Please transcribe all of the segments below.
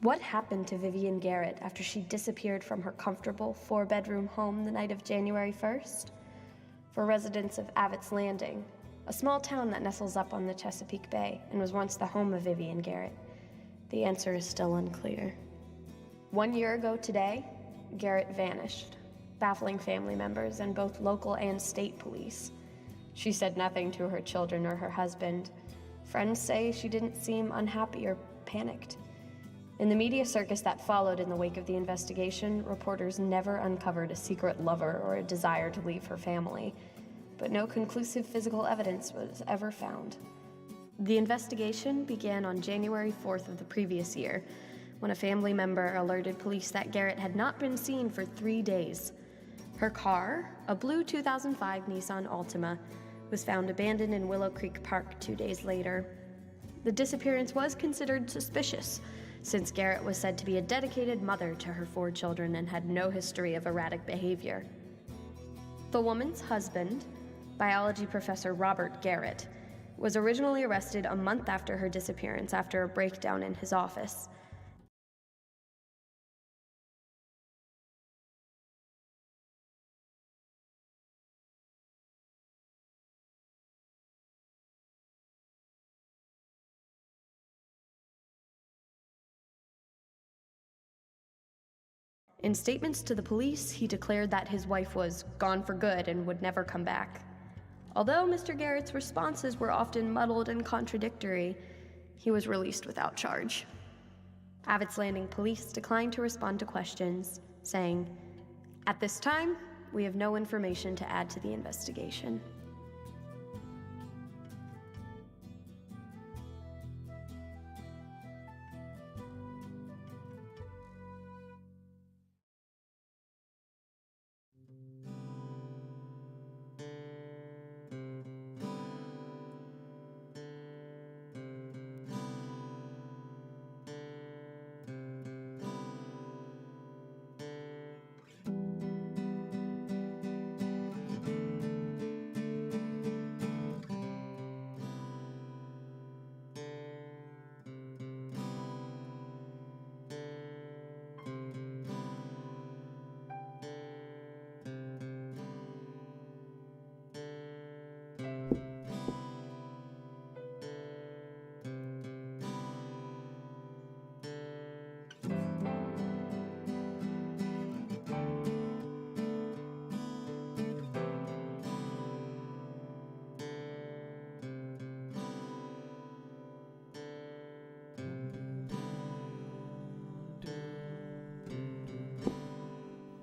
What happened to Vivian Garrett after she disappeared from her comfortable 4-bedroom home the night of January 1st? For residents of Avitts Landing, a small town that nestles up on the Chesapeake Bay and was once the home of Vivian Garrett, the answer is still unclear. 1 year ago today, Garrett vanished, baffling family members and both local and state police. She said nothing to her children or her husband. Friends say she didn't seem unhappy or panicked. In the media circus that followed in the wake of the investigation, reporters never uncovered a secret lover or a desire to leave her family, but no conclusive physical evidence was ever found. The investigation began on January 4th of the previous year, when a family member alerted police that Garrett had not been seen for 3 days. Her car, a blue 2005 Nissan Altima, was found abandoned in Willow Creek Park 2 days later. The disappearance was considered suspicious, since Garrett was said to be a dedicated mother to her 4 children and had no history of erratic behavior. The woman's husband, biology professor Robert Garrett, was originally arrested a month after her disappearance after a breakdown in his office. In statements to the police, he declared that his wife was gone for good and would never come back. Although Mr. Garrett's responses were often muddled and contradictory, he was released without charge. Avitts Landing police declined to respond to questions, saying, "At this time, we have no information to add to the investigation."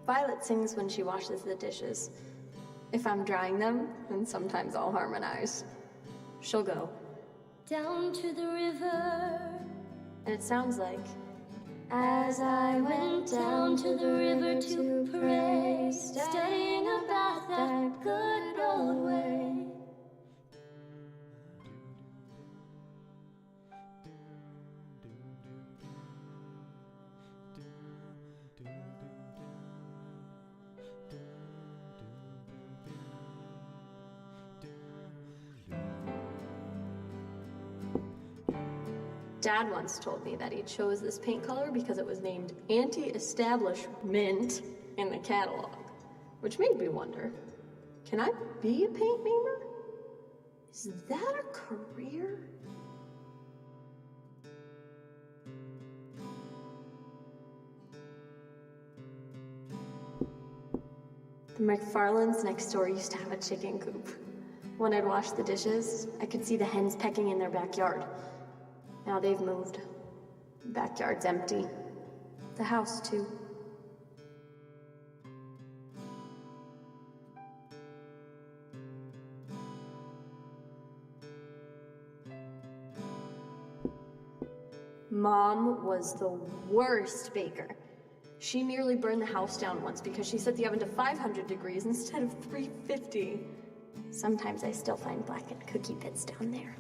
Violet sings when she washes the dishes. If I'm drying them, and sometimes I'll harmonize. She'll go, "Down to the river," and it sounds like, "As I went down to the river to pray, studying about that good old way." Dad once told me that he chose this paint color because it was named Anti-Establishment in the catalog, which made me wonder, can I be a paint namer? Is that a career? The McFarlands next door used to have a chicken coop. When I'd wash the dishes, I could see the hens pecking in their backyard. Now they've moved. The backyard's empty. The house, too. Mom was the worst baker. She nearly burned the house down once because she set the oven to 500 degrees instead of 350. Sometimes I still find blackened cookie bits down there.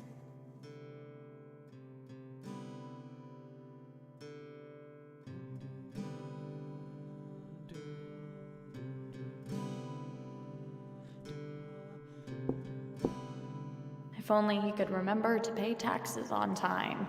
If only he could remember to pay taxes on time.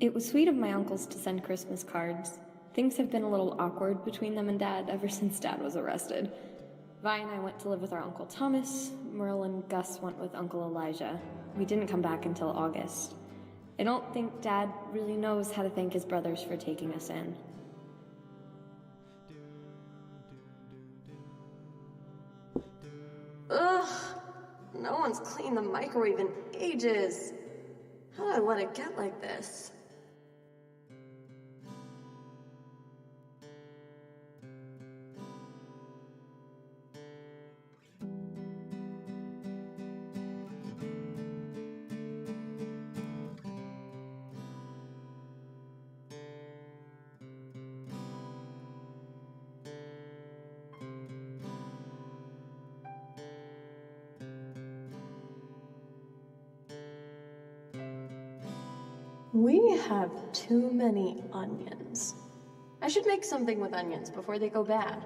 It was sweet of my uncles to send Christmas cards. Things have been a little awkward between them and Dad ever since Dad was arrested. Vi and I went to live with our Uncle Thomas. Merle and Gus went with Uncle Elijah. We didn't come back until August. I don't think Dad really knows how to thank his brothers for taking us in. Ugh! No one's cleaned the microwave in ages! How did I let it get like this? We have too many onions. I should make something with onions before they go bad.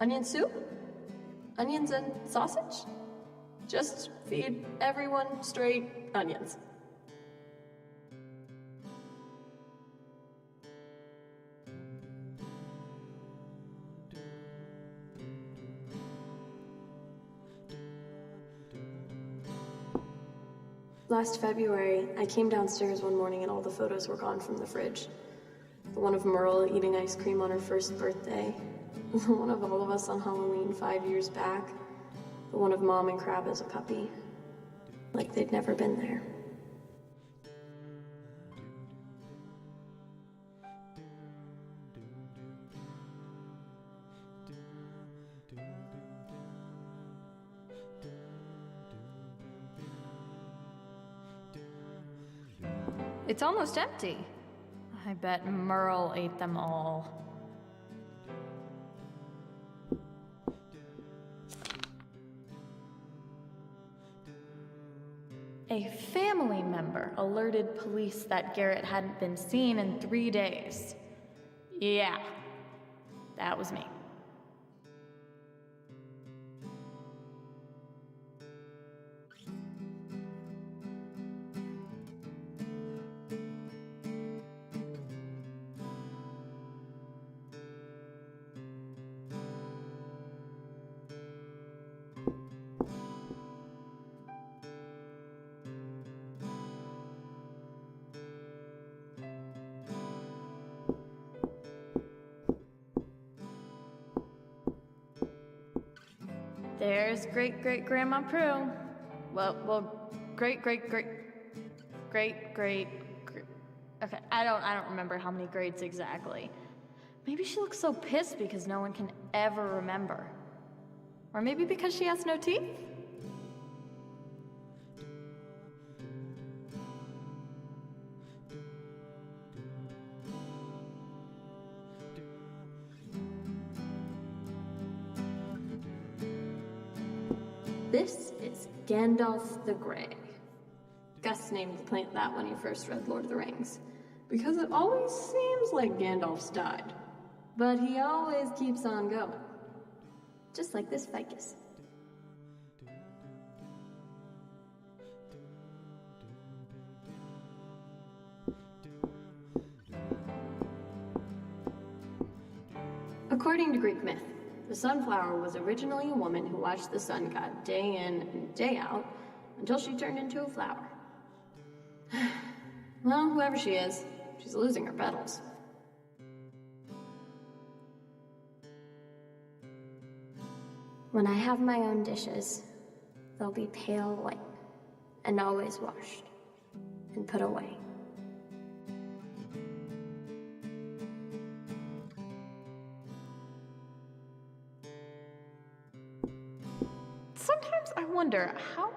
Onion soup? Onions and sausage? Just feed everyone straight onions. Last February, I came downstairs one morning and all the photos were gone from the fridge. The one of Merle eating ice cream on her first birthday. The one of all of us on Halloween 5 years back. The one of Mom and Crab as a puppy. Like they'd never been there. It's almost empty. I bet Merle ate them all. A family member alerted police that Garrett hadn't been seen in 3 days. Yeah, that was me. There's great-great-grandma Prue. Well, great-great-great... Okay, I don't remember how many grades exactly. Maybe she looks so pissed because no one can ever remember. Or maybe because she has no teeth? This is Gandalf the Grey. Gus named the plant that when he first read Lord of the Rings, because it always seems like Gandalf's died, but he always keeps on going. Just like this ficus. According to Greek myth, the sunflower was originally a woman who watched the sun god day in and day out until she turned into a flower. Well, whoever she is, she's losing her petals. When I have my own dishes, they'll be pale white and always washed and put away. Sometimes I wonder how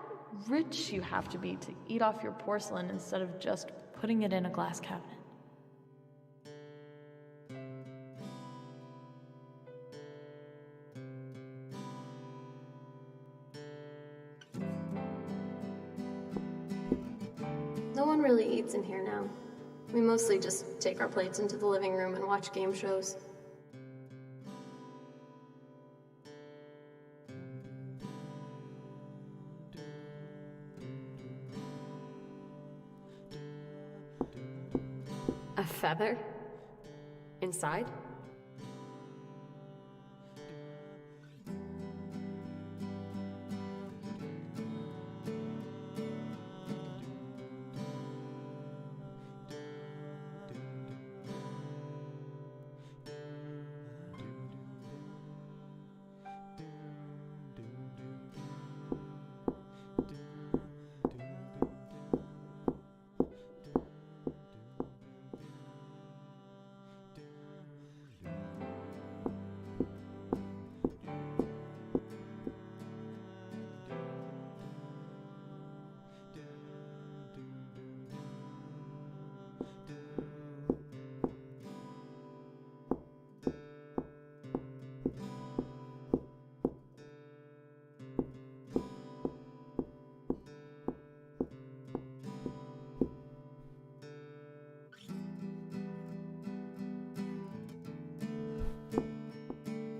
rich you have to be to eat off your porcelain instead of just putting it in a glass cabinet. No one really eats in here now. We mostly just take our plates into the living room and watch game shows. A feather? Inside?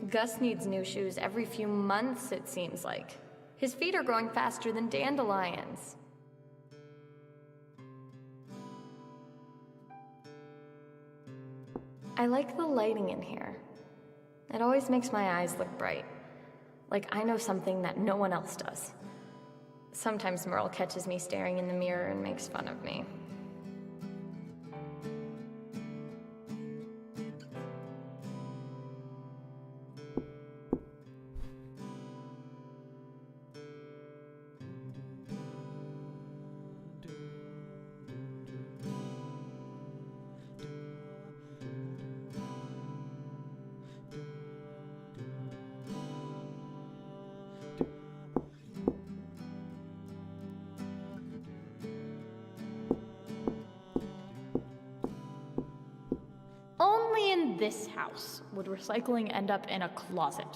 Gus needs new shoes every few months, it seems like. His feet are growing faster than dandelions. I like the lighting in here. It always makes my eyes look bright. Like I know something that no one else does. Sometimes Merle catches me staring in the mirror and makes fun of me. Only in this house would recycling end up in a closet.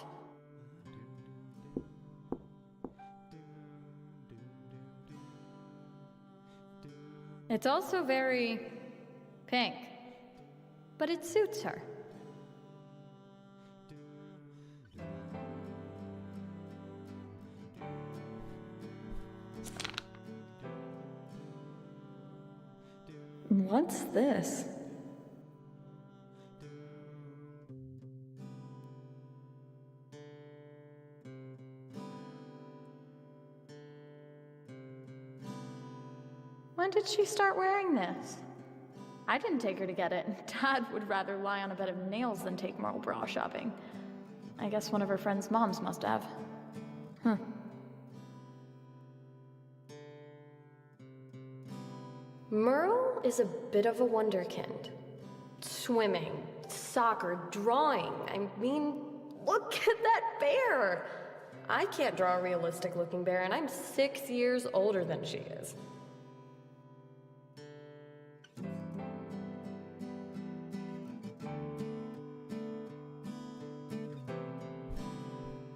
It's also very pink, but it suits her. What's this? When did she start wearing this? I didn't take her to get it. Dad would rather lie on a bed of nails than take Merle bra shopping. I guess one of her friend's moms must have. Merle is a bit of a wonderkind. Swimming, soccer, drawing. I mean, look at that bear! I can't draw a realistic looking bear, and I'm 6 years older than she is.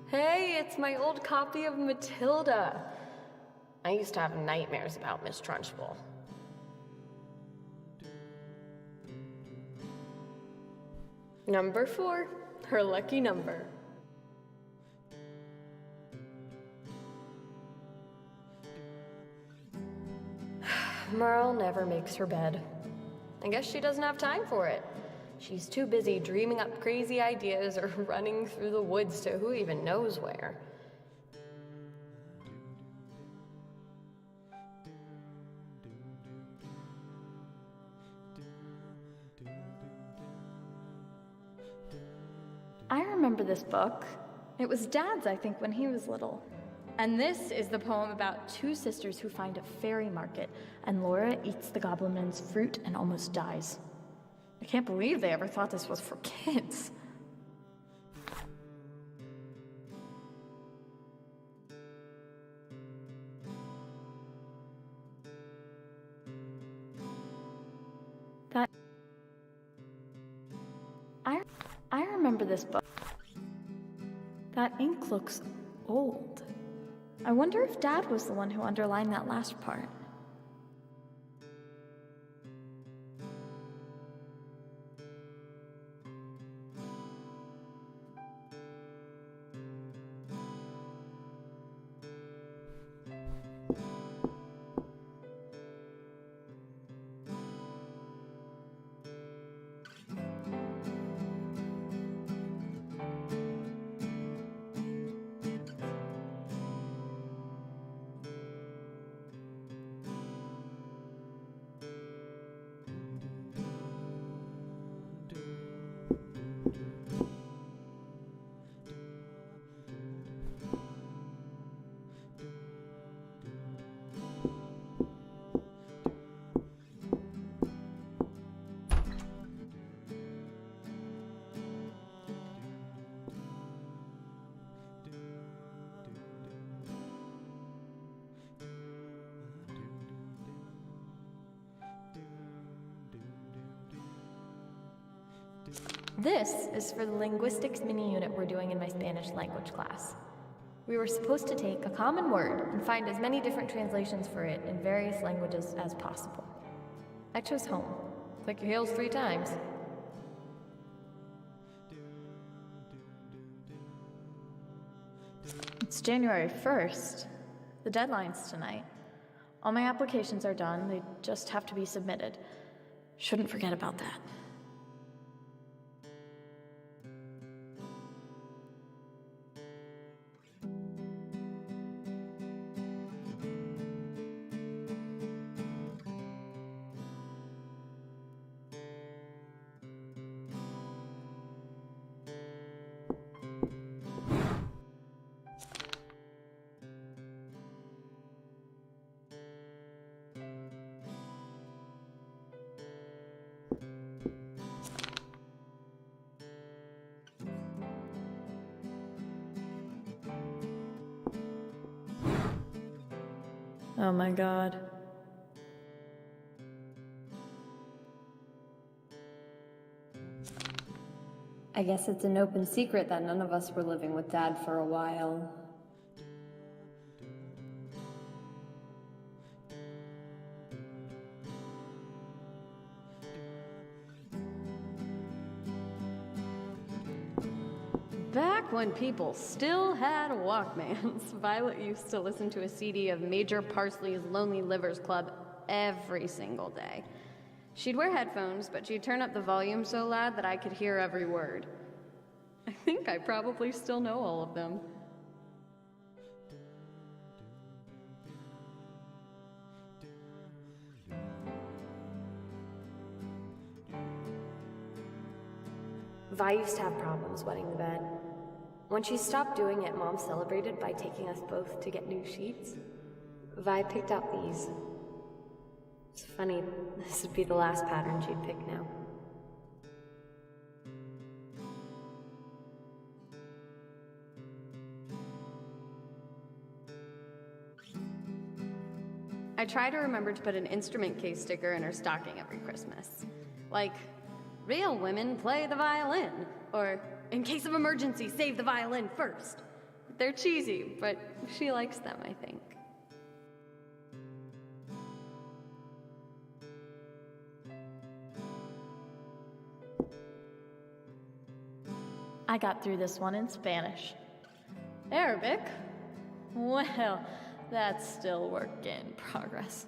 Hey, it's my old copy of Matilda. I used to have nightmares about Miss Trunchbull. Number 4, her lucky number. Merle never makes her bed. I guess she doesn't have time for it. She's too busy dreaming up crazy ideas or running through the woods to who even knows where. I remember this book. It was Dad's, I think, when he was little. And this is the poem about two sisters who find a fairy market, and Laura eats the goblin's fruit and almost dies. I can't believe they ever thought this was for kids. I remember this book. That ink looks old. I wonder if Dad was the one who underlined that last part. This is for the linguistics mini unit we're doing in my Spanish language class. We were supposed to take a common word and find as many different translations for it in various languages as possible. I chose home. Click your heels 3 times. It's January 1st. The deadline's tonight. All my applications are done, they just have to be submitted. Shouldn't forget about that. Oh my god. I guess it's an open secret that none of us were living with Dad for a while. Back when people still had Walkmans, Violet used to listen to a CD of Major Parsley's Lonely Livers Club every single day. She'd wear headphones, but she'd turn up the volume so loud that I could hear every word. I think I probably still know all of them. Vi used to have problems wetting the bed. When she stopped doing it, Mom celebrated by taking us both to get new sheets. Vi picked out these. It's funny, this would be the last pattern she'd pick now. I try to remember to put an instrument case sticker in her stocking every Christmas. Like, real women play the violin, or in case of emergency, save the violin first. They're cheesy, but she likes them, I think. I got through this one in Spanish. Arabic? Well, that's still work in progress.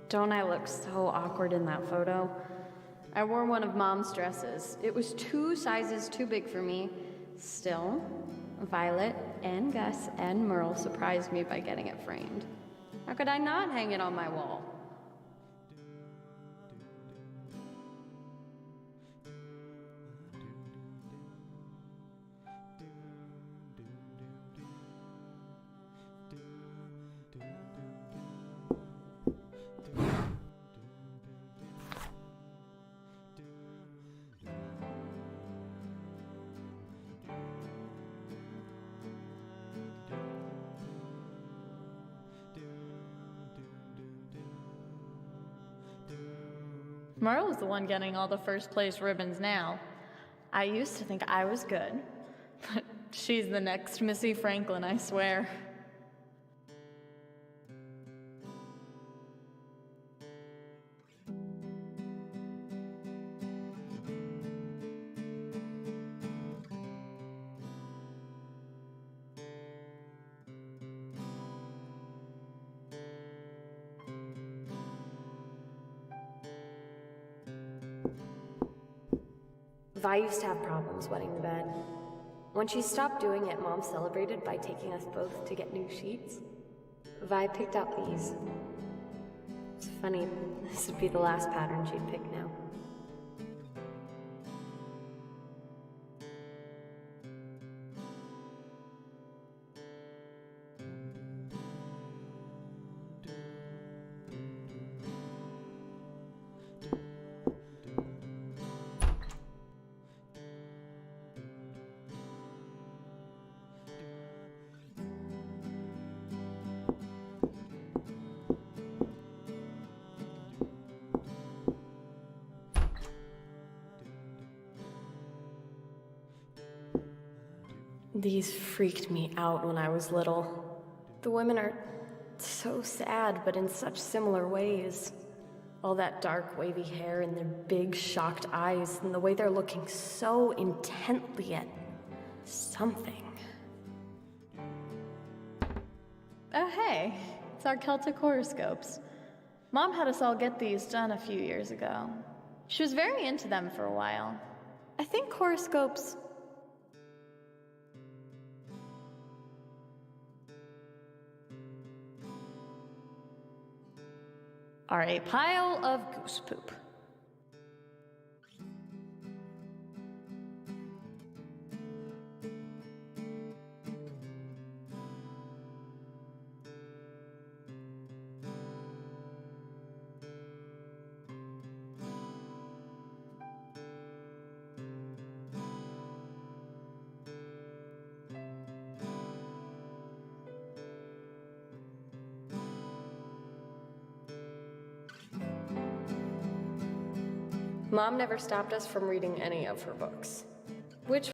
Don't I look so awkward in that photo? I wore one of Mom's dresses. It was 2 sizes too big for me. Still, Violet and Gus and Merle surprised me by getting it framed. How could I not hang it on my wall? Merle's the one getting all the first place ribbons now. I used to think I was good, but she's the next Missy Franklin, I swear. Vi used to have problems wetting the bed. When she stopped doing it, Mom celebrated by taking us both to get new sheets. Vi picked out these. It's funny, this would be the last pattern she'd pick now. These freaked me out when I was little. The women are so sad, but in such similar ways. All that dark, wavy hair and their big, shocked eyes, and the way they're looking so intently at something. Oh, hey, it's our Celtic horoscopes. Mom had us all get these done a few years ago. She was very into them for a while. I think horoscopes are a pile of goose poop. Mom never stopped us from reading any of her books. Which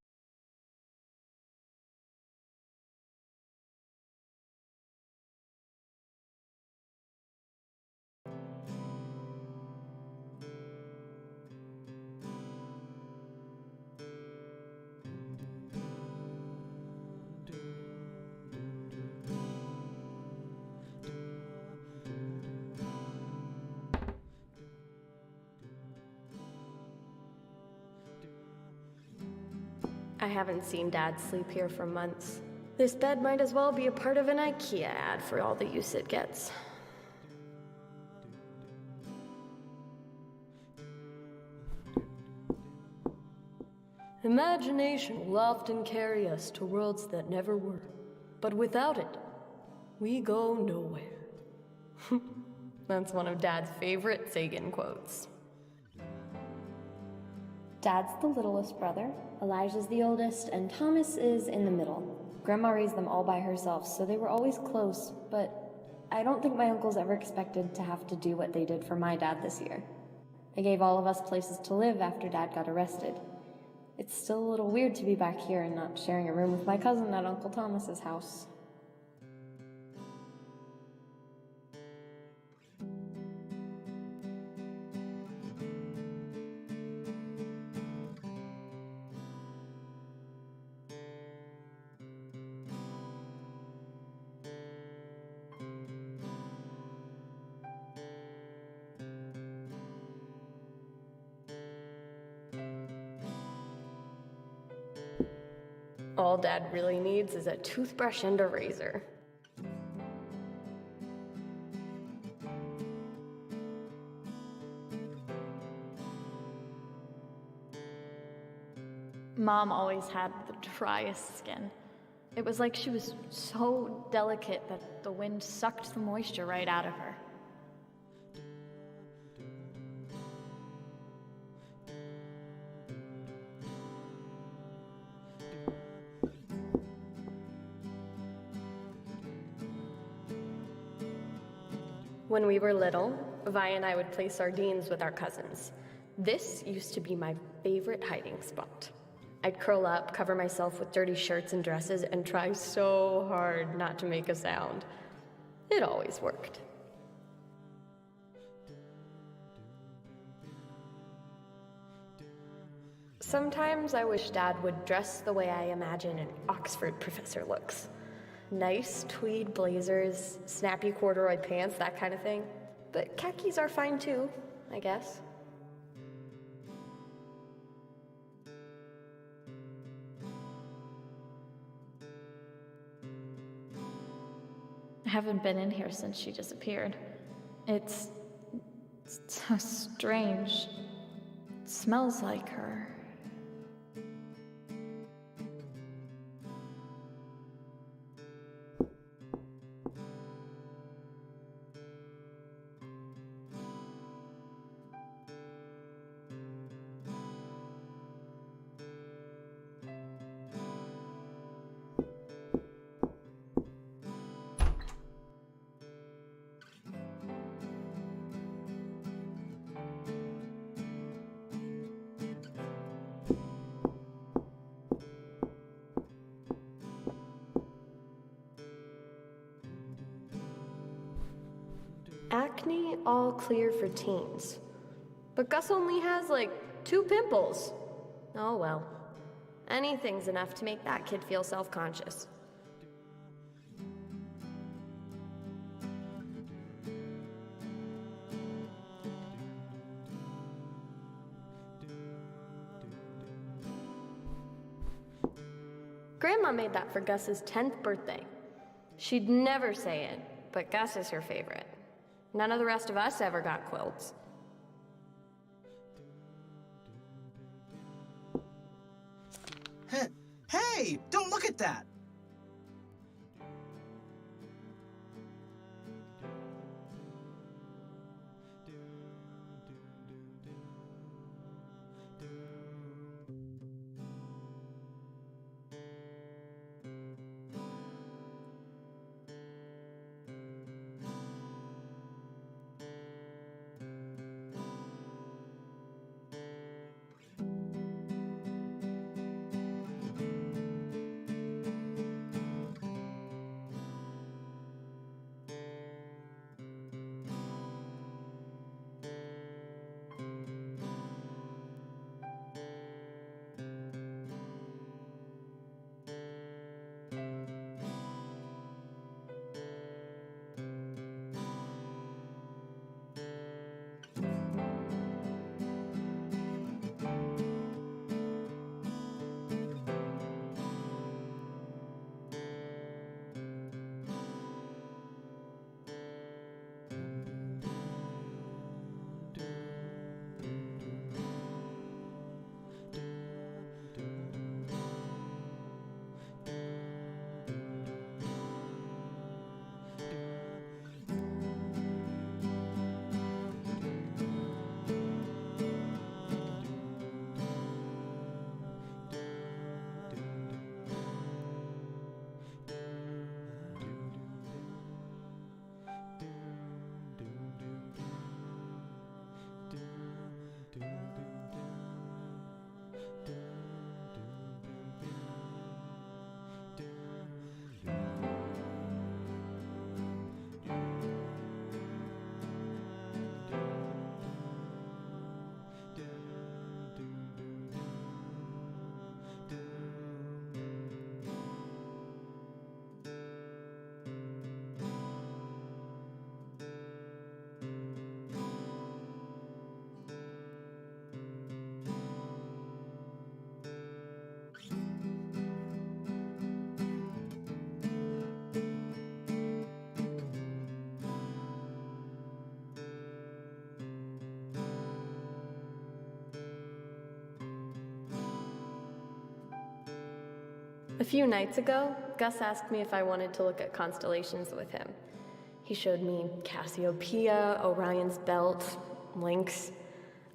I haven't seen Dad sleep here for months. This bed might as well be a part of an IKEA ad for all the use it gets. Imagination will often carry us to worlds that never were, but without it, we go nowhere. That's one of Dad's favorite Sagan quotes. Dad's the littlest brother, Elijah's the oldest, and Thomas is in the middle. Grandma raised them all by herself, so they were always close, but I don't think my uncles ever expected to have to do what they did for my dad this year. They gave all of us places to live after Dad got arrested. It's still a little weird to be back here and not sharing a room with my cousin at Uncle Thomas's house. All Dad really needs is a toothbrush and a razor. Mom always had the driest skin. It was like she was so delicate that the wind sucked the moisture right out of her. When we were little, Vi and I would play sardines with our cousins. This used to be my favorite hiding spot. I'd curl up, cover myself with dirty shirts and dresses, and try so hard not to make a sound. It always worked. Sometimes I wish Dad would dress the way I imagine an Oxford professor looks. Nice tweed blazers, snappy corduroy pants, that kind of thing. But khakis are fine too, I guess. I haven't been in here since she disappeared. It's so strange. It smells like her. acne, all clear for teens. But Gus only has like 2 pimples. Oh well. Anything's enough to make that kid feel self-conscious. Grandma made that for Gus's 10th birthday. She'd never say it, but Gus is her favorite. None of the rest of us ever got quilts. Hey, don't look at that! A few nights ago, Gus asked me if I wanted to look at constellations with him. He showed me Cassiopeia, Orion's Belt, Lynx.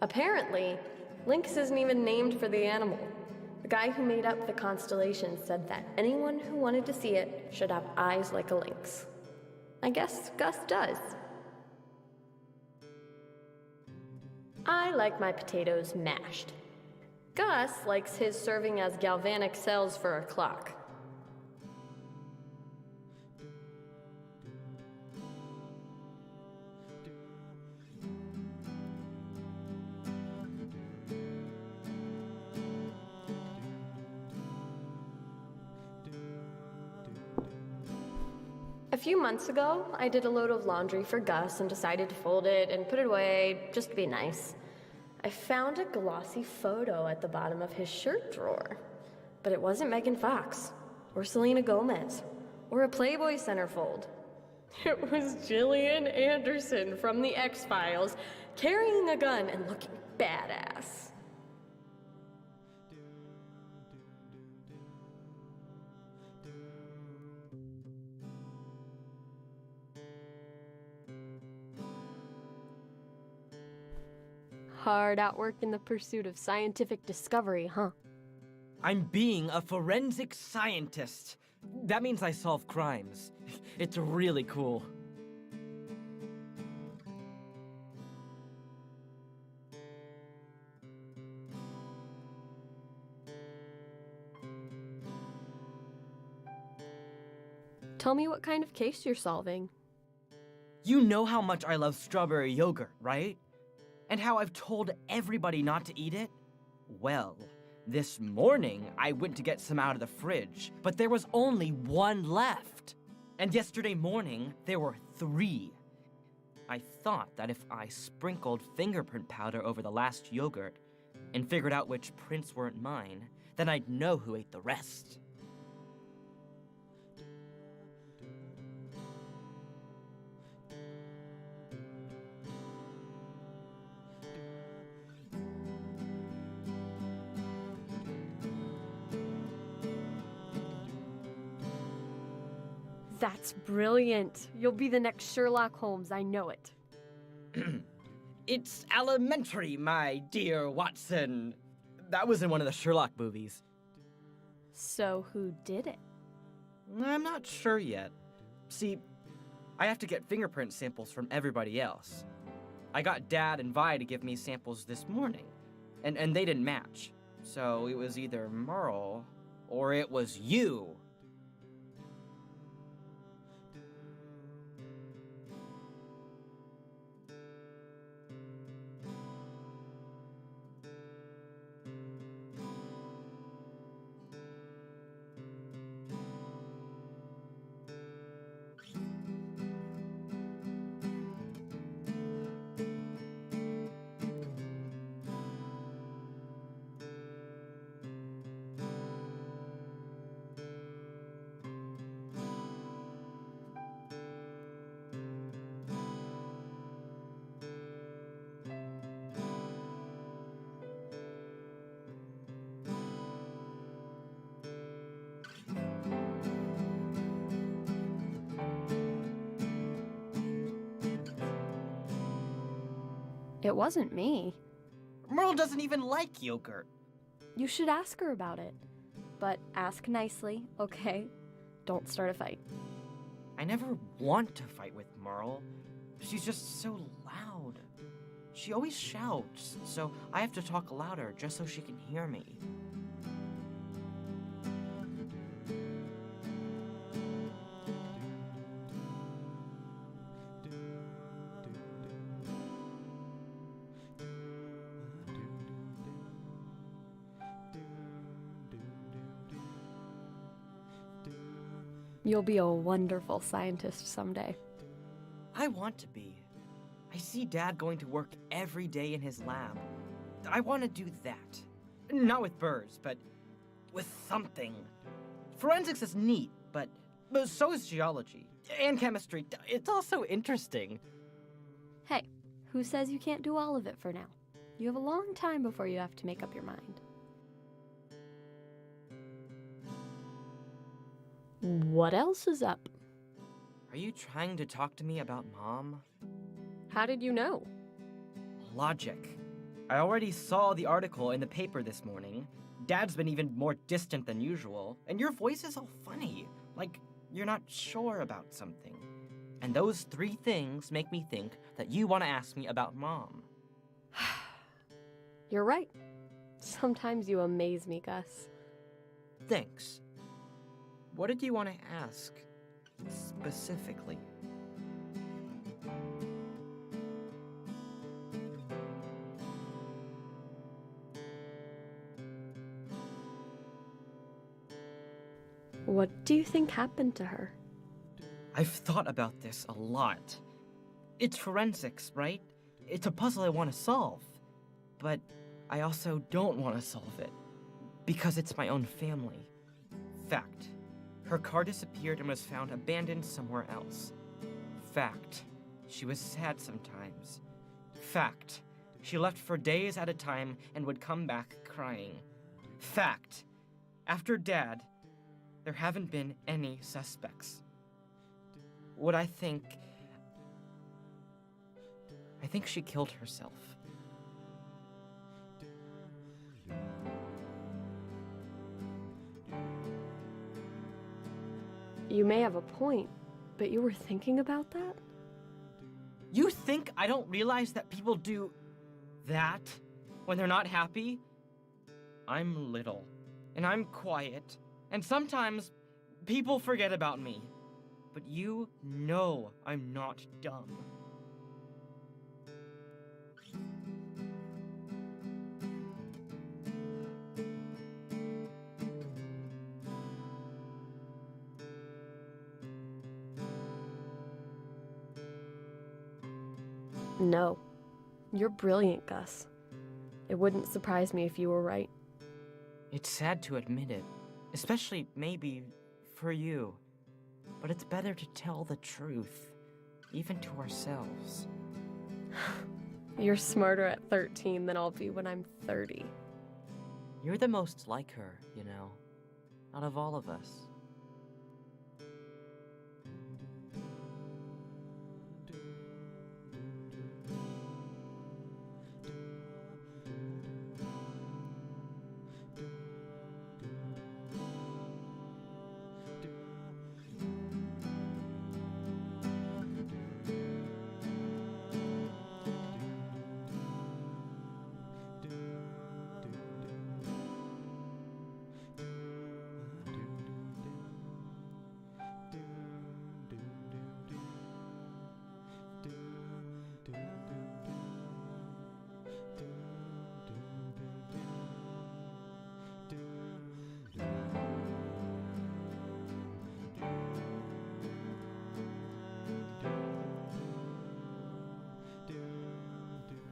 Apparently, Lynx isn't even named for the animal. The guy who made up the constellation said that anyone who wanted to see it should have eyes like a lynx. I guess Gus does. I like my potatoes mashed. Gus likes his serving as galvanic cells for a clock. A few months ago, I did a load of laundry for Gus and decided to fold it and put it away just to be nice. I found a glossy photo at the bottom of his shirt drawer, but it wasn't Megan Fox, or Selena Gomez, or a Playboy centerfold. It was Gillian Anderson from The X-Files, carrying a gun and looking badass. Hard at work in the pursuit of scientific discovery, huh? I'm being a forensic scientist. That means I solve crimes. It's really cool. Tell me what kind of case you're solving. You know how much I love strawberry yogurt, right? And how I've told everybody not to eat it? Well, this morning I went to get some out of the fridge, but there was only one left. And yesterday morning, there were 3. I thought that if I sprinkled fingerprint powder over the last yogurt and figured out which prints weren't mine, then I'd know who ate the rest. That's brilliant. You'll be the next Sherlock Holmes, I know it. It's elementary, my dear Watson. That was in one of the Sherlock movies. So who did it? I'm not sure yet. See, I have to get fingerprint samples from everybody else. I got Dad and Vi to give me samples this morning, and they didn't match. So it was either Merle or it was you. It wasn't me. Merle doesn't even like yogurt. You should ask her about it. But ask nicely, okay? Don't start a fight. I never want to fight with Merle. She's just so loud. She always shouts, so I have to talk louder just so she can hear me. You'll be a wonderful scientist someday. I want to be. I see Dad going to work every day in his lab. I want to do that. Not with birds, but with something. Forensics is neat, but so is geology. And chemistry. It's also interesting. Hey, who says you can't do all of it for now? You have a long time before you have to make up your mind. What else is up? Are you trying to talk to me about Mom? How did you know? Logic. I already saw the article in the paper this morning. Dad's been even more distant than usual, and your voice is all funny, like you're not sure about something. And those 3 things make me think that you want to ask me about Mom. You're right. Sometimes you amaze me, Gus. Thanks. What did you want to ask, specifically? What do you think happened to her? I've thought about this a lot. It's forensics, right? It's a puzzle I want to solve. But I also don't want to solve it, because it's my own family. Fact. Her car disappeared and was found abandoned somewhere else. Fact. She was sad sometimes. Fact. She left for days at a time and would come back crying. Fact. After Dad, there haven't been any suspects. What I think she killed herself. You may have a point, but you were thinking about that? You think I don't realize that people do that when they're not happy? I'm little, and I'm quiet, and sometimes people forget about me. but you know I'm not dumb. No. You're brilliant, Gus. It wouldn't surprise me if you were right. It's sad to admit it, especially maybe for you. But it's better to tell the truth, even to ourselves. You're smarter at 13 than I'll be when I'm 30. You're the most like her, you know, out of all of us.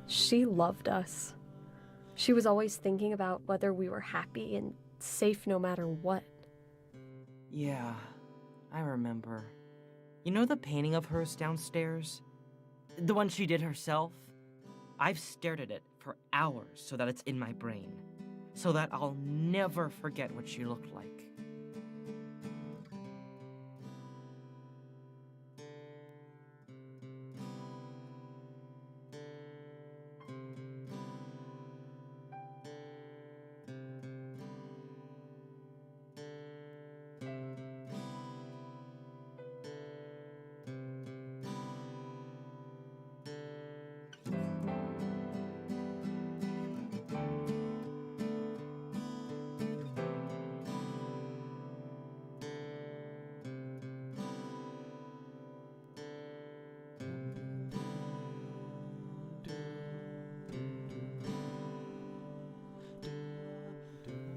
She loved us. She was always thinking about whether we were happy and safe no matter what. Yeah, I remember. You know the painting of hers downstairs? The one she did herself? I've stared at it for hours so that it's in my brain. So that I'll never forget what she looked like.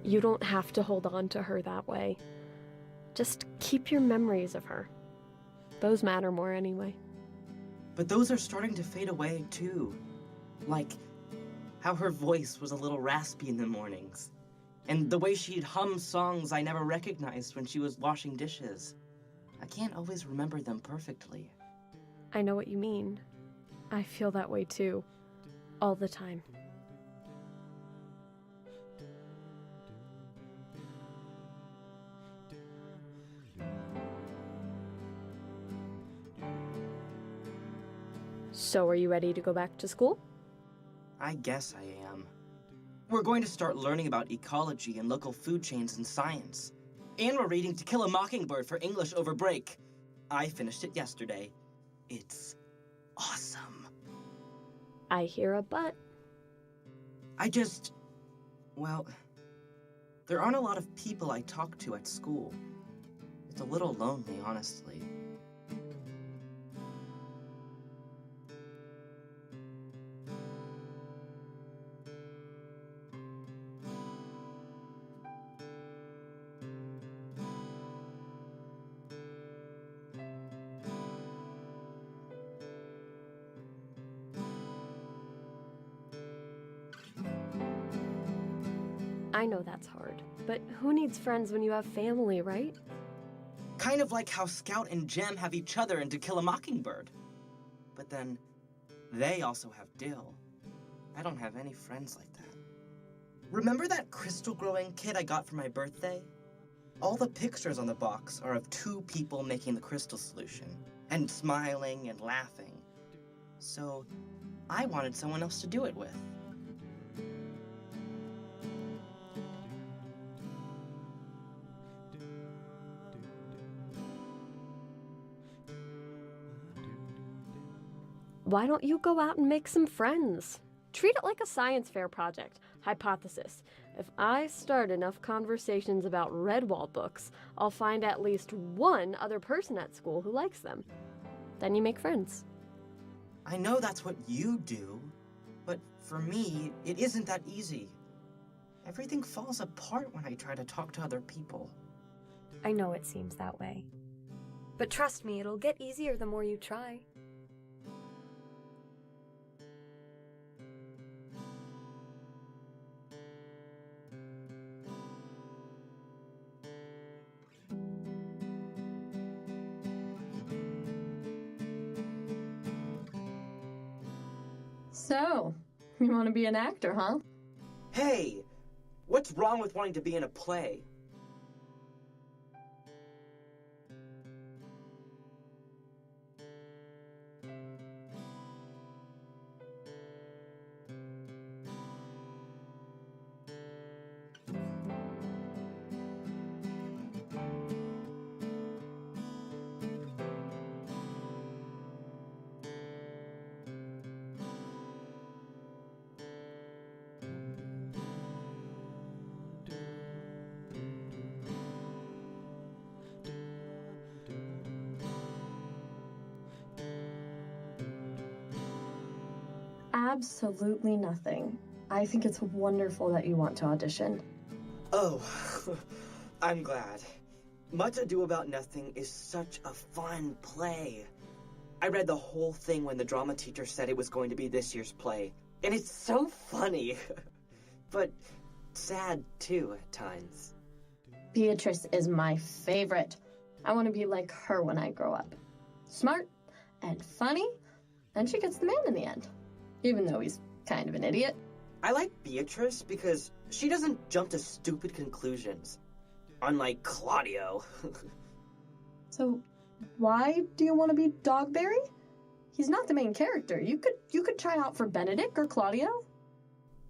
You don't have to hold on to her that way. Just keep your memories of her. Those matter more anyway. But those are starting to fade away, too. Like how her voice was a little raspy in the mornings. And the way she'd hum songs I never recognized when she was washing dishes. I can't always remember them perfectly. I know what you mean. I feel that way too. All the time. So, are you ready to go back to school? I guess I am. We're going to start learning about ecology and local food chains and science. And we're reading To Kill a Mockingbird for English over break. I finished it yesterday. It's awesome. I hear a but. Well, there aren't a lot of people I talk to at school. It's a little lonely, honestly. I know that's hard, but who needs friends when you have family, right? Kind of like how Scout and Jem have each other in To Kill a Mockingbird. But then, they also have Dill. I don't have any friends like that. Remember that crystal-growing kit I got for my birthday? All the pictures on the box are of two people making the crystal solution, and smiling and laughing. So, I wanted someone else to do it with. Why don't you go out and make some friends? Treat it like a science fair project. Hypothesis. If I start enough conversations about Redwall books, I'll find at least one other person at school who likes them. Then you make friends. I know that's what you do, but for me, it isn't that easy. Everything falls apart when I try to talk to other people. I know it seems that way. But trust me, it'll get easier the more you try. So, you want to be an actor, huh? Hey, what's wrong with wanting to be in a play? Absolutely nothing. I think it's wonderful that you want to audition. Oh, I'm glad. Much Ado About Nothing is such a fun play. I read the whole thing when the drama teacher said it was going to be this year's play, and it's so funny. But sad, too, at times. Beatrice is my favorite. I want to be like her when I grow up. Smart and funny, and she gets the man in the end. Even though he's kind of an idiot. I like Beatrice because she doesn't jump to stupid conclusions. Unlike Claudio. So, why do you want to be Dogberry? He's not the main character. You could try out for Benedict or Claudio.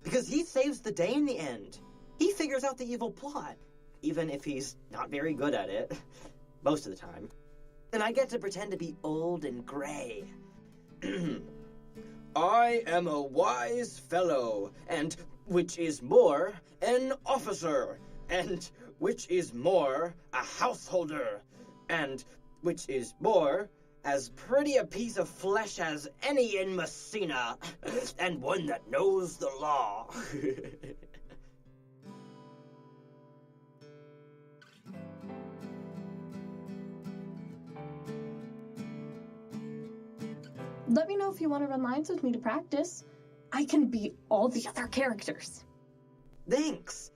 Because he saves the day in the end. He figures out the evil plot, even if he's not very good at it. Most of the time. And I get to pretend to be old and gray. I am a wise fellow, and which is more, an officer, and which is more, a householder, and which is more, as pretty a piece of flesh as any in Messina, and one that knows the law. Let me know if you want to run lines with me to practice. I can beat all the other characters. Thanks.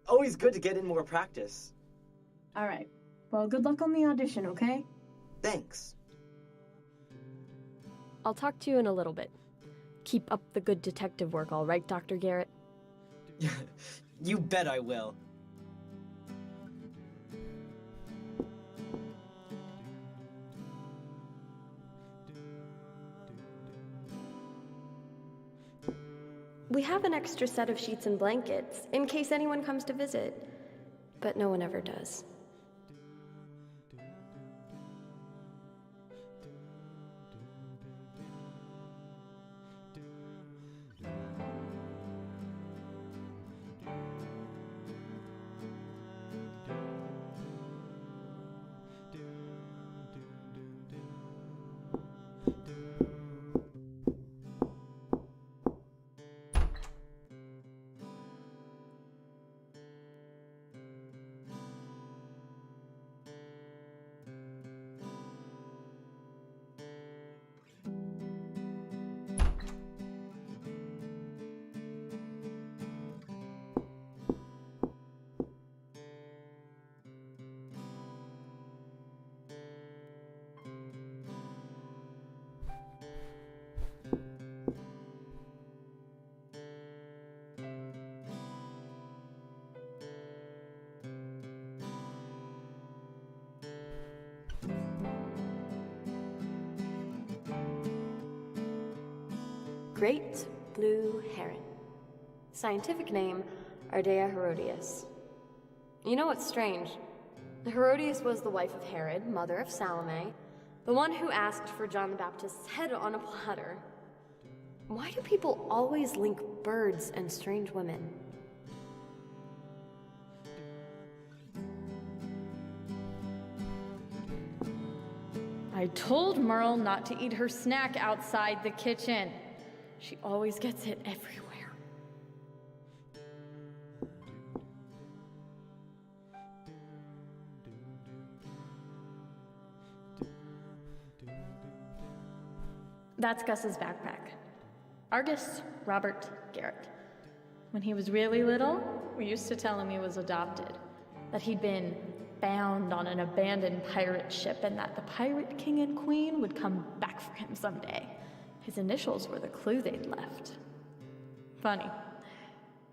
Always good to get in more practice. All right. Well, good luck on the audition, okay? Thanks. I'll talk to you in a little bit. Keep up the good detective work, all right, Dr. Garrett? You bet I will. We have an extra set of sheets and blankets, in case anyone comes to visit. But no one ever does. Great blue heron. Scientific name, Ardea Herodias. You know what's strange? Herodias was the wife of Herod, mother of Salome, the one who asked for John the Baptist's head on a platter. Why do people always link birds and strange women? I told Merle not to eat her snack outside the kitchen. She always gets it everywhere. That's Gus's backpack. Argus Robert Garrett. When he was really little, we used to tell him he was adopted, that he'd been found on an abandoned pirate ship and that the pirate king and queen would come back for him someday. His initials were the clue they'd left. Funny.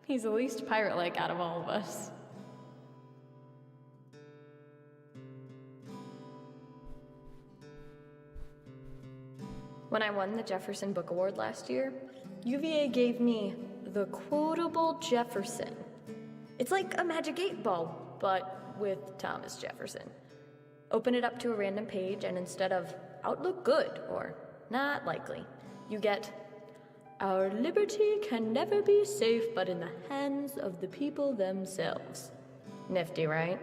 He's the least pirate-like out of all of us. When I won the Jefferson Book Award last year, UVA gave me the Quotable Jefferson. It's like a magic 8-ball, but with Thomas Jefferson. Open it up to a random page, and instead of "Outlook good" or "Not likely," you get "Our liberty can never be safe but in the hands of the people themselves." Nifty, right?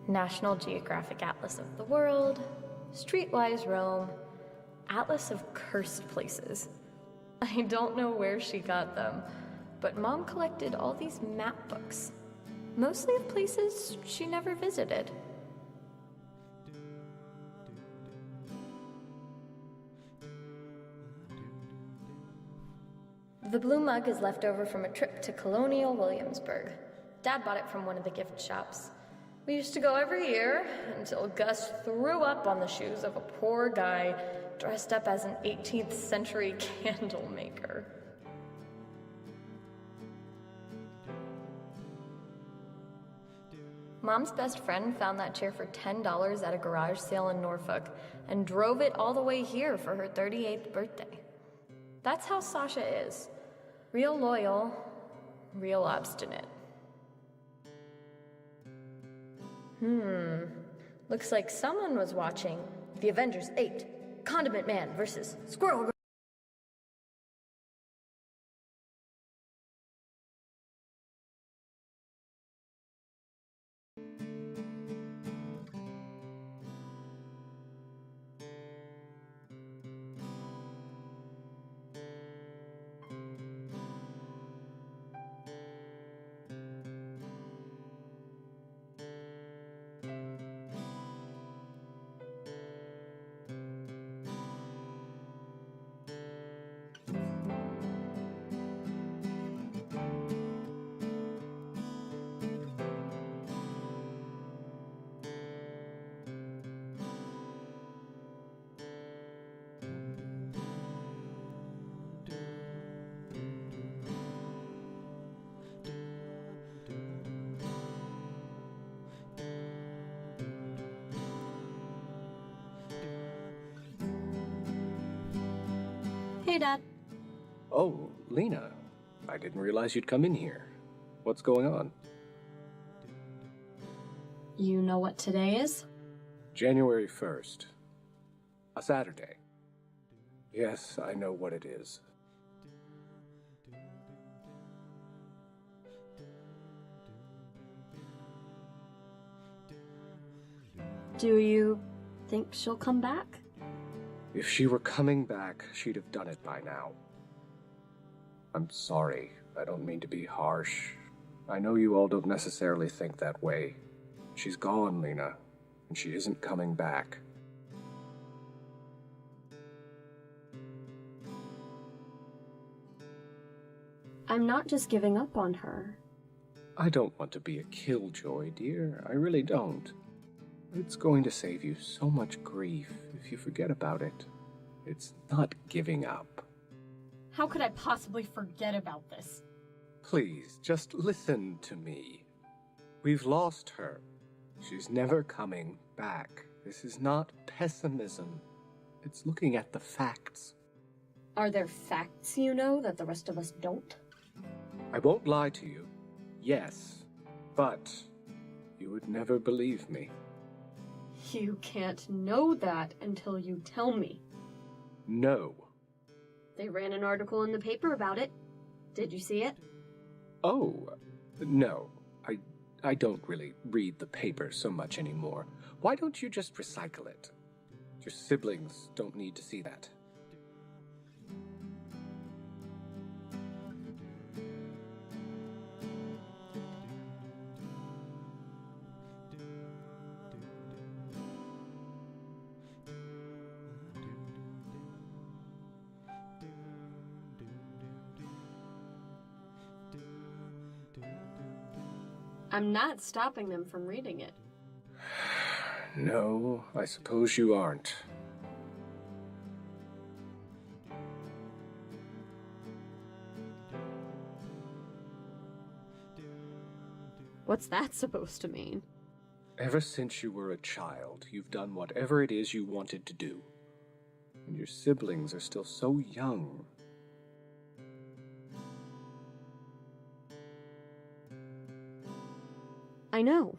National Geographic Atlas of the World, Streetwise Rome, Atlas of Cursed Places. I don't know where she got them, but Mom collected all these map books, mostly of places she never visited. The blue mug is left over from a trip to Colonial Williamsburg. Dad bought it from one of the gift shops. We used to go every year until Gus threw up on the shoes of a poor guy dressed up as an 18th century candle maker. Mom's best friend found that chair for $10 at a garage sale in Norfolk and drove it all the way here for her 38th birthday. That's how Sasha is. Real loyal, real obstinate. Looks like someone was watching The Avengers 8, Condiment Man versus Squirrel Girl. Hey, Dad. Oh, Lena. I didn't realize you'd come in here. What's going on? You know what today is? January 1st. A Saturday. Yes, I know what it is. Do you think she'll come back? If she were coming back, she'd have done it by now. I'm sorry. I don't mean to be harsh. I know you all don't necessarily think that way. She's gone, Lena, and she isn't coming back. I'm not just giving up on her. I don't want to be a killjoy, dear. I really don't. It's going to save you so much grief if you forget about it. It's not giving up. How could I possibly forget about this? Please, just listen to me. We've lost her. She's never coming back. This is not pessimism. It's looking at the facts. Are there facts you know that the rest of us don't? I won't lie to you. Yes, but you would never believe me. You can't know that until you tell me. No. They ran an article in the paper about it. Did you see it? Oh, no. I don't really read the paper so much anymore. Why don't you just recycle it? Your siblings don't need to see that. I'm not stopping them from reading it. No, I suppose you aren't. What's that supposed to mean? Ever since you were a child, you've done whatever it is you wanted to do. And your siblings are still so young. I know,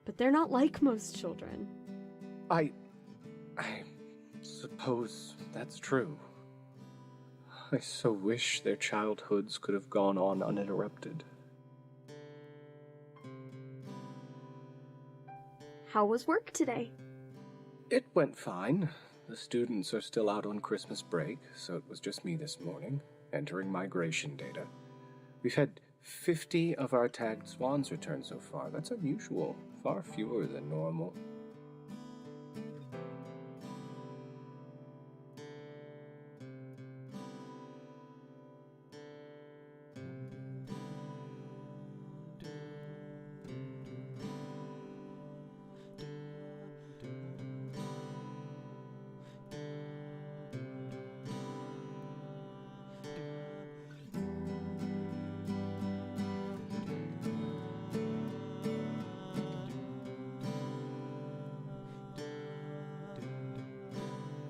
but they're not like most children. I suppose that's true. I so wish their childhoods could have gone on uninterrupted. How was work today? It went fine. The students are still out on Christmas break, so it was just me this morning, entering migration data. We've had 50 of our tagged swans return so far. That's unusual. Far fewer than normal.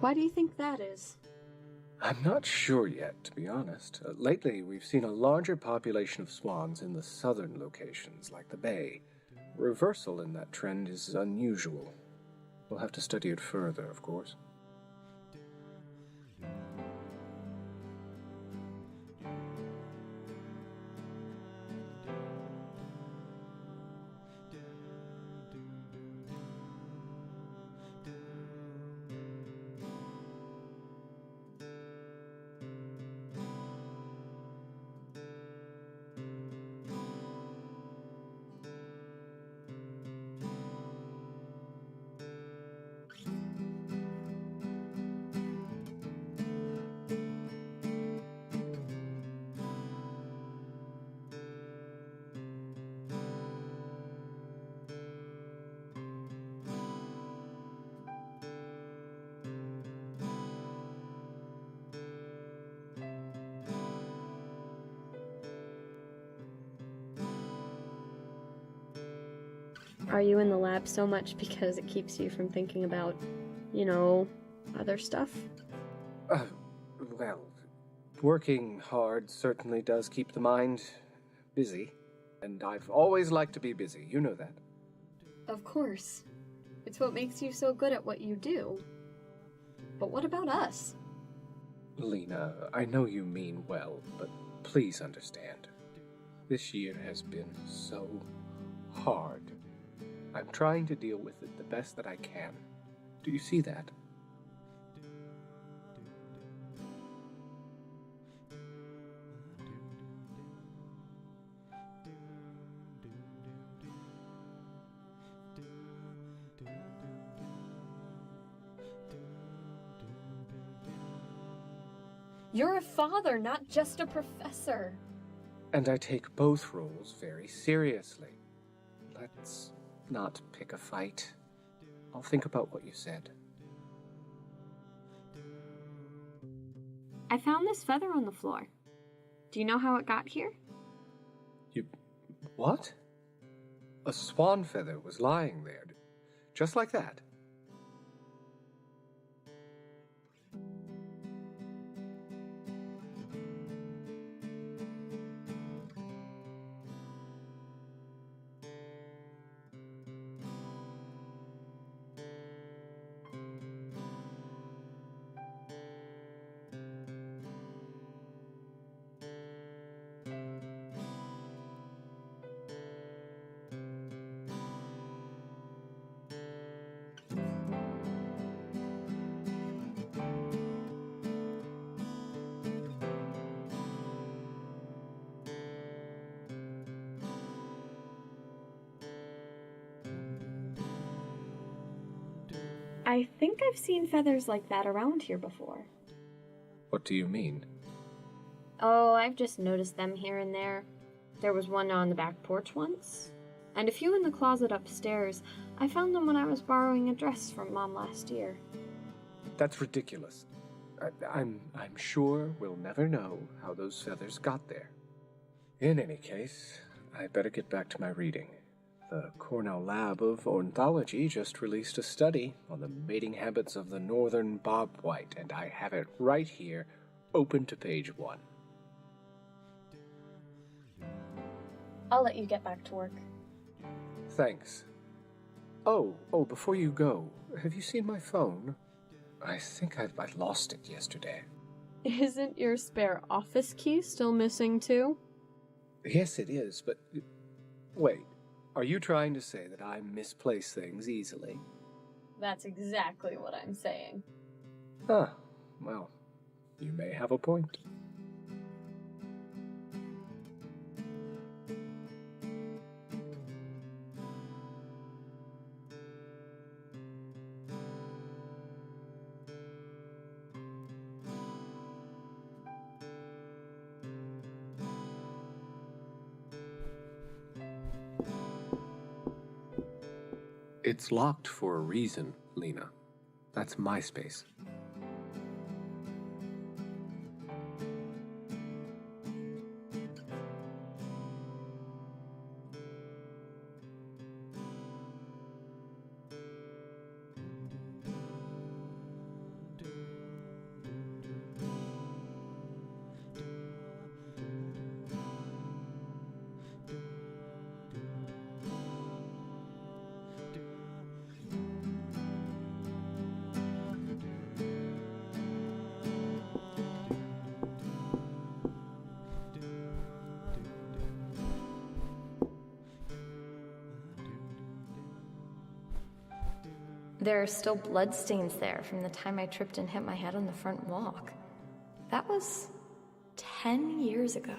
Why do you think that is? I'm not sure yet, to be honest. Lately, we've seen a larger population of swans in the southern locations, like the bay. Reversal in that trend is unusual. We'll have to study it further, of course. Are you in the lab so much because it keeps you from thinking about, other stuff? Well, working hard certainly does keep the mind busy. And I've always liked to be busy, you know that. Of course. It's what makes you so good at what you do. But what about us? Lena, I know you mean well, but please understand. This year has been so hard. I'm trying to deal with it the best that I can. Do you see that? You're a father, not just a professor. And I take both roles very seriously. Let's not pick a fight. I'll think about what you said. I found this feather on the floor. Do you know how it got here? What? A swan feather was lying there, just like that. I think I've seen feathers like that around here before. What do you mean? Oh, I've just noticed them here and there. There was one on the back porch once, and a few in the closet upstairs. I found them when I was borrowing a dress from Mom last year. That's ridiculous. I'm sure we'll never know how those feathers got there. In any case, I better get back to my reading. The Cornell Lab of Ornithology just released a study on the mating habits of the northern bobwhite, and I have it right here, open to page 1. I'll let you get back to work. Thanks. Oh, before you go, have you seen my phone? I think I lost it yesterday. Isn't your spare office key still missing too? Yes, it is, but... Wait, are you trying to say that I misplace things easily? That's exactly what I'm saying. Ah, well, you may have a point. It's locked for a reason, Lena. That's my space. There are still bloodstains there from the time I tripped and hit my head on the front walk. That was 10 years ago.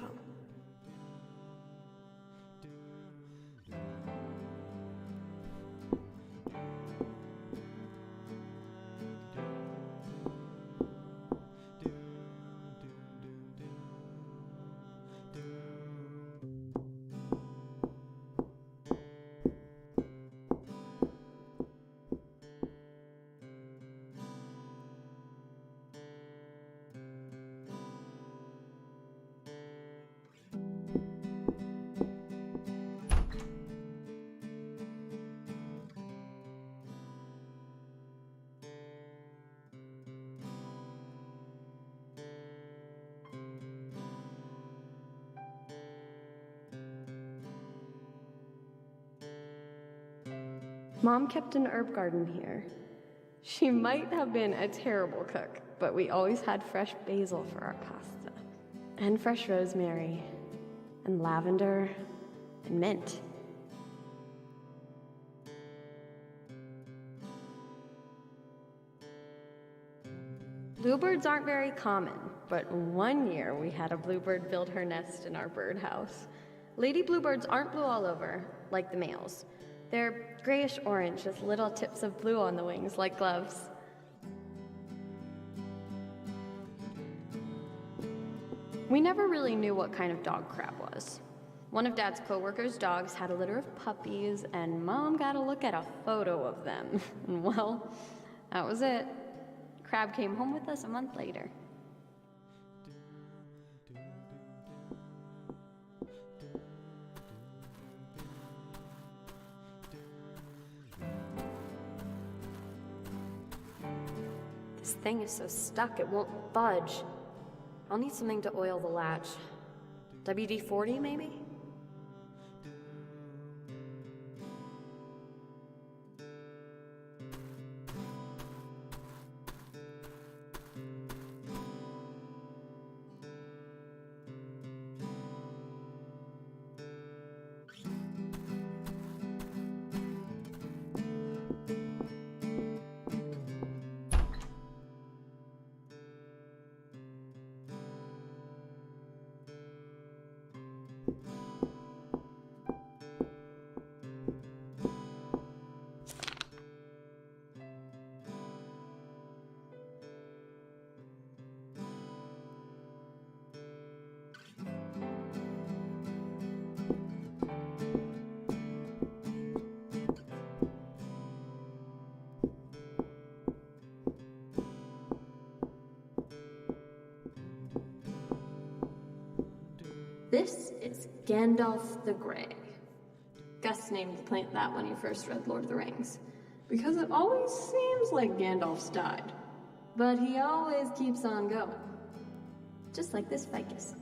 Mom kept an herb garden here. She might have been a terrible cook, but we always had fresh basil for our pasta. And fresh rosemary, and lavender, and mint. Bluebirds aren't very common, but one year we had a bluebird build her nest in our birdhouse. Lady bluebirds aren't blue all over, like the males. They're grayish-orange with little tips of blue on the wings, like gloves. We never really knew what kind of dog Crab was. One of Dad's co-workers' dogs had a litter of puppies, and Mom got a look at a photo of them. And well, that was it. Crab came home with us a month later. This thing is so stuck it won't budge. I'll need something to oil the latch. WD-40 maybe? This is Gandalf the Grey. Gus named the plant that when he first read Lord of the Rings, because it always seems like Gandalf's died, but he always keeps on going. Just like this ficus.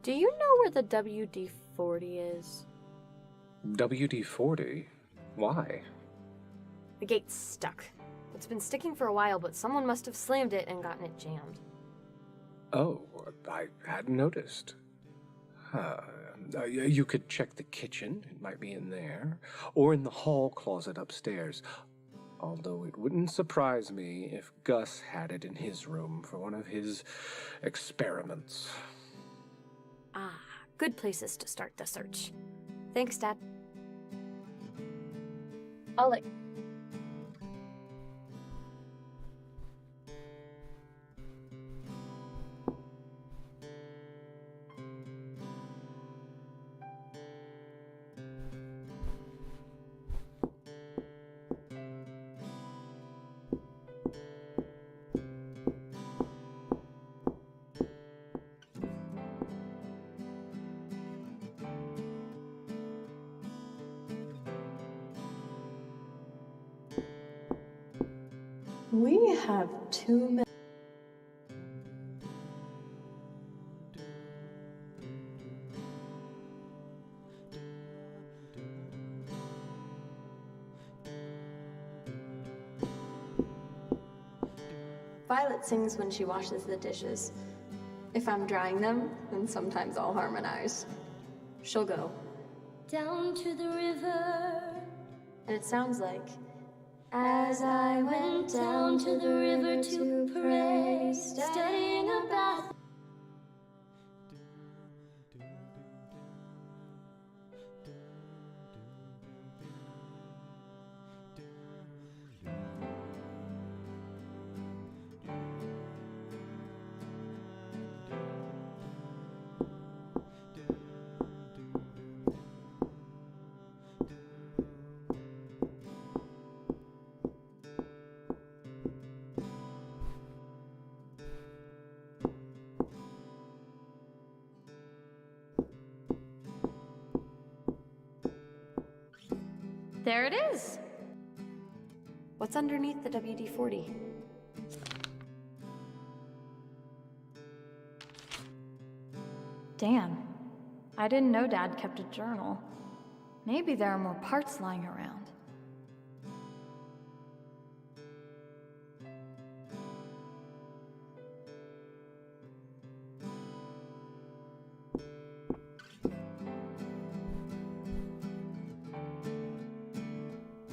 Do you know where the WD-40 is? WD-40? Why? The gate's stuck. It's been sticking for a while, but someone must have slammed it and gotten it jammed. Oh, I hadn't noticed. You could check the kitchen. It might be in there. Or in the hall closet upstairs. Although it wouldn't surprise me if Gus had it in his room for one of his experiments. Ah, good places to start the search. Thanks, Dad. I'll let... We have 2 minutes. Violet sings when she washes the dishes. If I'm drying them, then sometimes I'll harmonize. She'll go, Down to the river. and it sounds like, As I went down to the river to pray, studying about. There it is. what's underneath the WD-40? Damn. I didn't know Dad kept a journal. Maybe there are more parts lying around.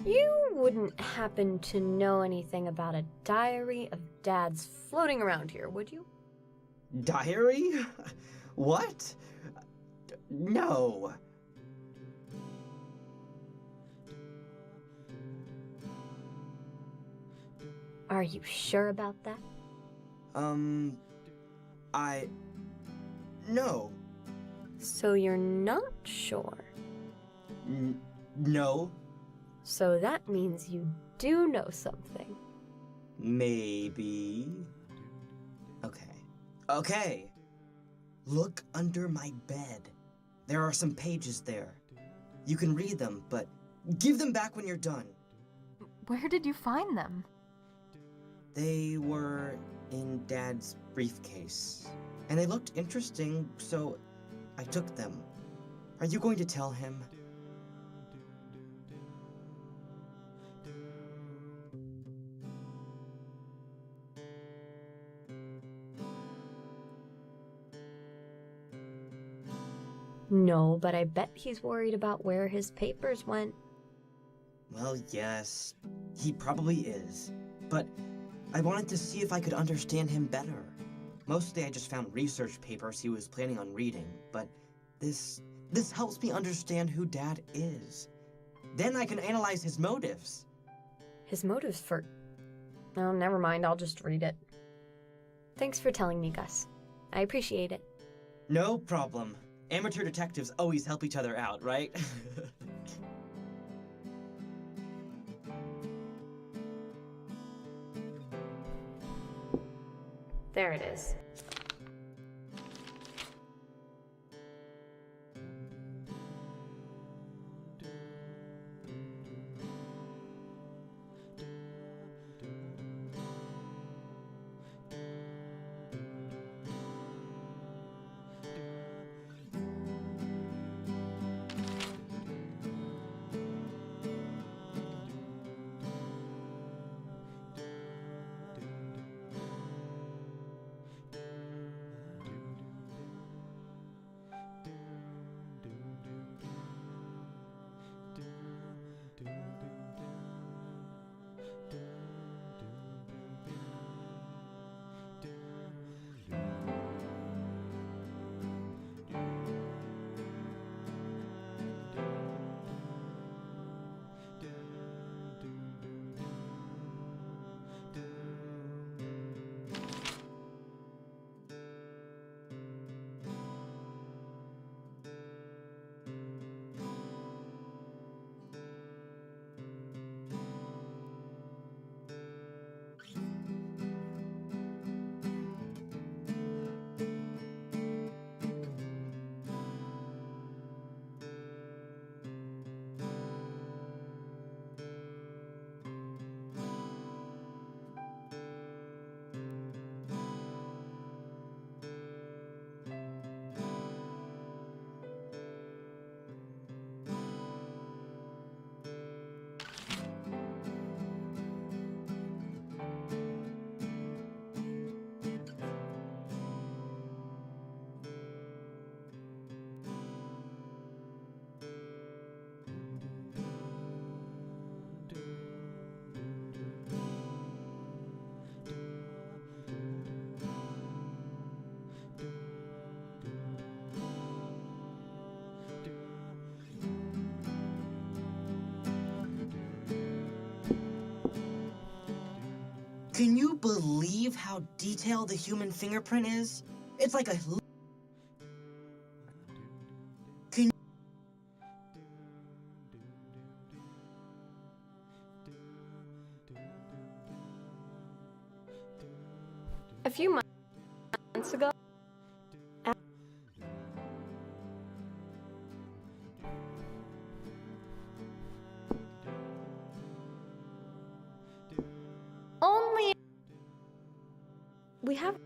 You wouldn't happen to know anything about a diary of Dad's floating around here, would you? Diary? What? No. Are you sure about that? No. So you're not sure? No. So that means you do know something. Maybe. Okay. Look under my bed. There are some pages there. You can read them, but give them back when you're done. Where did you find them? They were in Dad's briefcase. And they looked interesting, so I took them. Are you going to tell him? No, but I bet he's worried about where his papers went. Well, yes, he probably is. But I wanted to see if I could understand him better. Mostly I just found research papers he was planning on reading, but this helps me understand who Dad is. Then I can analyze his motives. His motives for... Oh, never mind, I'll just read it. Thanks for telling me, Gus. I appreciate it. No problem. Amateur detectives always help each other out, right? There it is. Can you believe how detailed the human fingerprint is? It's like a... Can... A few months ago, only we have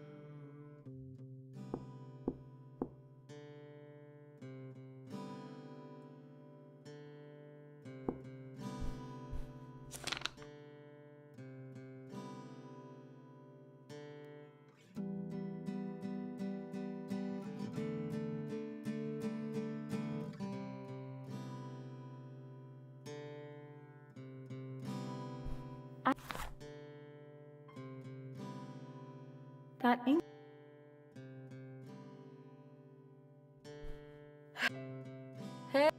That ink. Hey.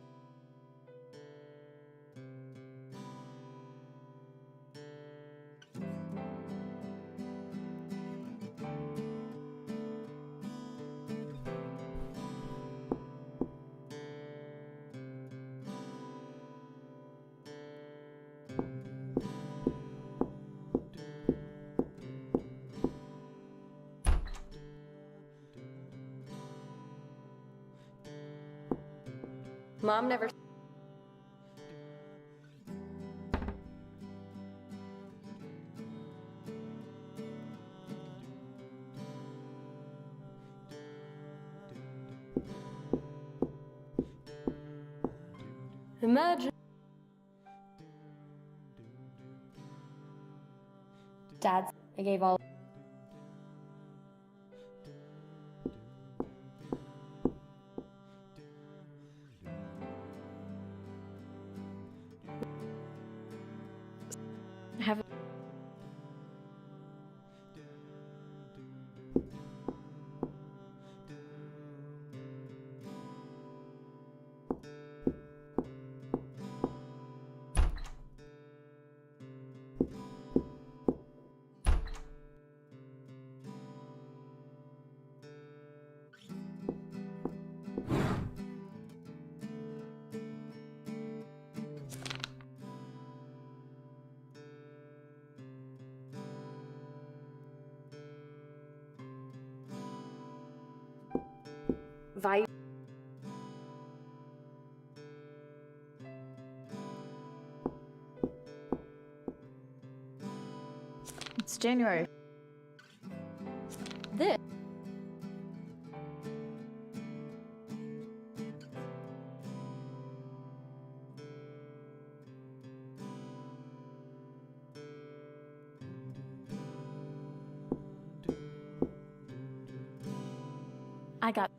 Mom never. Imagine. Dad, I gave all. Have Vi. It's January. This. I got.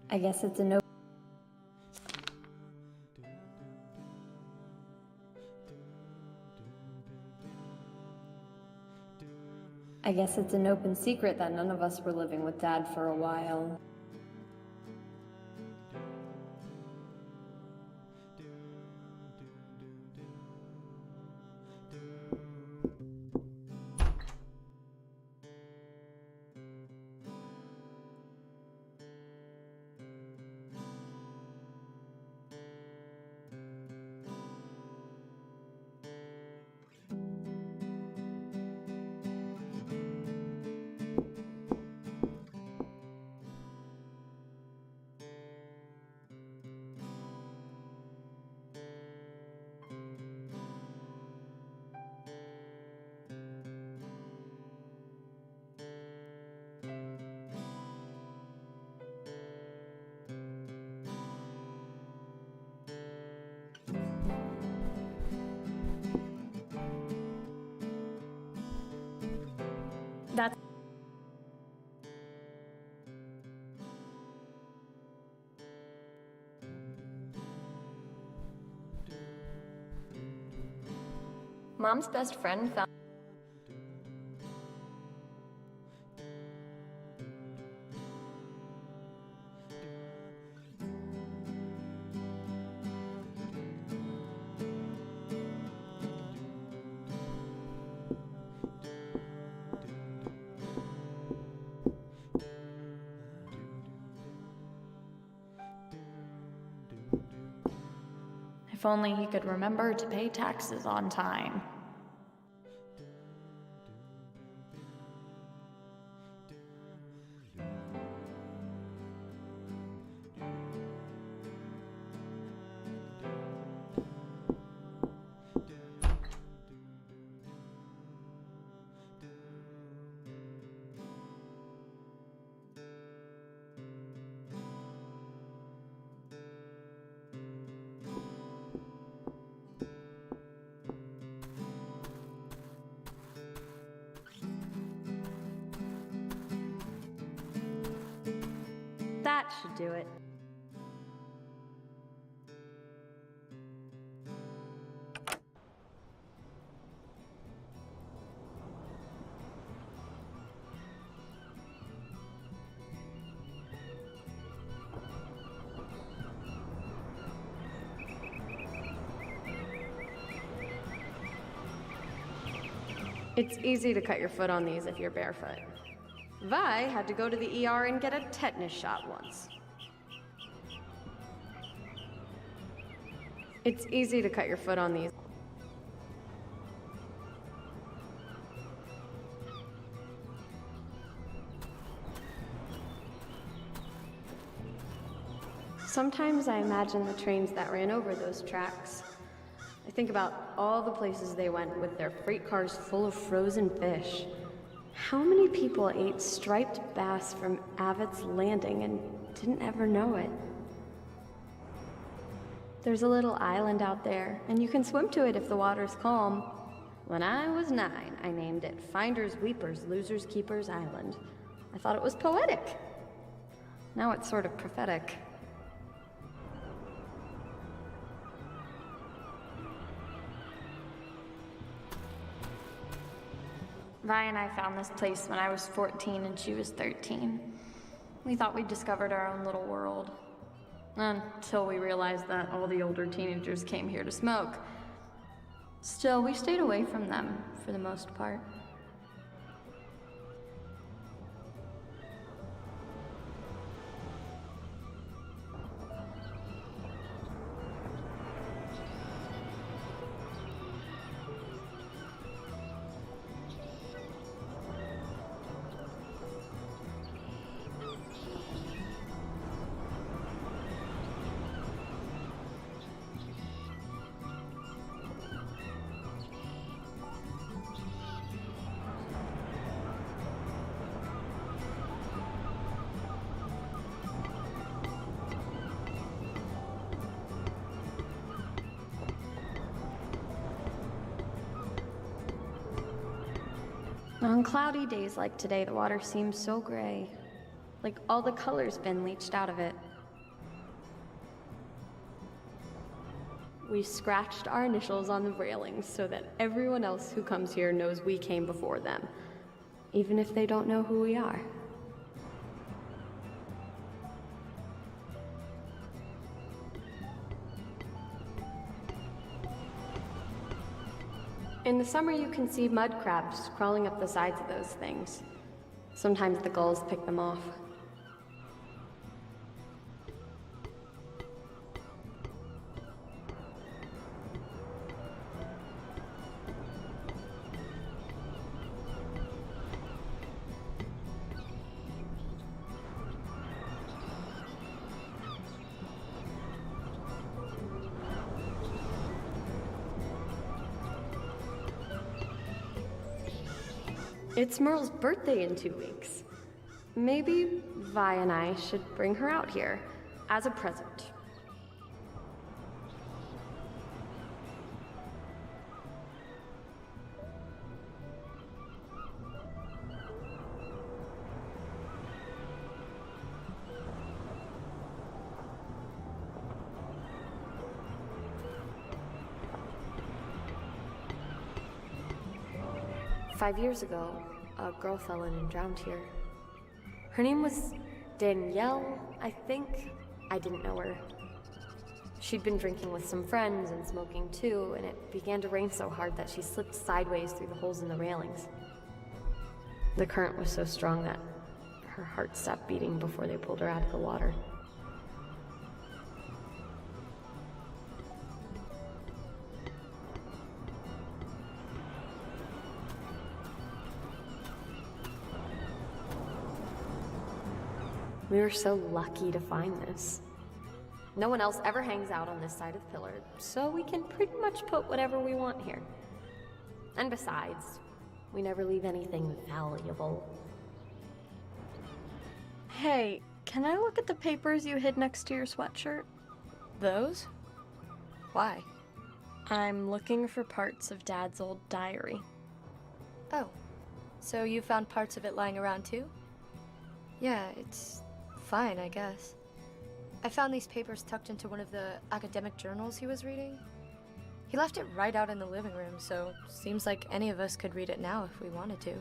I guess it's a no. I guess it's an open secret that none of us were living with Dad for a while. Mom's best friend found. If only he could remember to pay taxes on time. That should do it. It's easy to cut your foot on these if you're barefoot. Vi had to go to the ER and get a tetanus shot once. It's easy to cut your foot on these. Sometimes I imagine the trains that ran over those tracks. I think about all the places they went with their freight cars full of frozen fish. How many people ate striped bass from Avit's Landing and didn't ever know it? There's a little island out there, and you can swim to it if the water's calm. When I was 9, I named it Finders, Weepers, Losers, Keepers Island. I thought it was poetic. Now it's sort of prophetic. Vi and I found this place when I was 14 and she was 13. We thought we'd discovered our own little world. Until we realized that all the older teenagers came here to smoke. Still, we stayed away from them for the most part. On cloudy days like today, the water seems so gray, like all the color's been leached out of it. We scratched our initials on the railings so that everyone else who comes here knows we came before them, even if they don't know who we are. In the summer, you can see mud crabs crawling up the sides of those things. Sometimes the gulls pick them off. It's Merle's birthday in 2 weeks. Maybe Vi and I should bring her out here as a present. 5 years ago, a girl fell in and drowned here. Her name was Danielle, I think. I didn't know her. She'd been drinking with some friends and smoking too, and it began to rain so hard that she slipped sideways through the holes in the railings. The current was so strong that her heart stopped beating before they pulled her out of the water. We were so lucky to find this. No one else ever hangs out on this side of Pillar, so we can pretty much put whatever we want here. And besides, we never leave anything valuable. Hey, can I look at the papers you hid next to your sweatshirt? Those? Why? I'm looking for parts of Dad's old diary. Oh, so you found parts of it lying around too? Yeah, it's fine, I guess. I found these papers tucked into one of the academic journals he was reading. He left it right out in the living room, so seems like any of us could read it now if we wanted to.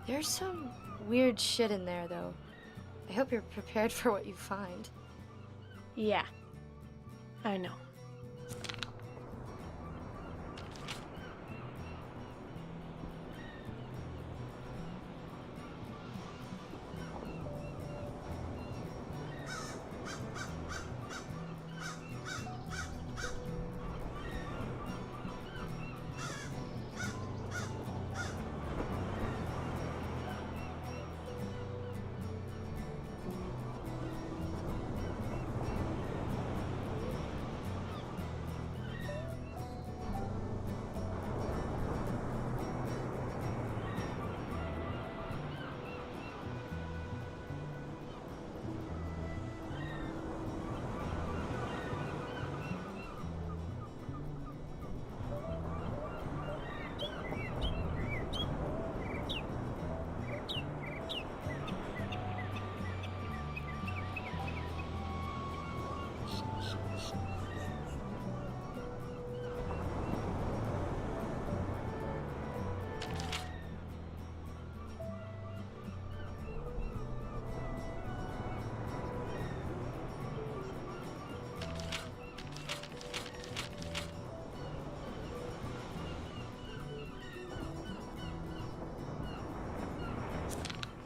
There's some weird shit in there, though. I hope you're prepared for what you find. Yeah, I know.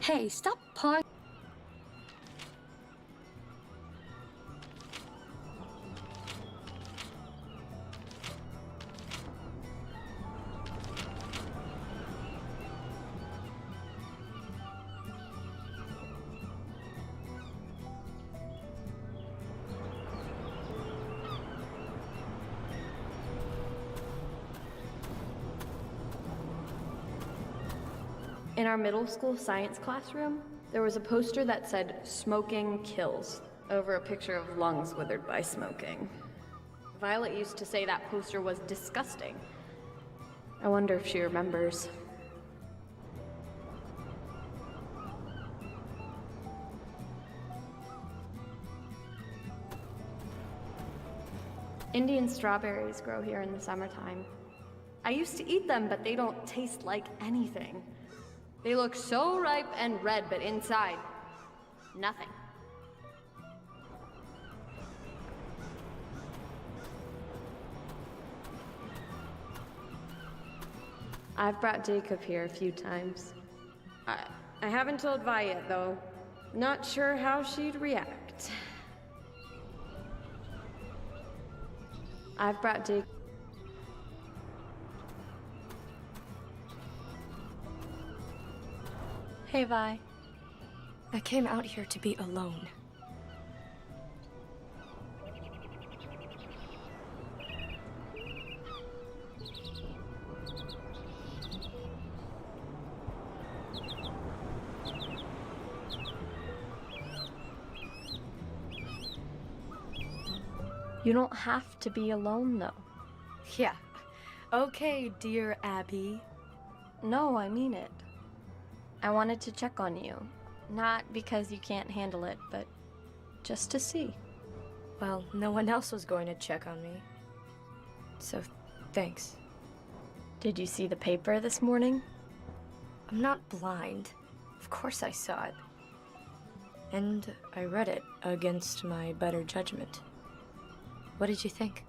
Hey, stop pawing. In our middle school science classroom, there was a poster that said, "Smoking kills," over a picture of lungs withered by smoking. Violet used to say that poster was disgusting. I wonder if she remembers. Indian strawberries grow here in the summertime. I used to eat them, but they don't taste like anything. They look so ripe and red, but inside, nothing. I've brought Jacob here a few times. I haven't told Vi yet, though. Not sure how she'd react. I've brought Jacob. Hey, Vi. I came out here to be alone. You don't have to be alone, though. Yeah. Okay, dear Abby. No, I mean it. I wanted to check on you. Not because you can't handle it, but just to see. Well, no one else was going to check on me. So, thanks. Did you see the paper this morning? I'm not blind. Of course I saw it. And I read it against my better judgment. What did you think?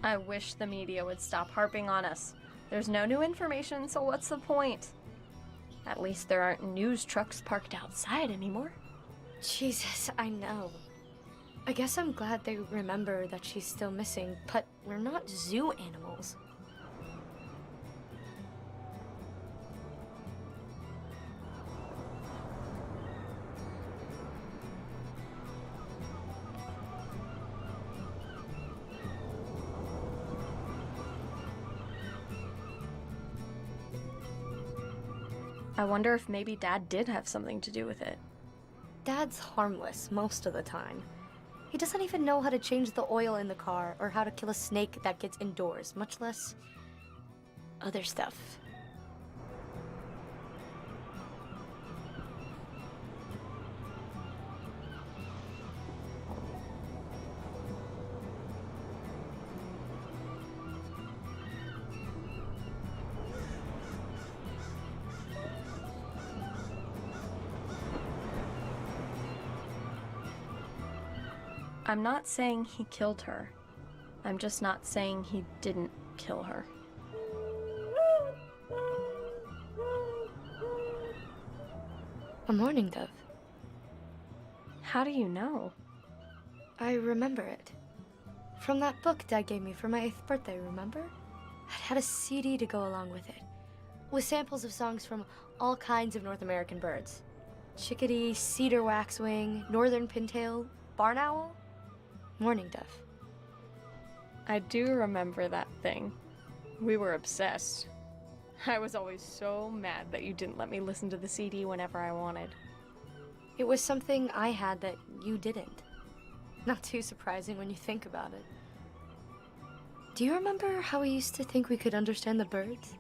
I wish the media would stop harping on us. There's no new information, so what's the point? At least there aren't news trucks parked outside anymore. Jesus, I know. I guess I'm glad they remember that she's still missing, but we're not zoo animals. I wonder if maybe Dad did have something to do with it. Dad's harmless most of the time. He doesn't even know how to change the oil in the car or how to kill a snake that gets indoors, much less other stuff. I'm not saying he killed her. I'm just not saying he didn't kill her. A mourning dove. How do you know? I remember it. From that book Dad gave me for my 8th birthday, remember? It had a CD to go along with it, with samples of songs from all kinds of North American birds. Chickadee, cedar waxwing, northern pintail, barn owl, mourning dove. I do remember that thing. We were obsessed. I was always so mad that you didn't let me listen to the CD whenever I wanted. It was something I had that you didn't. Not too surprising when you think about it. Do you remember how we used to think we could understand the birds?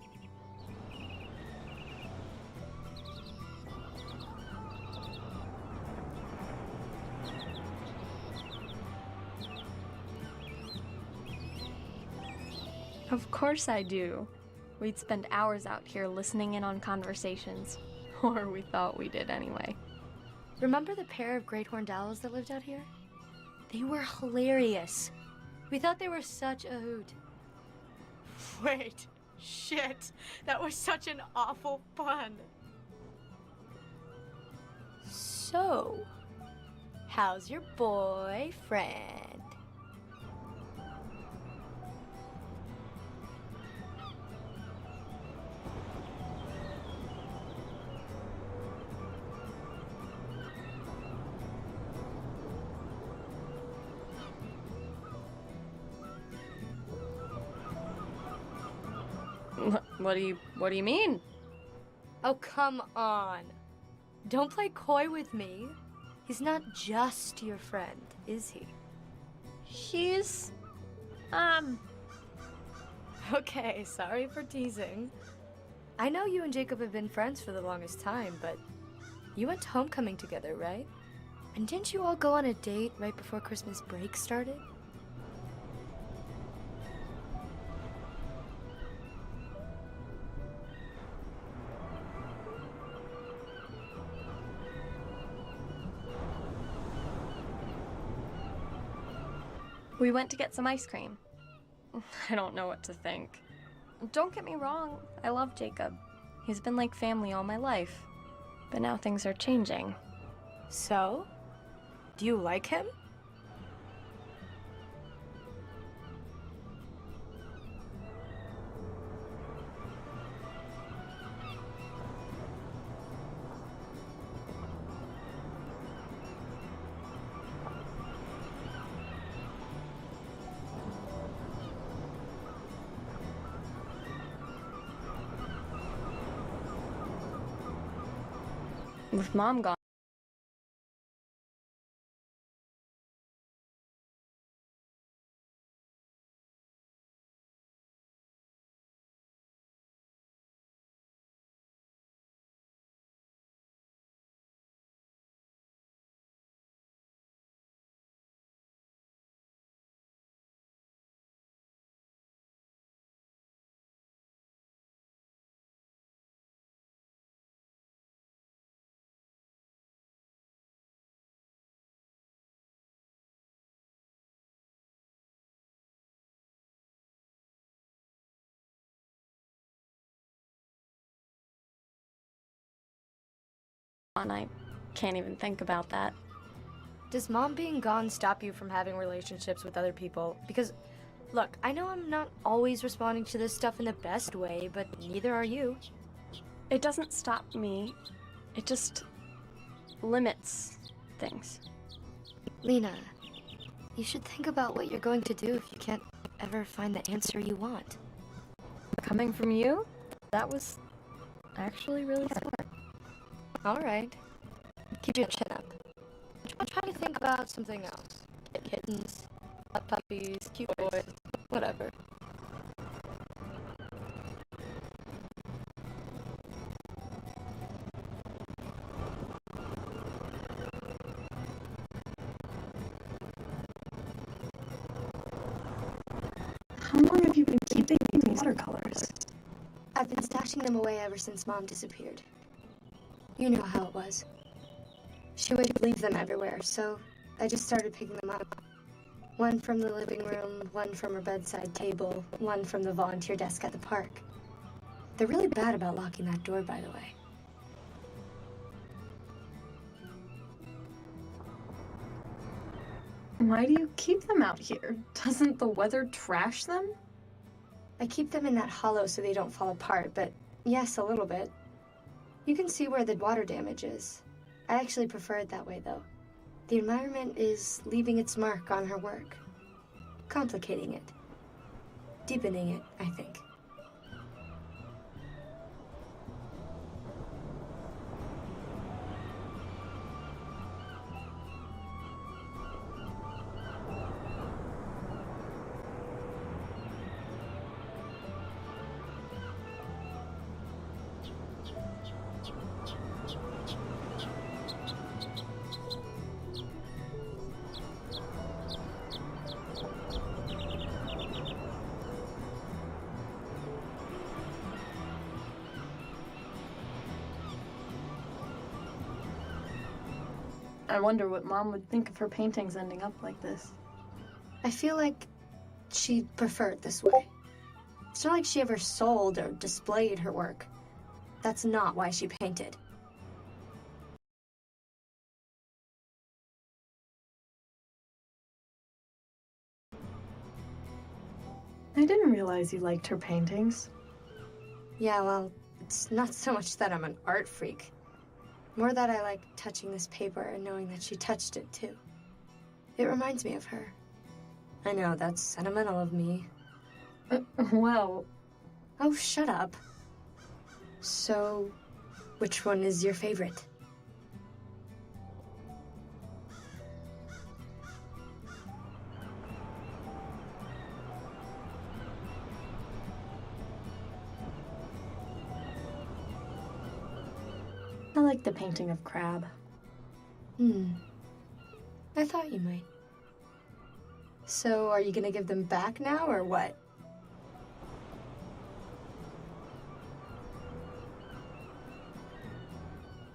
Of course I do. We'd spend hours out here listening in on conversations. Or we thought we did anyway. Remember the pair of great horned owls that lived out here? They were hilarious. We thought they were such a hoot. Wait, shit, that was such an awful pun. So, how's your boyfriend? What do you mean? Oh, come on. Don't play coy with me. He's not just your friend, is he? He's... Okay, sorry for teasing. I know you and Jacob have been friends for the longest time, but you went to homecoming together, right? And didn't you all go on a date right before Christmas break started? We went to get some ice cream. I don't know what to think. Don't get me wrong, I love Jacob. He's been like family all my life. But now things are changing. So? Do you like him? With Mom gone, I can't even think about that. Does Mom being gone stop you from having relationships with other people? Because, look, I know I'm not always responding to this stuff in the best way, but neither are you. It doesn't stop me. It just limits things. Lena, you should think about what you're going to do if you can't ever find the answer you want. Coming from you, that was actually really smart. Alright. Keep your chin up. I'm trying to think about something else. Kittens, puppies, cute boys, whatever. How long have you been keeping these watercolors? I've been stashing them away ever since Mom disappeared. You know how it was. She would leave them everywhere, so I just started picking them up. One from the living room, one from her bedside table, one from the volunteer desk at the park. They're really bad about locking that door, by the way. Why do you keep them out here? Doesn't the weather trash them? I keep them in that hollow so they don't fall apart, but yes, a little bit. You can see where the water damage is. I actually prefer it that way, though. The environment is leaving its mark on her work. Complicating it. Deepening it, I think. I wonder what Mom would think of her paintings ending up like this. I feel like she'd prefer it this way. It's not like she ever sold or displayed her work. That's not why she painted. I didn't realize you liked her paintings. Yeah, well, it's not so much that I'm an art freak. More that I like touching this paper and knowing that she touched it, too. It reminds me of her. I know, that's sentimental of me. Well... Oh, shut up. So, which one is your favorite? I like the painting of Crab. I thought you might. So, are you gonna give them back now, or what?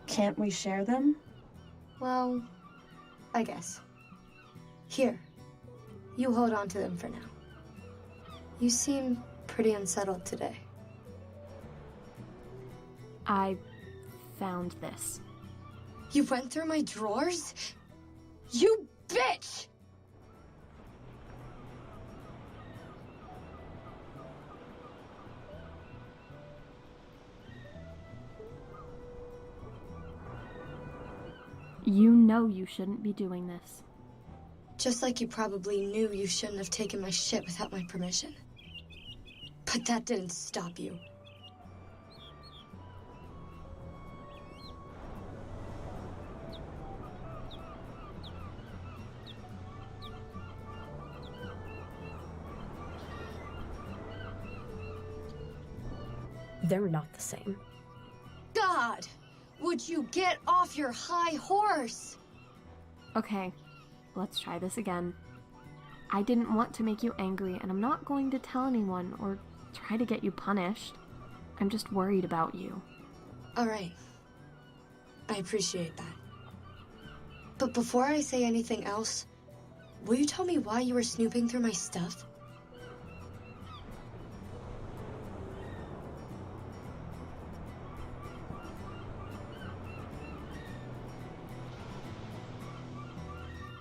Can't we share them? Well, I guess. Here, you hold on to them for now. You seem pretty unsettled today. I found this. You went through my drawers? You bitch! You know you shouldn't be doing this. Just like you probably knew you shouldn't have taken my shit without my permission. But that didn't stop you. They're not the same. God! Would you get off your high horse? Okay, let's try this again. I didn't want to make you angry, and I'm not going to tell anyone or try to get you punished. I'm just worried about you. All right. I appreciate that. But before I say anything else, will you tell me why you were snooping through my stuff?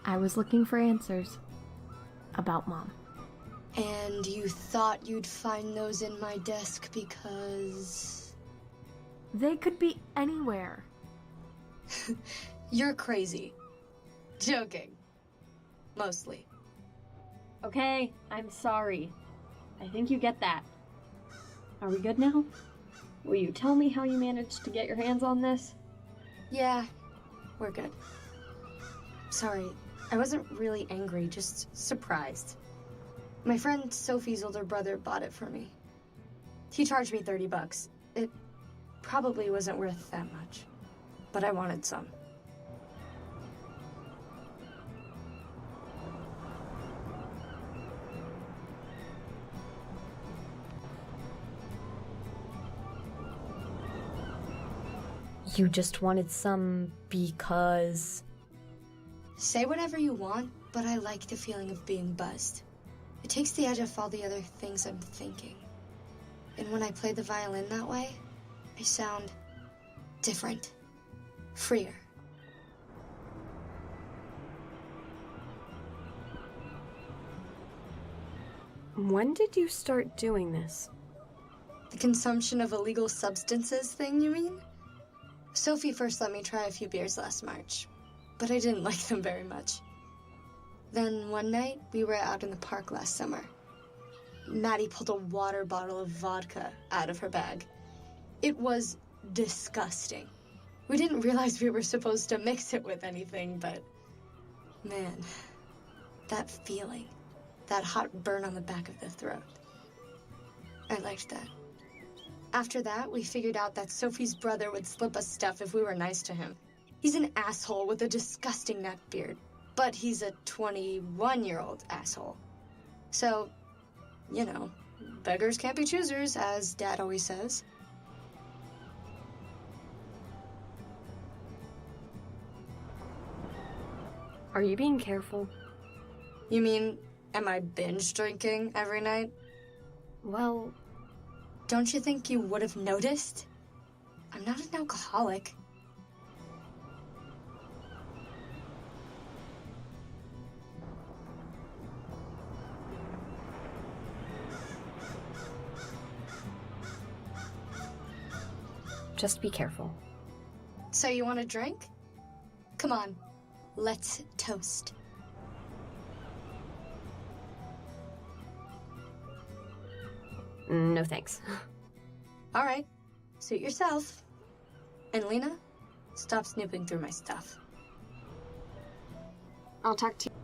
I was looking for answers about Mom. And you thought you'd find those in my desk because... They could be anywhere. You're crazy. Joking. Mostly. Okay, I'm sorry. I think you get that. Are we good now? Will you tell me how you managed to get your hands on this? Yeah, we're good. Sorry, I wasn't really angry, just surprised. My friend Sophie's older brother bought it for me. He charged me $30. It probably wasn't worth that much, but I wanted some. You just wanted some because... Say whatever you want, but I like the feeling of being buzzed. It takes the edge off all the other things I'm thinking. And when I play the violin that way, I sound different, freer. When did you start doing this? The consumption of illegal substances thing, you mean? Sophie first let me try a few beers last March, but I didn't like them very much. Then one night, we were out in the park last summer. Maddie pulled a water bottle of vodka out of her bag. It was disgusting. We didn't realize we were supposed to mix it with anything, but man, that feeling, that hot burn on the back of the throat. I liked that. After that, we figured out that Sophie's brother would slip us stuff if we were nice to him. He's an asshole with a disgusting neck beard, but he's a 21-year-old asshole. So, you know, beggars can't be choosers, as Dad always says. Are you being careful? You mean, am I binge drinking every night? Well... Don't you think you would have noticed? I'm not an alcoholic. Just be careful. So you want a drink? Come on, let's toast. No thanks. All right, suit yourself. And Lena, stop snooping through my stuff. I'll talk to you.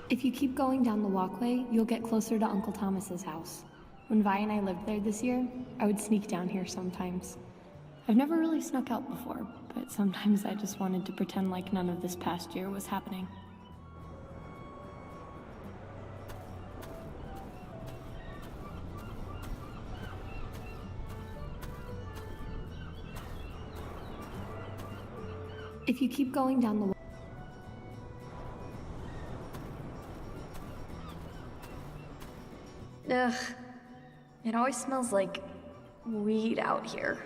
If you keep going down the walkway, you'll get closer to Uncle Thomas's house. When Vi and I lived there this year, I would sneak down here sometimes. I've never really snuck out before, but sometimes I just wanted to pretend like none of this past year was happening. If you keep going down the Ugh, it always smells like weed out here.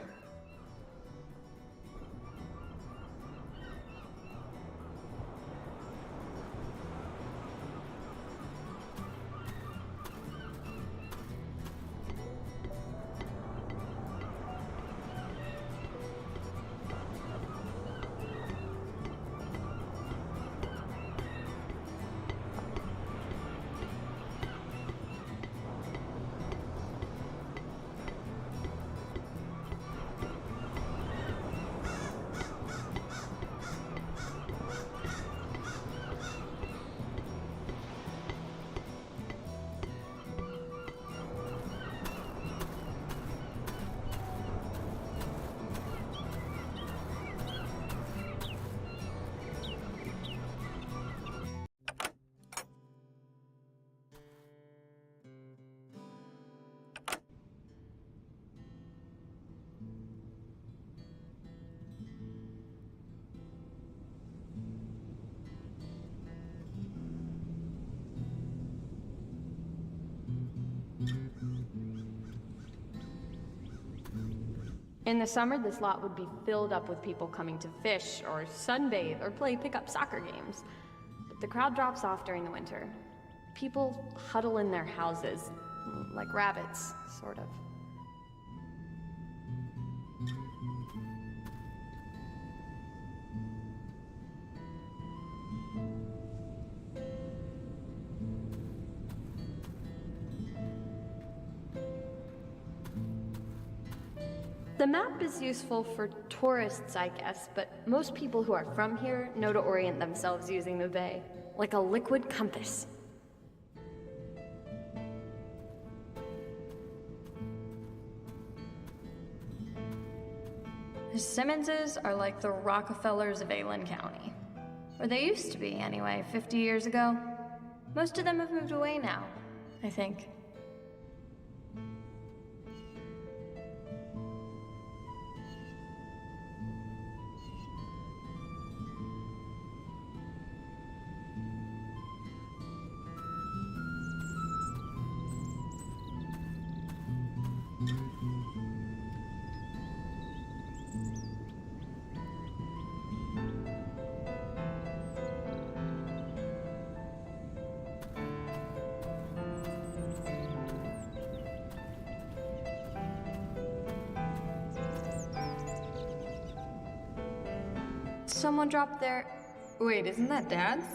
In the summer, this lot would be filled up with people coming to fish or sunbathe or play pickup soccer games. But the crowd drops off during the winter. People huddle in their houses, like rabbits, sort of. The map is useful for tourists, I guess, but most people who are from here know to orient themselves using the bay, like a liquid compass. The Simmonses are like the Rockefellers of Aylen County. Or they used to be, anyway, 50 years ago. Most of them have moved away now, I think. Someone dropped their... Wait, isn't that Dad's?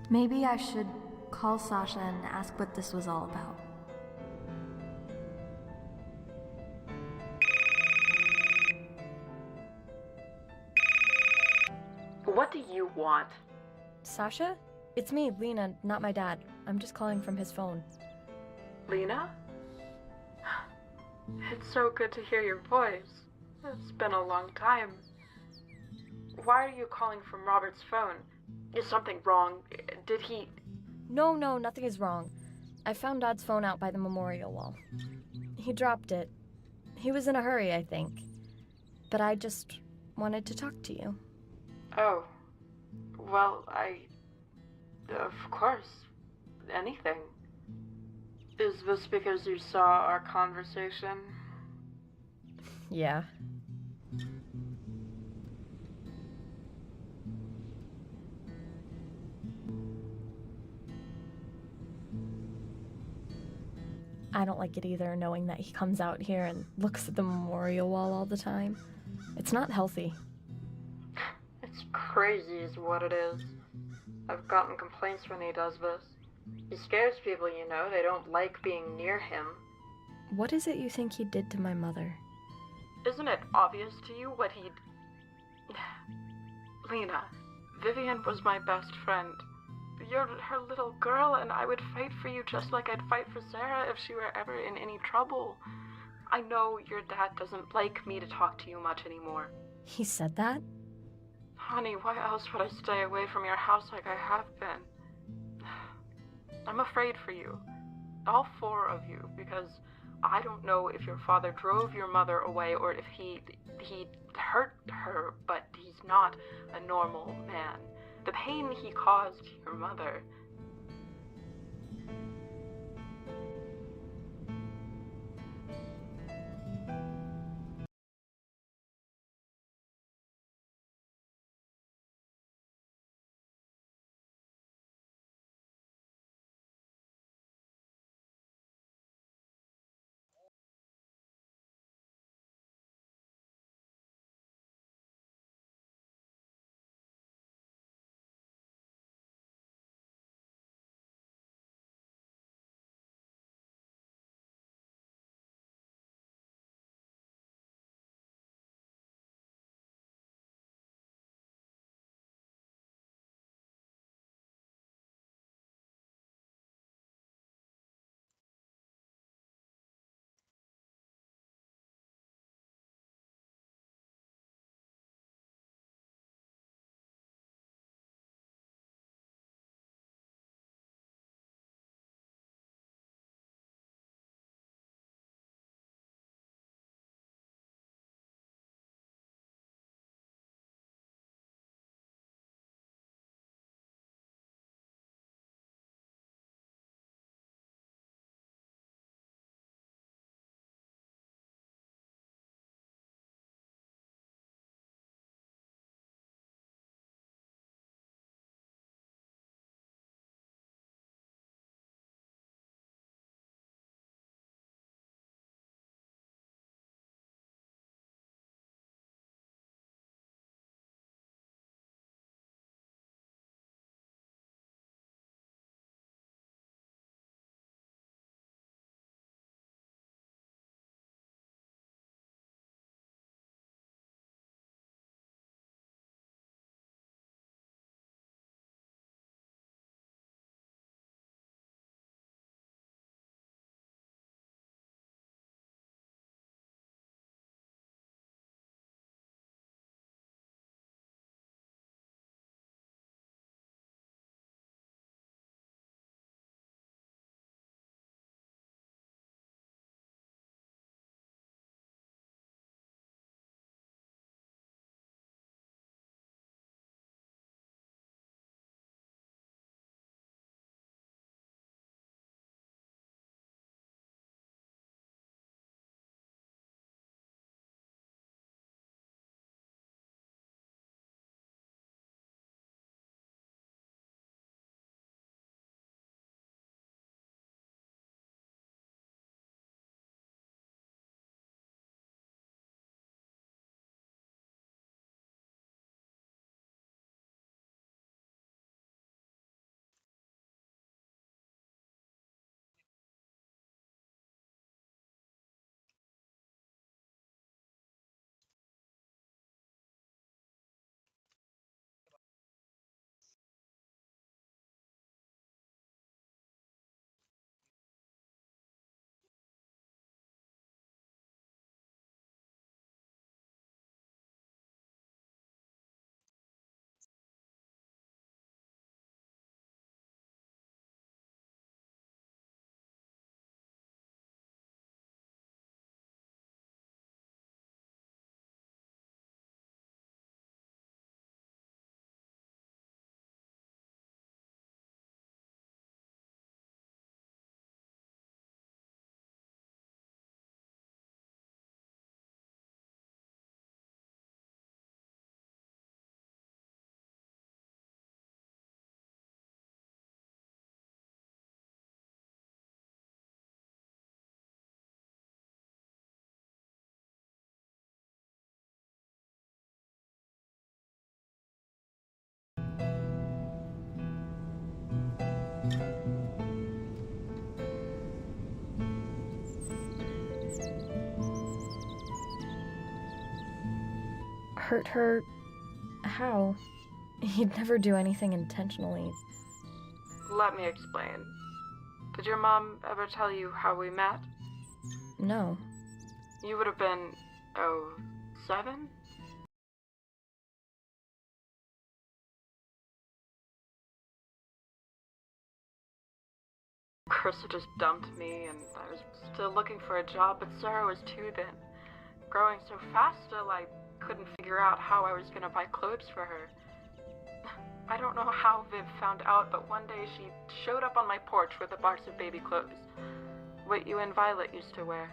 Maybe I should call Sasha and ask what this was all about. What do you want? Sasha? It's me, Lena, not my dad. I'm just calling from his phone. Lena? It's so good to hear your voice. It's been a long time. Why are you calling from Robert's phone? Is something wrong? Did he... No, nothing is wrong. I found Dad's phone out by the memorial wall. He dropped it. He was in a hurry, I think. But I just wanted to talk to you. Oh. Well, of course. Anything. Is this because you saw our conversation? Yeah. I don't like it either, knowing that he comes out here and looks at the memorial wall all the time. It's not healthy. It's crazy is what it is. I've gotten complaints when he does this. He scares people, you know. They don't like being near him. What is it you think he did to my mother? Isn't it obvious to you what he'd... Lena, Vivian was my best friend. You're her little girl, and I would fight for you just like I'd fight for Sarah if she were ever in any trouble. I know your dad doesn't like me to talk to you much anymore. He said that? Honey, why else would I stay away from your house like I have been? I'm afraid for you. All four of you, because I don't know if your father drove your mother away or if he hurt her, but he's not a normal man. The pain he caused your mother. hurt her? How? He'd never do anything intentionally. Let me explain. Did your mom ever tell you how we met? No. You would have been, 7? Chris had just dumped me, and I was still looking for a job, but Sarah was too thin. Growing so fast still, I couldn't figure out how I was gonna buy clothes for her. I don't know how Viv found out, but one day she showed up on my porch with a box of baby clothes. What you and Violet used to wear.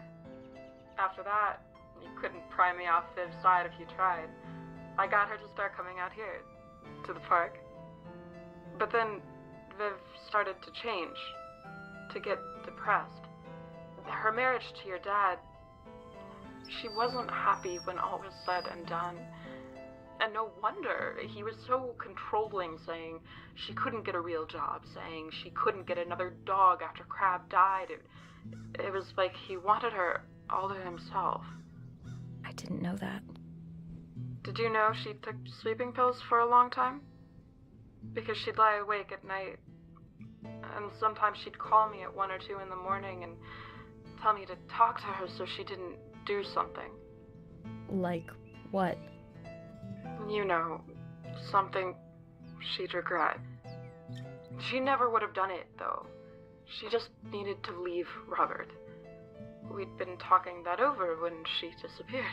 After that, you couldn't pry me off Viv's side if you tried. I got her to start coming out here, to the park. But then Viv started to change, to get depressed. Her marriage to your dad, she wasn't happy when all was said and done. And no wonder, he was so controlling, saying she couldn't get a real job, saying she couldn't get another dog after Crab died. It was like he wanted her all to himself. I didn't know that. Did you know she took sleeping pills for a long time? Because she'd lie awake at night, and sometimes she'd call me at 1 or 2 in the morning and tell me to talk to her so she didn't do something. Like what? You know, something she'd regret. She never would have done it, though. She just needed to leave Robert. We'd been talking that over when she disappeared.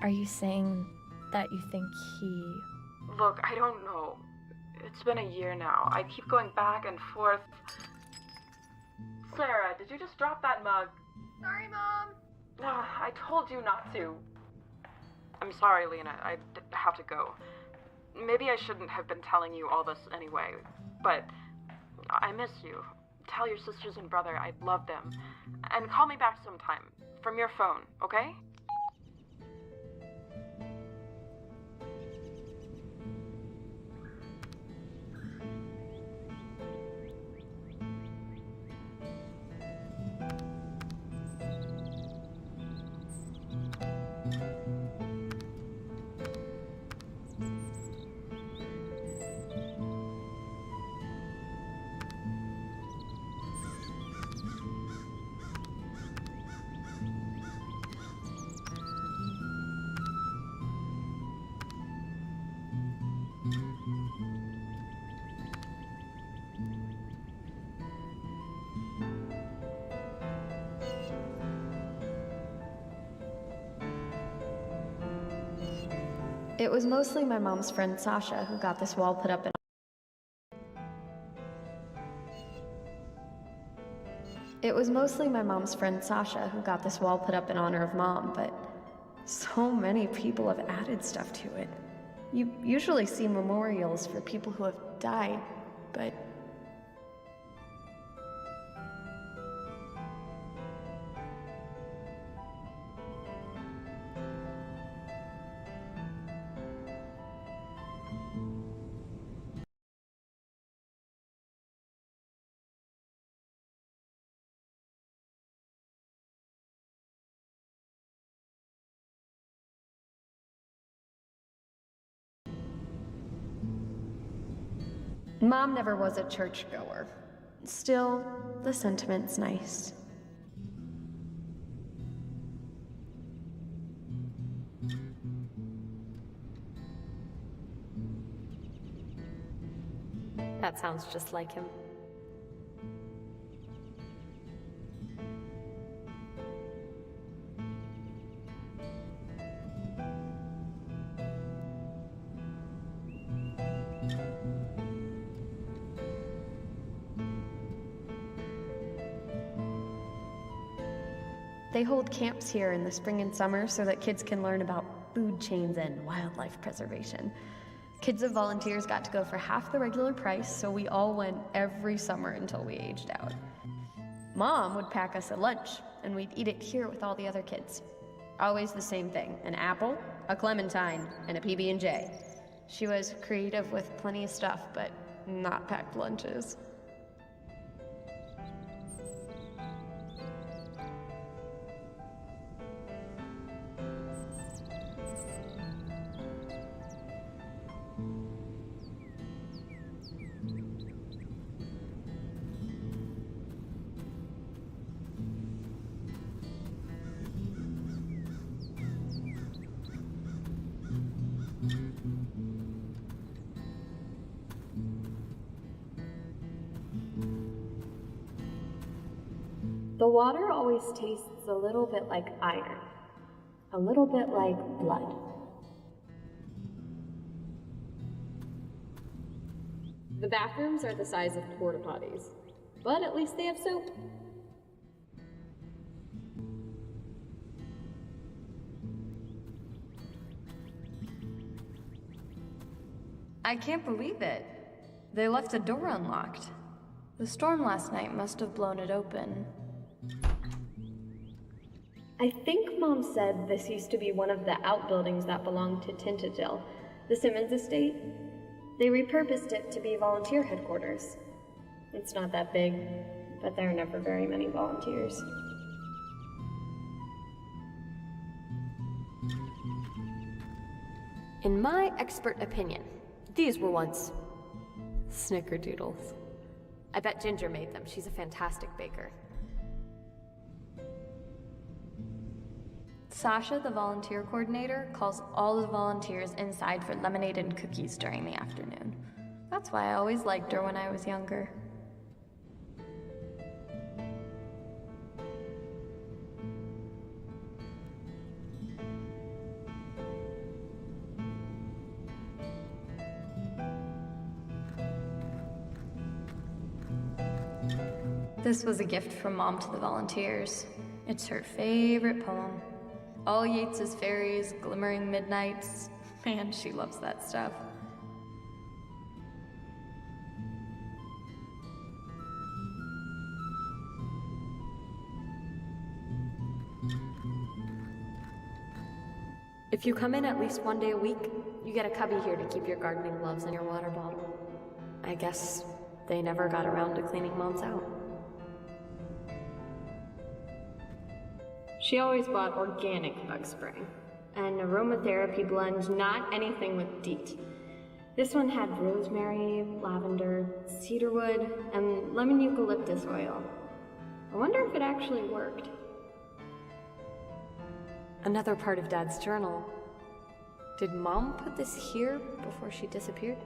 Are you saying that you think he... Look, I don't know. It's been a year now. I keep going back and forth. Sarah, did you just drop that mug? Sorry, Mom. I told you not to. I'm sorry, Lena. I have to go. Maybe I shouldn't have been telling you all this anyway, but I miss you. Tell your sisters and brother I'd love them. And call me back sometime. From your phone, okay? It was mostly my mom's friend Sasha who got this wall put up in. It was mostly my mom's friend Sasha who got this wall put up in honor of Mom, but so many people have added stuff to it. You usually see memorials for people who have died, but Mom never was a churchgoer. Still, the sentiment's nice. That sounds just like him. They hold camps here in the spring and summer so that kids can learn about food chains and wildlife preservation. Kids of volunteers got to go for half the regular price, so we all went every summer until we aged out. Mom would pack us a lunch, and we'd eat it here with all the other kids. Always the same thing, an apple, a clementine, and a PB&J. She was creative with plenty of stuff, but not packed lunches. The water always tastes a little bit like iron, a little bit like blood. The bathrooms are the size of porta potties, but at least they have soap. I can't believe it. They left the door unlocked. The storm last night must have blown it open. I think Mom said this used to be one of the outbuildings that belonged to Tintagel, the Simmons estate. They repurposed it to be volunteer headquarters. It's not that big, but there are never very many volunteers. In my expert opinion, these were once snickerdoodles. I bet Ginger made them. She's a fantastic baker. Sasha, the volunteer coordinator, calls all the volunteers inside for lemonade and cookies during the afternoon. That's why I always liked her when I was younger. This was a gift from Mom to the volunteers. It's her favorite poem. All Yeats's fairies, glimmering midnights. Man, she loves that stuff. If you come in at least one day a week, you get a cubby here to keep your gardening gloves and your water bottle. I guess they never got around to cleaning Mom's out. She always bought organic bug spray, an aromatherapy blend, not anything with DEET. This one had rosemary, lavender, cedarwood, and lemon eucalyptus oil. I wonder if it actually worked. Another part of Dad's journal. Did Mom put this here before she disappeared?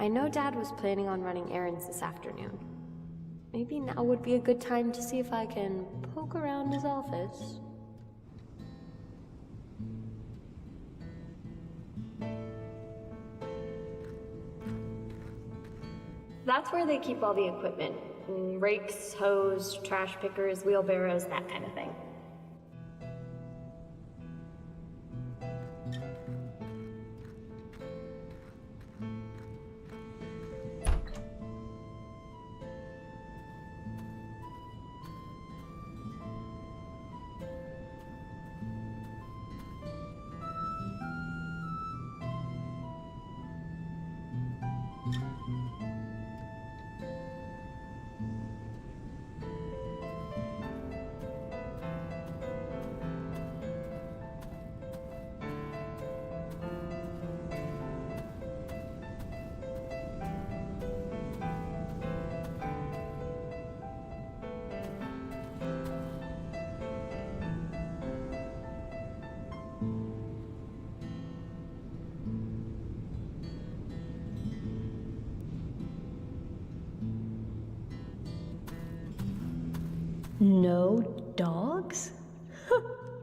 I know Dad was planning on running errands this afternoon. Maybe now would be a good time to see if I can poke around his office. That's where they keep all the equipment. Rakes, hose, trash pickers, wheelbarrows, that kind of thing. No dogs?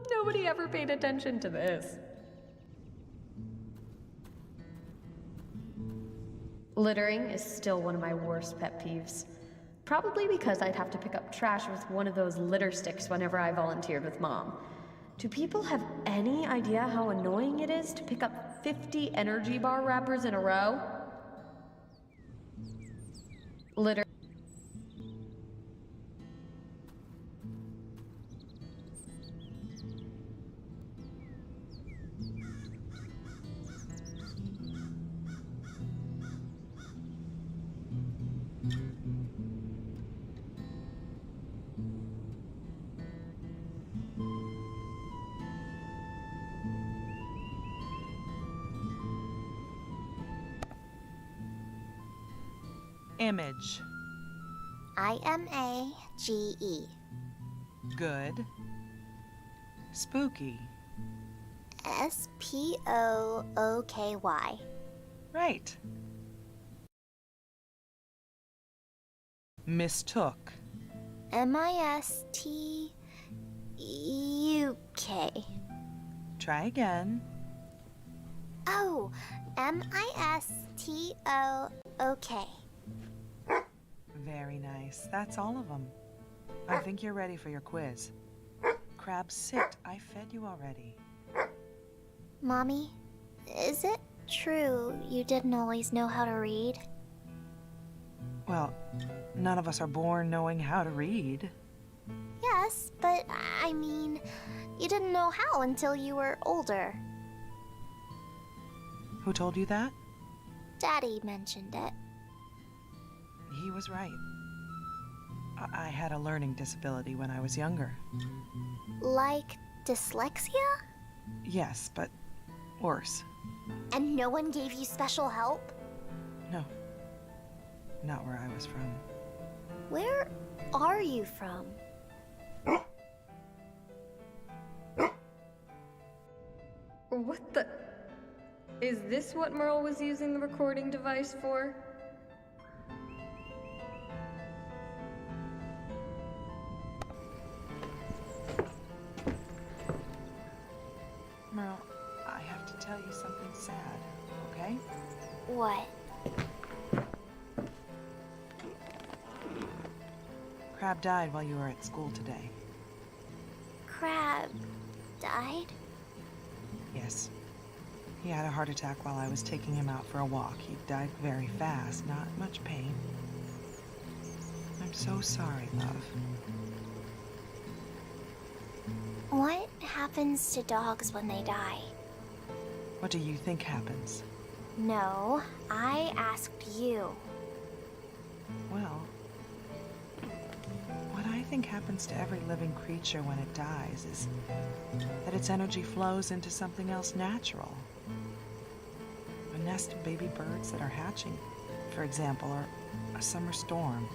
Nobody ever paid attention to this. Littering is still one of my worst pet peeves. Probably because I'd have to pick up trash with one of those litter sticks whenever I volunteered with Mom. Do people have any idea how annoying it is to pick up 50 energy bar wrappers in a row? Litter. Image. IMAGE. Good. Spooky. SPOOKY. Right. Mistook. MISTUK. Try again. Oh, MISTOOK. Very nice. That's all of them. I think you're ready for your quiz. Crab, sit. I fed you already. Mommy, is it true you didn't always know how to read? Well, none of us are born knowing how to read. Yes, but I mean, you didn't know how until you were older. Who told you that? Daddy mentioned it. He was right. I had a learning disability when I was younger. Like dyslexia? Yes, but worse. And no one gave you special help? No. Not where I was from. Where are you from? What the... Is this what Merle was using the recording device for? Merle, I have to tell you something sad, okay? What? Crab died while you were at school today. Crab died? Yes. He had a heart attack while I was taking him out for a walk. He died very fast, not much pain. I'm so sorry, love. What happens to dogs when they die? What do you think happens? No, I asked you. Well, what I think happens to every living creature when it dies is that its energy flows into something else natural. A nest of baby birds that are hatching, for example, or a summer storm.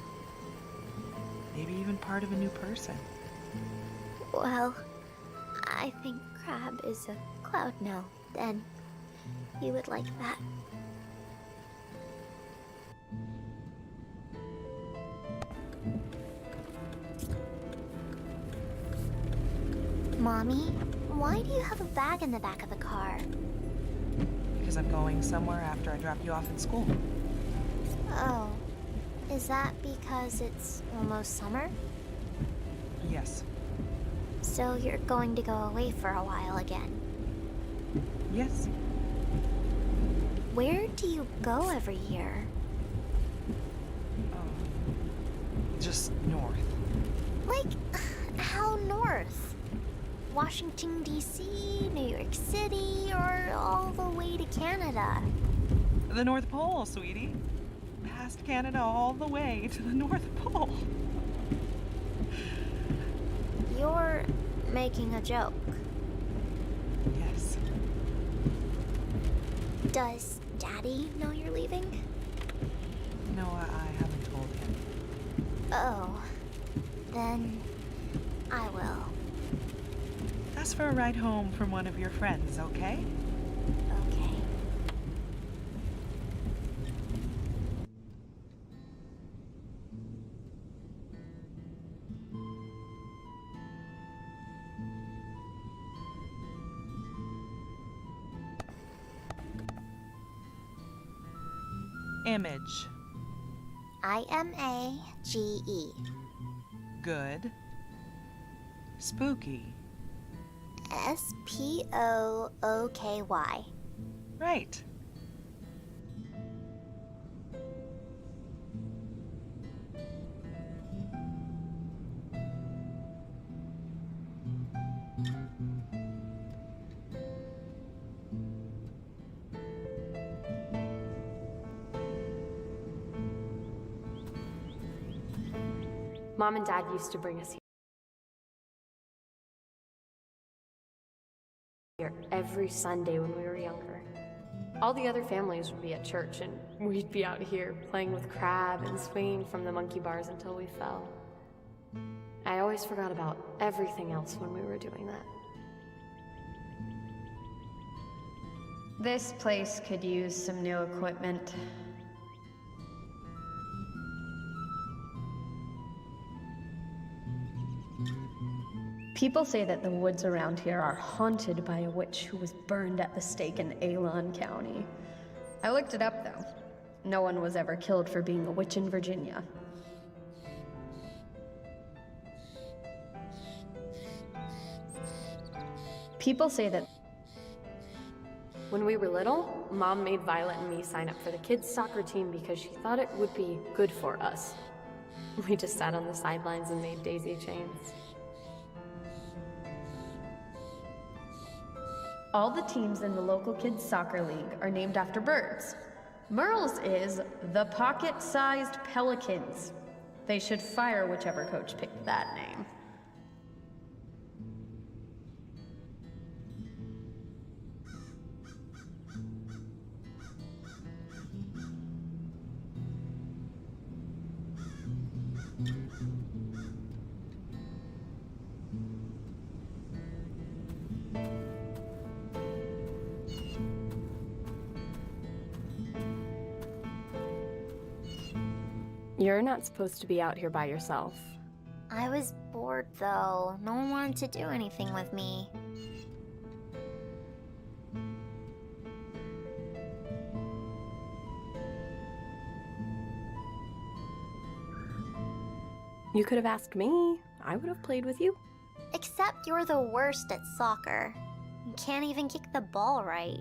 Maybe even part of a new person. Well, I think Crab is a cloud now, then. You would like that. Mommy, why do you have a bag in the back of the car? Because I'm going somewhere after I drop you off at school. Oh, Is that because it's almost summer? Yes. So you're going to go away for a while again? Yes. Where do you go every year? Just north. Like, how north? Washington, D.C., New York City, or all the way to Canada? The North Pole, sweetie. Past Canada all the way to the North Pole. You're making a joke. Yes. Does Daddy know you're leaving? No, I haven't told him. Oh. Then I will. Ask for a ride home from one of your friends, okay? Okay. Image. IMAGE. Good. Spooky. SPOOKY. Right. Mom and Dad used to bring us here every Sunday when we were younger. All the other families would be at church, and we'd be out here playing with Crab and swinging from the monkey bars until we fell. I always forgot about everything else when we were doing that. This place could use some new equipment. People say that the woods around here are haunted by a witch who was burned at the stake in Avon County. I looked it up, though. No one was ever killed for being a witch in Virginia. People say that When we were little, Mom made Violet and me sign up for the kids' soccer team because she thought it would be good for us. We just sat on the sidelines and made daisy chains. all the teams in the local kids' soccer league are named after birds. Merle's is the pocket-sized pelicans. They should fire whichever coach picked that name. You're not supposed to be out here by yourself. I was bored, though. No one wanted to do anything with me. You could have asked me. I would have played with you. Except you're the worst at soccer. You can't even kick the ball right.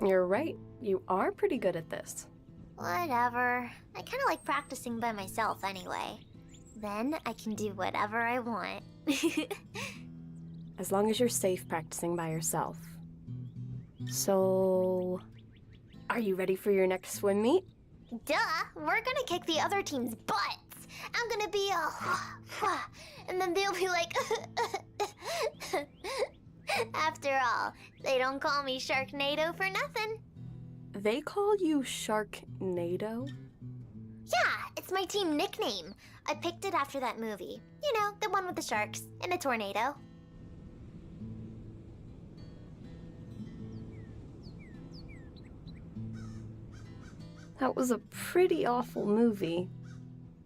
You're right. You are pretty good at this. Whatever. I kinda like practicing by myself anyway. Then I can do whatever I want. As long as you're safe practicing by yourself. So, are you ready for your next swim meet? Duh! We're gonna kick the other team's butts! I'm gonna be and then they'll be like, After all, they don't call me Sharknado for nothing. They call you Sharknado? Yeah, it's my team nickname. I picked it after that movie. You know, the one with the sharks and a tornado. That was a pretty awful movie.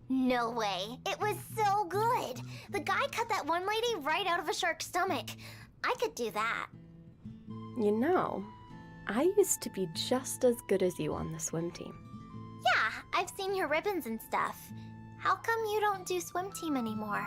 No way. It was so good. The guy cut that one lady right out of a shark's stomach. I could do that. You know, I used to be just as good as you on the swim team. Yeah, I've seen your ribbons and stuff. How come you don't do swim team anymore?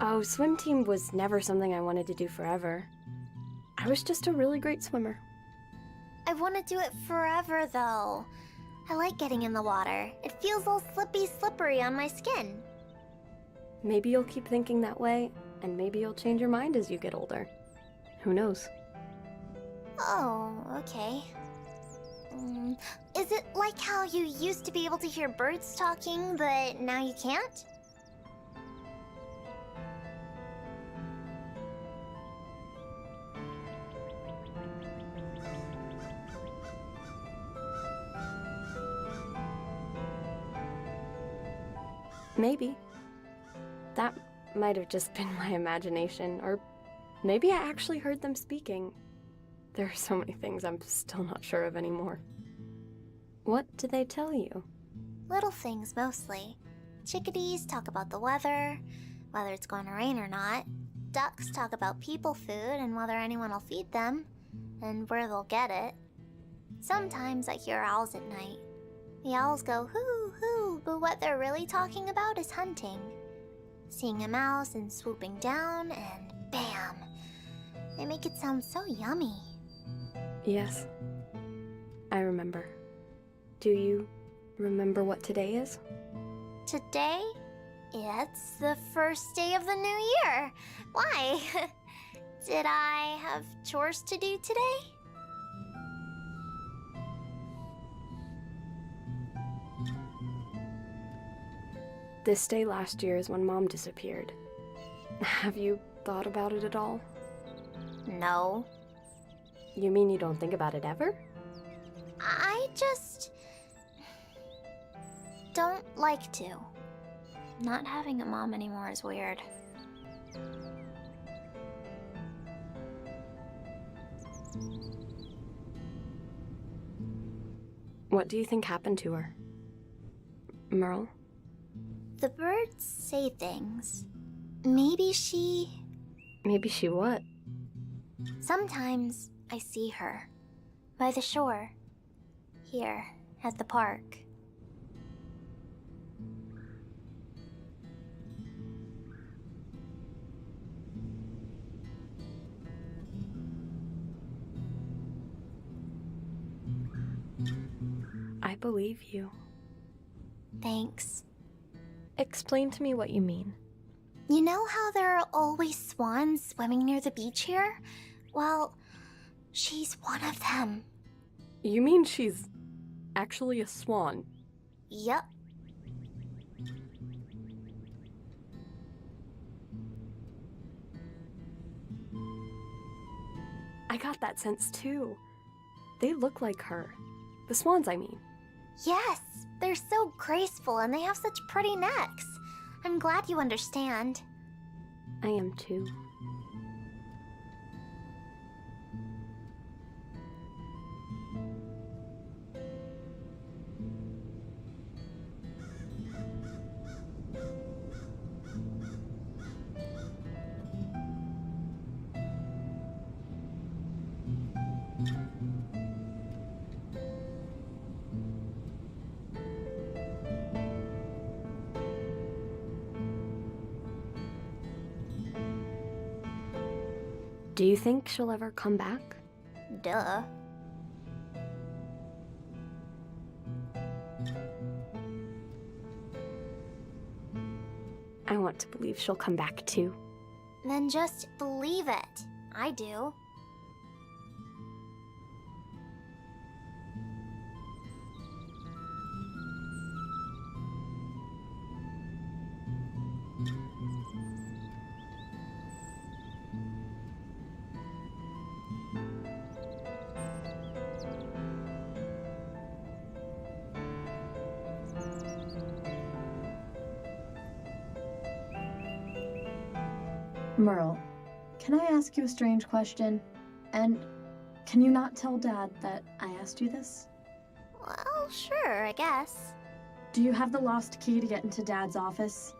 Oh, swim team was never something I wanted to do forever. I was just a really great swimmer. I want to do it forever, though. I like getting in the water. It feels all slippery on my skin. Maybe you'll keep thinking that way, and maybe you'll change your mind as you get older. Who knows? Oh, okay. Is it like how you used to be able to hear birds talking, but now you can't? Maybe. That might have just been my imagination, or maybe I actually heard them speaking. There are so many things I'm still not sure of anymore. What do they tell you? Little things, mostly. Chickadees talk about the weather, whether it's going to rain or not. Ducks talk about people food and whether anyone will feed them, and where they'll get it. Sometimes I hear owls at night. The owls go hoo hoo, but what they're really talking about is hunting. Seeing a mouse and swooping down, and bam! They make it sound so yummy. Yes, I remember. Do you remember what today is? Today? It's the first day of the new year. Why? Did I have chores to do today? This day last year is when Mom disappeared. Have you thought about it at all? No. You mean you don't think about it ever? I just don't like to. Not having a mom anymore is weird. What do you think happened to her? Merle? The birds say things. Maybe she... Maybe she what? Sometimes I see her. By the shore. Here, at the park. I believe you. Thanks. Explain to me what you mean. You know how there are always swans swimming near the beach here? Well, she's one of them. You mean she's actually a swan? Yup. I got that sense too. They look like her. The swans, I mean. Yes, they're so graceful and they have such pretty necks. I'm glad you understand. I am too. Do you think she'll ever come back? Duh. I want to believe she'll come back too. Then just believe it. I do. Merle, can I ask you a strange question? And can you not tell Dad that I asked you this? Well, sure, I guess. Do you have the lost key to get into Dad's office?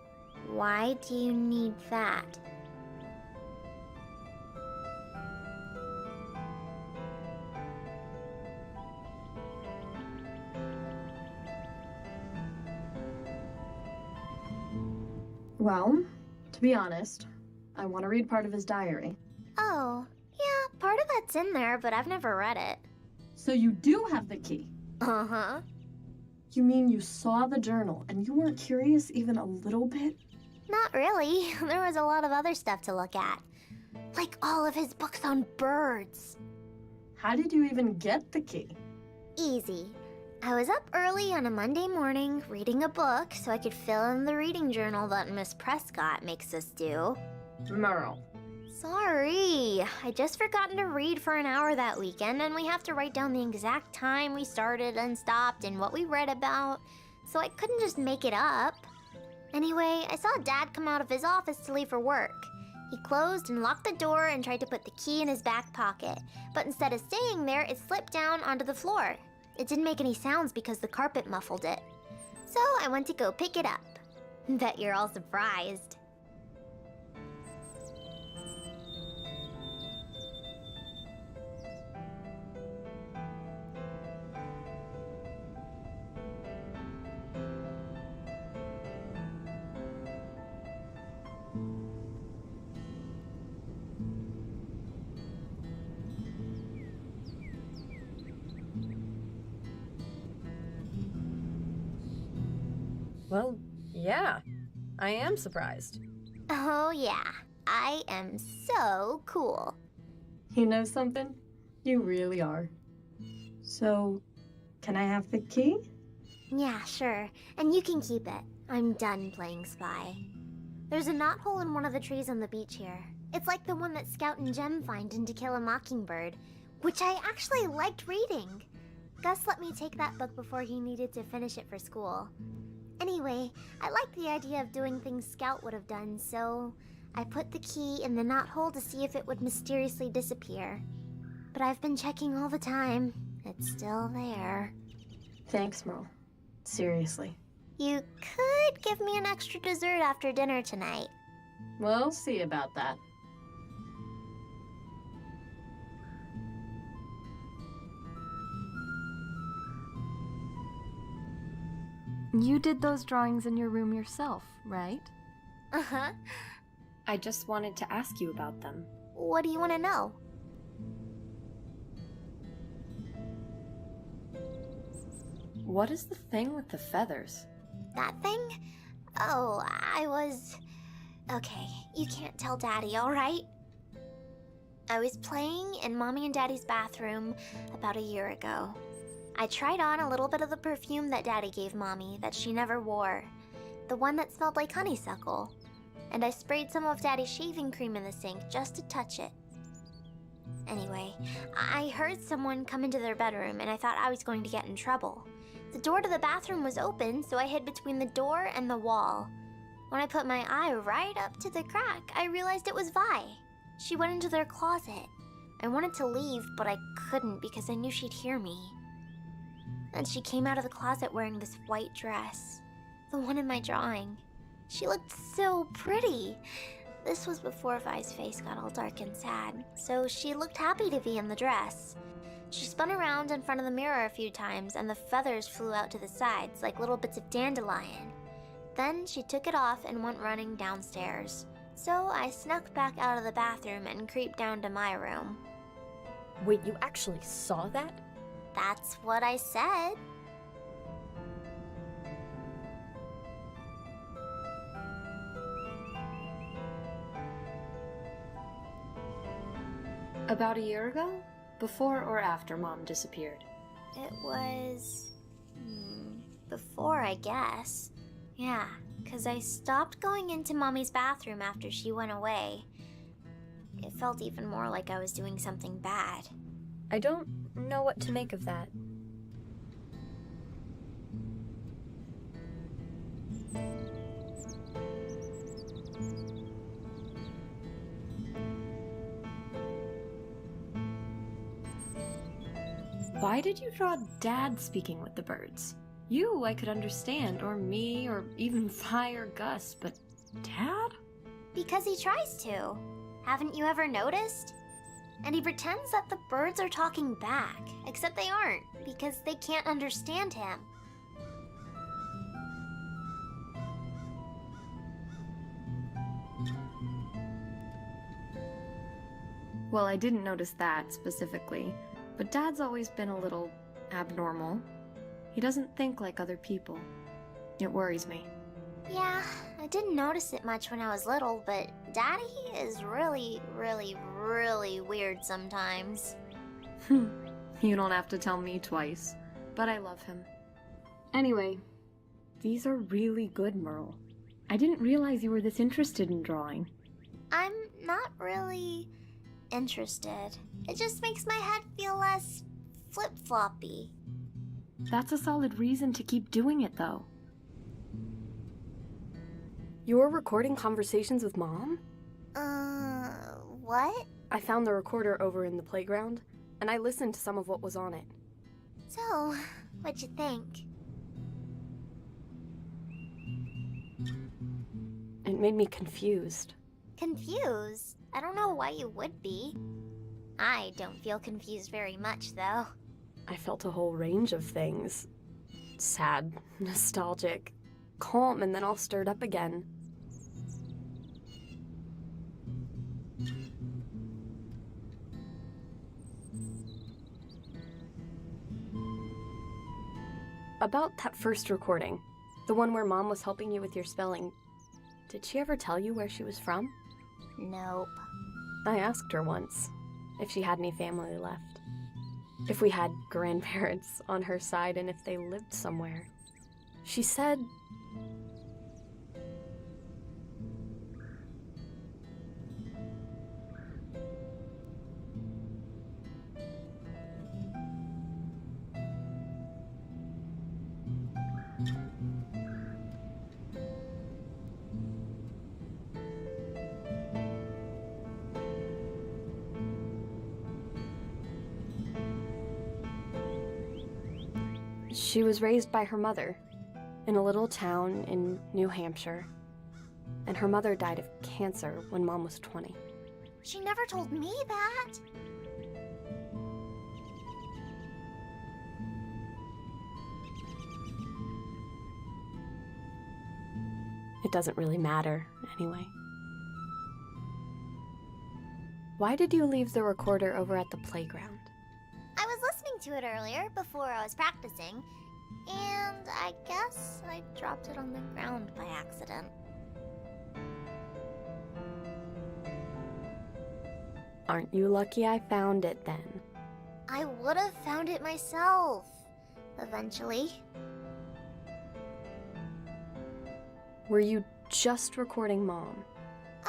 Why do you need that? Well, to be honest, I want to read part of his diary. Oh, yeah, part of it's in there, but I've never read it. So you do have the key? Uh-huh. You mean you saw the journal and you weren't curious even a little bit? Not really. There was a lot of other stuff to look at. Like all of his books on birds. How did you even get the key? Easy. I was up early on a Monday morning reading a book so I could fill in the reading journal that Miss Prescott makes us do. Merle. Sorry. I just forgotten to read for an hour that weekend, and we have to write down the exact time we started and stopped and what we read about, so I couldn't just make it up. Anyway, I saw Dad come out of his office to leave for work. He closed and locked the door and tried to put the key in his back pocket, but instead of staying there, it slipped down onto the floor. It didn't make any sounds because the carpet muffled it. So I went to go pick it up. Bet you're all surprised. Well, yeah. I am surprised. Oh yeah, I am so cool. You know something? You really are. So, can I have the key? Yeah, sure. And you can keep it. I'm done playing spy. There's a knothole in one of the trees on the beach here. It's like the one that Scout and Jem find in To Kill a Mockingbird, which I actually liked reading. Gus let me take that book before he needed to finish it for school. Anyway, I liked the idea of doing things Scout would have done, so I put the key in the knothole to see if it would mysteriously disappear. But I've been checking all the time. It's still there. Thanks, Merle. Seriously. You could give me an extra dessert after dinner tonight. We'll see about that. You did those drawings in your room yourself, right? Uh-huh. I just wanted to ask you about them. What do you want to know? What is the thing with the feathers? That thing? Oh, Okay, you can't tell Daddy, alright? I was playing in Mommy and Daddy's bathroom about a year ago. I tried on a little bit of the perfume that Daddy gave Mommy that she never wore. The one that smelled like honeysuckle. And I sprayed some of Daddy's shaving cream in the sink just to touch it. Anyway, I heard someone come into their bedroom and I thought I was going to get in trouble. The door to the bathroom was open, so I hid between the door and the wall. When I put my eye right up to the crack, I realized it was Vi. She went into their closet. I wanted to leave, but I couldn't because I knew she'd hear me. And she came out of the closet wearing this white dress, the one in my drawing. She looked so pretty. This was before Vi's face got all dark and sad, so she looked happy to be in the dress. She spun around in front of the mirror a few times and the feathers flew out to the sides like little bits of dandelion. Then she took it off and went running downstairs. So I snuck back out of the bathroom and creeped down to my room. Wait, you actually saw that? That's what I said. About a year ago? Before or after Mom disappeared? It was... before, I guess. Yeah, 'cause I stopped going into Mommy's bathroom after she went away. It felt even more like I was doing something bad. I don't know what to make of that. Why did you draw Dad speaking with the birds? You, I could understand, or me, or even Vi or Gus, but Dad? Because he tries to. Haven't you ever noticed? And he pretends that the birds are talking back, except they aren't, because they can't understand him. Well, I didn't notice that specifically, but Dad's always been a little abnormal. He doesn't think like other people. It worries me. Yeah, I didn't notice it much when I was little, but Daddy is really, really, really weird sometimes. You don't have to tell me twice, but I love him. Anyway, these are really good, Merle. I didn't realize you were this interested in drawing. I'm not really interested. It just makes my head feel less flip-floppy. That's a solid reason to keep doing it, though. You're recording conversations with Mom? What? I found the recorder over in the playground, and I listened to some of what was on it. So, what'd you think? It made me confused. Confused? I don't know why you would be. I don't feel confused very much, though. I felt a whole range of things. Sad, nostalgic, calm, and then all stirred up again. About that first recording, the one where Mom was helping you with your spelling, did she ever tell you where she was from? Nope. I asked her once if she had any family left. If we had grandparents on her side and if they lived somewhere. She said... She was raised by her mother in a little town in New Hampshire, and her mother died of cancer when Mom was 20. She never told me that. It doesn't really matter, anyway. Why did you leave the recorder over at the playground? I was listening to it earlier before I was practicing, and I guess I dropped it on the ground by accident. Aren't you lucky I found it then? I would have found it myself, eventually. Were you just recording Mom?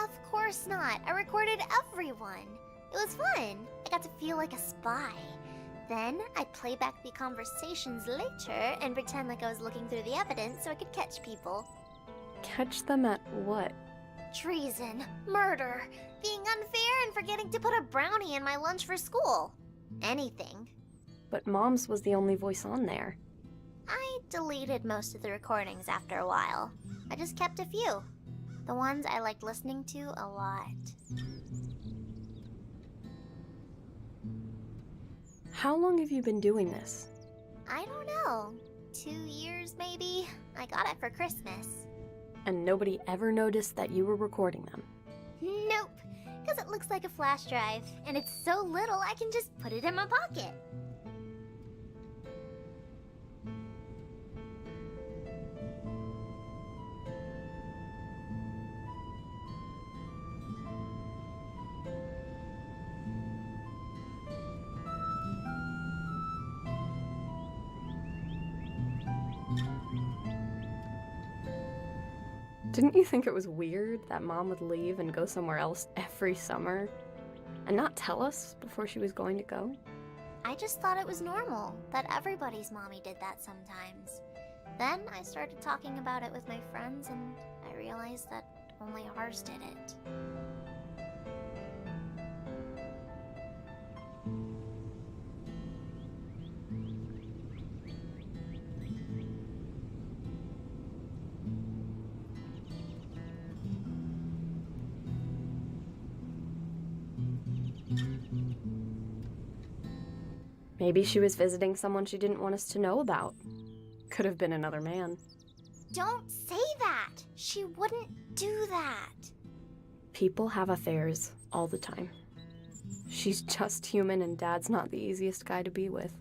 Of course not. I recorded everyone. It was fun. I got to feel like a spy. Then I'd play back the conversations later and pretend like I was looking through the evidence so I could catch people. Catch them at what? Treason, murder, being unfair, and forgetting to put a brownie in my lunch for school. Anything. But Mom's was the only voice on there. I deleted most of the recordings after a while. I just kept a few. The ones I liked listening to a lot. How long have you been doing this? I don't know. 2 years, maybe? I got it for Christmas. And nobody ever noticed that you were recording them? Nope, because it looks like a flash drive, and it's so little I can just put it in my pocket. Didn't you think it was weird that Mom would leave and go somewhere else every summer and not tell us before she was going to go? I just thought it was normal, that everybody's mommy did that sometimes. Then I started talking about it with my friends, and I realized that only ours did it. Maybe she was visiting someone she didn't want us to know about. Could have been another man. Don't say that! She wouldn't do that. People have affairs all the time. She's just human, and Dad's not the easiest guy to be with.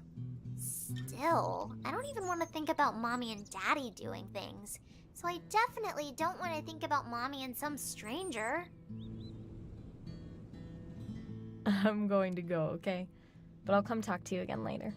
Still, I don't even want to think about Mommy and Daddy doing things. So I definitely don't want to think about Mommy and some stranger. I'm going to go, okay? But I'll come talk to you again later.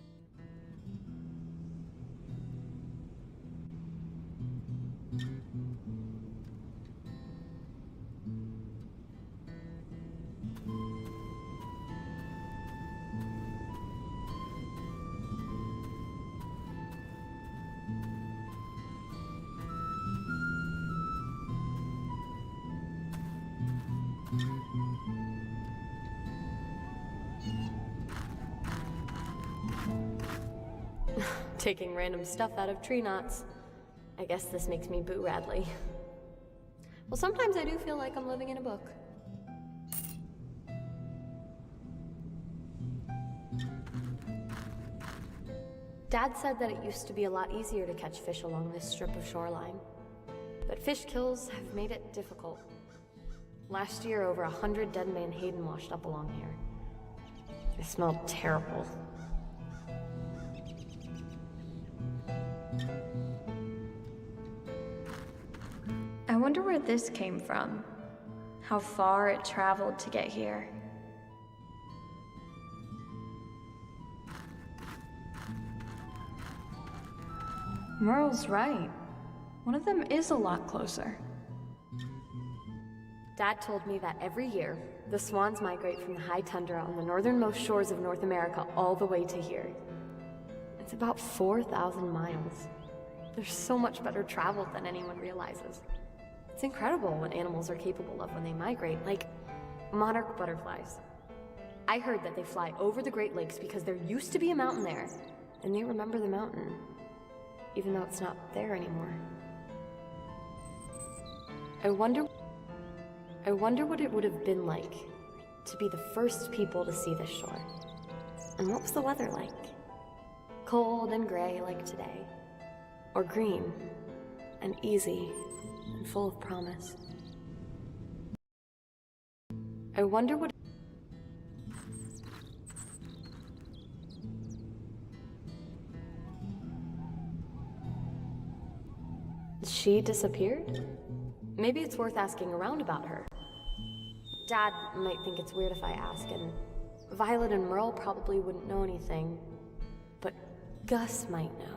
Taking random stuff out of tree knots. I guess this makes me Boo Radley. Well, sometimes I do feel like I'm living in a book. Dad said that it used to be a lot easier to catch fish along this strip of shoreline. But fish kills have made it difficult. Last year, over 100 dead menhaden washed up along here. They smelled terrible. I wonder where this came from. How far it traveled to get here. Merle's right. One of them is a lot closer. Dad told me that every year, the swans migrate from the high tundra on the northernmost shores of North America all the way to here. It's about 4,000 miles. They're so much better traveled than anyone realizes. It's incredible what animals are capable of when they migrate, like monarch butterflies. I heard that they fly over the Great Lakes because there used to be a mountain there, and they remember the mountain, even though it's not there anymore. I wonder what it would have been like to be the first people to see this shore. And what was the weather like? Cold and gray like today? Or green and easy and full of promise? I wonder what... She disappeared? Maybe it's worth asking around about her. Dad might think it's weird if I ask, and Violet and Merle probably wouldn't know anything, but Gus might know.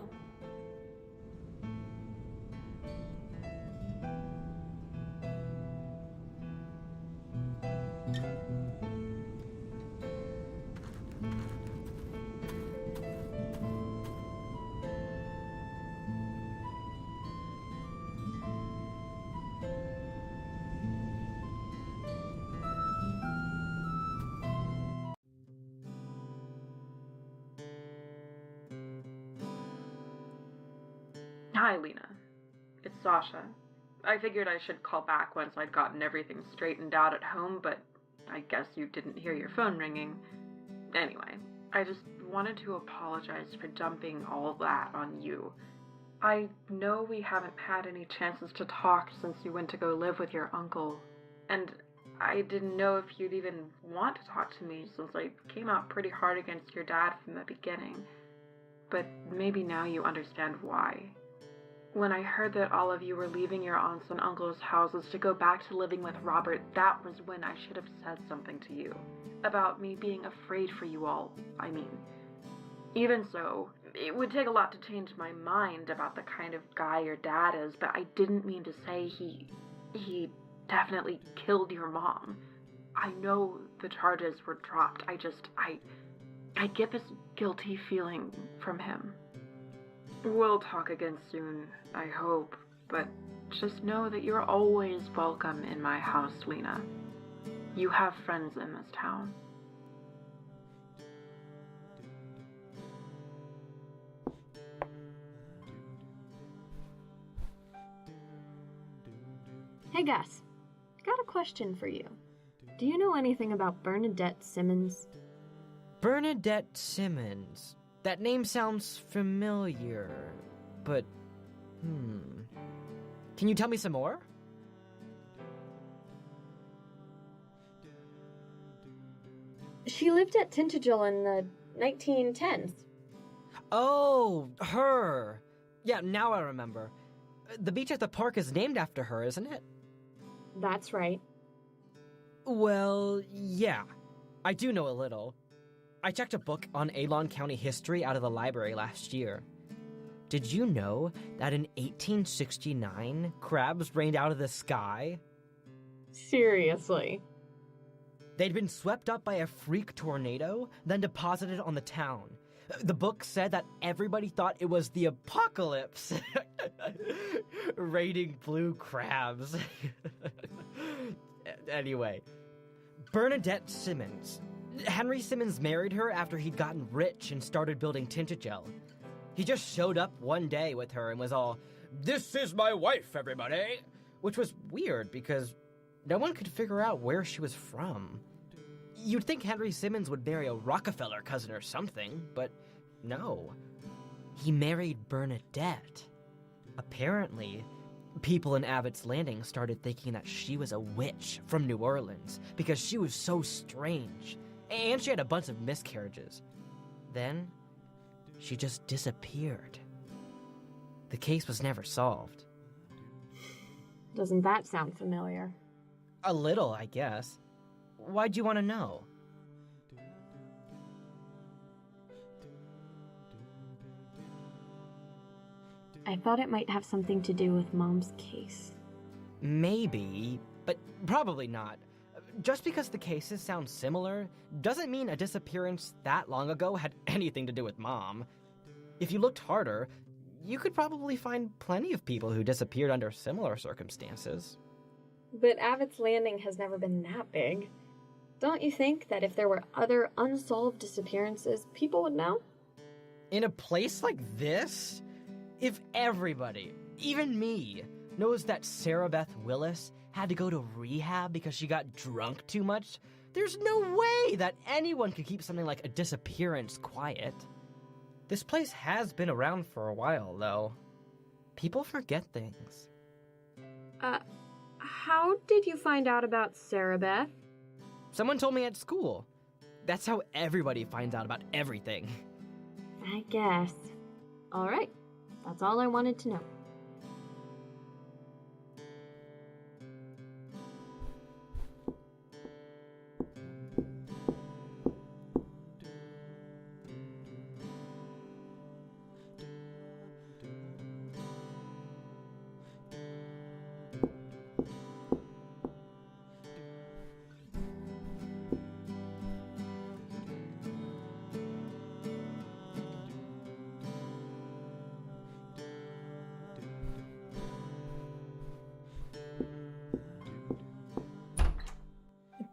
Hi, Lena. It's Sasha. I figured I should call back once I'd gotten everything straightened out at home, but I guess you didn't hear your phone ringing. Anyway, I just wanted to apologize for dumping all of that on you. I know we haven't had any chances to talk since you went to go live with your uncle, and I didn't know if you'd even want to talk to me since I came out pretty hard against your dad from the beginning. But maybe now you understand why. When I heard that all of you were leaving your aunts and uncles' houses to go back to living with Robert, that was when I should have said something to you. About me being afraid for you all, I mean. Even so, it would take a lot to change my mind about the kind of guy your dad is, but I didn't mean to say he definitely killed your mom. I know the charges were dropped. I get this guilty feeling from him. We'll talk again soon, I hope, but just know that you're always welcome in my house, Lena. You have friends in this town. Hey Gus, got a question for you. Do you know anything about Bernadette Simmons? Bernadette Simmons. That name sounds familiar, but, Can you tell me some more? She lived at Tintagel in the 1910s. Oh, her. Yeah, now I remember. The beach at the park is named after her, isn't it? That's right. Well, yeah. I do know a little. I checked a book on Alon County history out of the library last year. Did you know that in 1869, crabs rained out of the sky? Seriously? They'd been swept up by a freak tornado, then deposited on the town. The book said that everybody thought it was the apocalypse. Raining blue crabs. Anyway, Bernadette Simmons. Henry Simmons married her after he'd gotten rich and started building Tintagel. He just showed up one day with her and was all, "This is my wife, everybody!" Which was weird because no one could figure out where she was from. You'd think Henry Simmons would marry a Rockefeller cousin or something, but no. He married Bernadette. Apparently, people in Abbott's Landing started thinking that she was a witch from New Orleans because she was so strange. And she had a bunch of miscarriages. Then, she just disappeared. The case was never solved. Doesn't that sound familiar? A little, I guess. Why'd you want to know? I thought it might have something to do with Mom's case. Maybe, but probably not. Just because the cases sound similar doesn't mean a disappearance that long ago had anything to do with Mom. If you looked harder, you could probably find plenty of people who disappeared under similar circumstances. But Abbott's Landing has never been that big. Don't you think that if there were other unsolved disappearances, people would know? In a place like this? If everybody, even me, knows that Sarah Beth Willis had to go to rehab because she got drunk too much, there's no way that anyone could keep something like a disappearance quiet. This place has been around for a while, though. People forget things. How did you find out about Sarah Beth? Someone told me at school. That's how everybody finds out about everything. I guess. All right. That's all I wanted to know.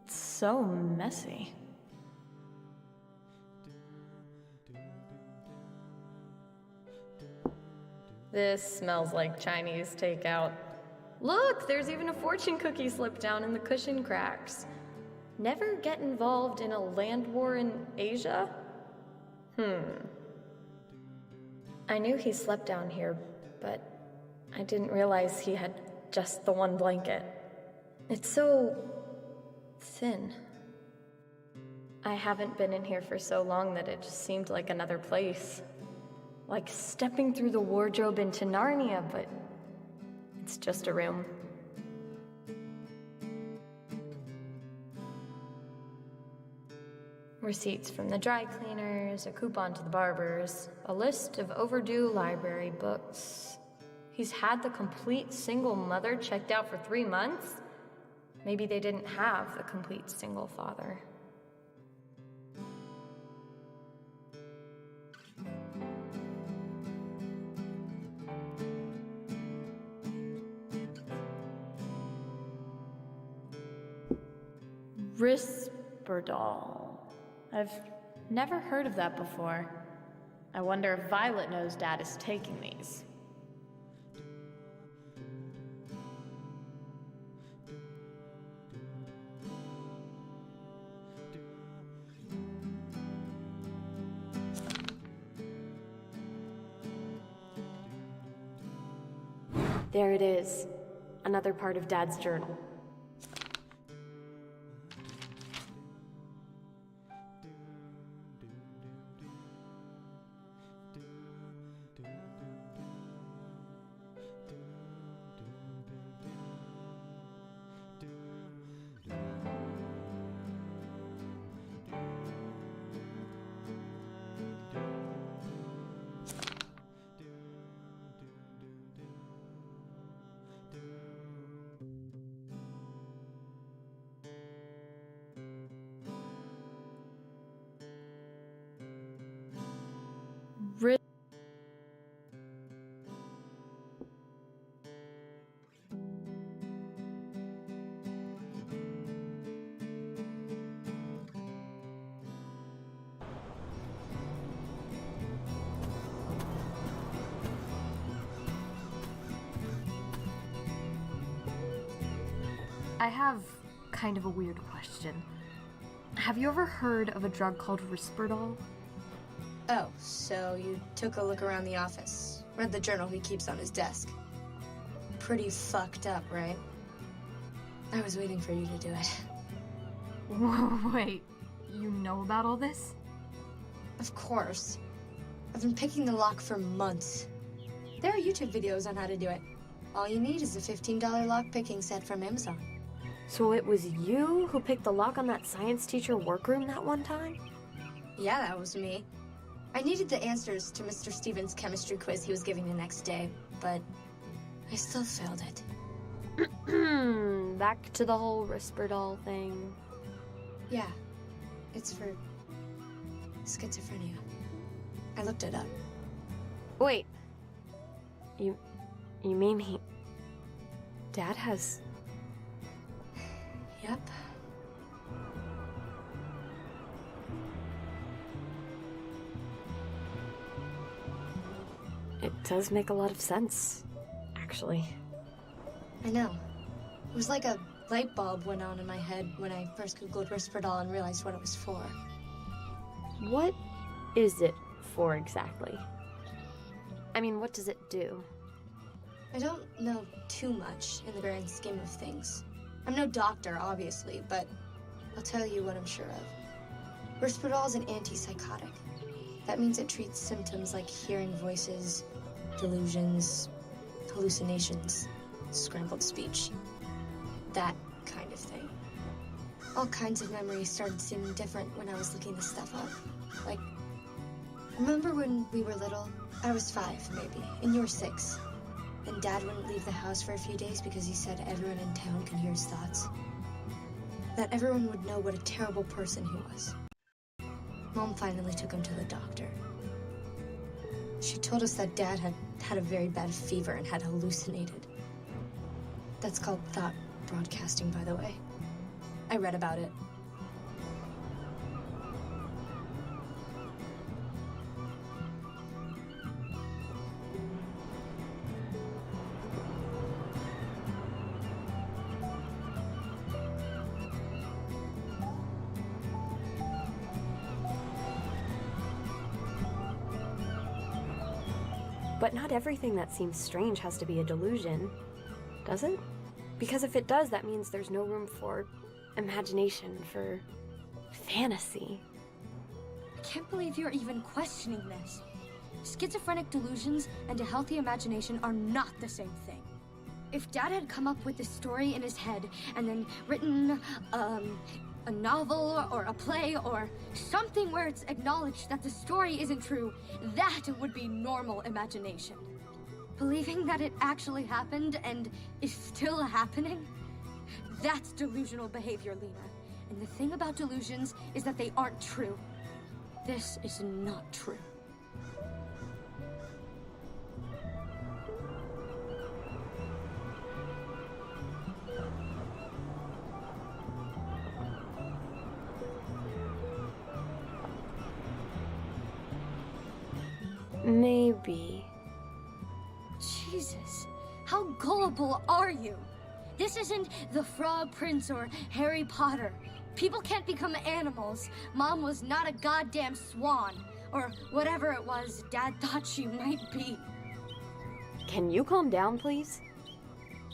So messy. This smells like Chinese takeout. Look, there's even a fortune cookie slipped down in the cushion cracks. Never get involved in a land war in Asia? I knew he slept down here, but I didn't realize he had just the one blanket. It's so thin. I haven't been in here for so long that it just seemed like another place. Like stepping through the wardrobe into Narnia, but it's just a room. Receipts from the dry cleaners, a coupon to the barbers, a list of overdue library books. He's had the complete single mother checked out for 3 months? Maybe they didn't have the complete single father. Risperdal. I've never heard of that before. I wonder if Violet knows Dad is taking these. There it is. Another part of Dad's journal. I have kind of a weird question. Have you ever heard of a drug called Risperdal? Oh, so you took a look around the office. Read the journal he keeps on his desk. Pretty fucked up, right? I was waiting for you to do it. Wait, you know about all this? Of course. I've been picking the lock for months. There are YouTube videos on how to do it. All you need is a $15 lock picking set from Amazon. So it was you who picked the lock on that science teacher workroom that one time? Yeah, that was me. I needed the answers to Mr. Stevens' chemistry quiz he was giving the next day, but I still failed it. Back to the whole Risperdal thing. Yeah, it's for schizophrenia. I looked it up. Wait. You mean Dad has... Yep. It does make a lot of sense, actually. I know. It was like a light bulb went on in my head when I first Googled Risperdal and realized what it was for. What is it for exactly? I mean, what does it do? I don't know too much in the grand scheme of things. I'm no doctor, obviously, but I'll tell you what I'm sure of. Risperdal is an antipsychotic. That means it treats symptoms like hearing voices, delusions, hallucinations, scrambled speech. That kind of thing. All kinds of memories started seeming different when I was looking this stuff up. Like, remember when we were little? I was 5, maybe, and you were 6. And Dad wouldn't leave the house for a few days because he said everyone in town could hear his thoughts. That everyone would know what a terrible person he was. Mom finally took him to the doctor. She told us that Dad had a very bad fever and had hallucinated. That's called thought broadcasting, by the way. I read about it. But not everything that seems strange has to be a delusion, does it? Because if it does, that means there's no room for imagination, for fantasy. I can't believe you're even questioning this. Schizophrenic delusions and a healthy imagination are not the same thing. If Dad had come up with this story in his head and then written a novel or a play or something where it's acknowledged that the story isn't true, that would be normal imagination. Believing that it actually happened and is still happening? That's delusional behavior, Lena. And the thing about delusions is that they aren't true. This is not true. Maybe. Jesus, how gullible are you? This isn't the Frog Prince or Harry Potter. People can't become animals. Mom was not a goddamn swan, or whatever it was Dad thought she might be. Can you calm down, please?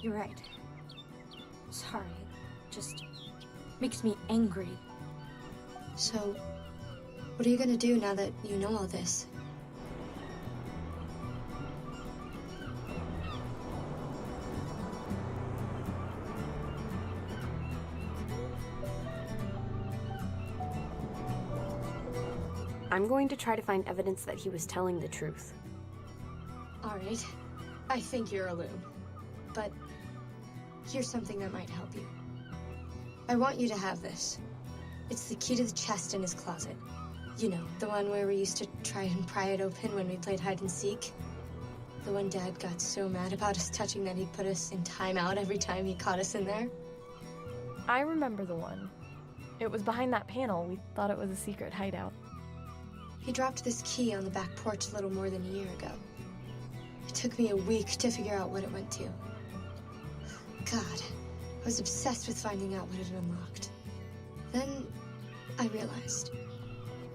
You're right. Sorry, it just makes me angry. So, what are you gonna do now that you know all this? I'm going to try to find evidence that he was telling the truth. All right. I think you're a loon. But here's something that might help you. I want you to have this. It's the key to the chest in his closet. You know, the one where we used to try and pry it open when we played hide and seek. The one Dad got so mad about us touching that he'd put us in timeout every time he caught us in there. I remember the one. It was behind that panel. We thought it was a secret hideout. He dropped this key on the back porch a little more than a year ago. It took me a week to figure out what it went to. God, I was obsessed with finding out what it unlocked. Then I realized.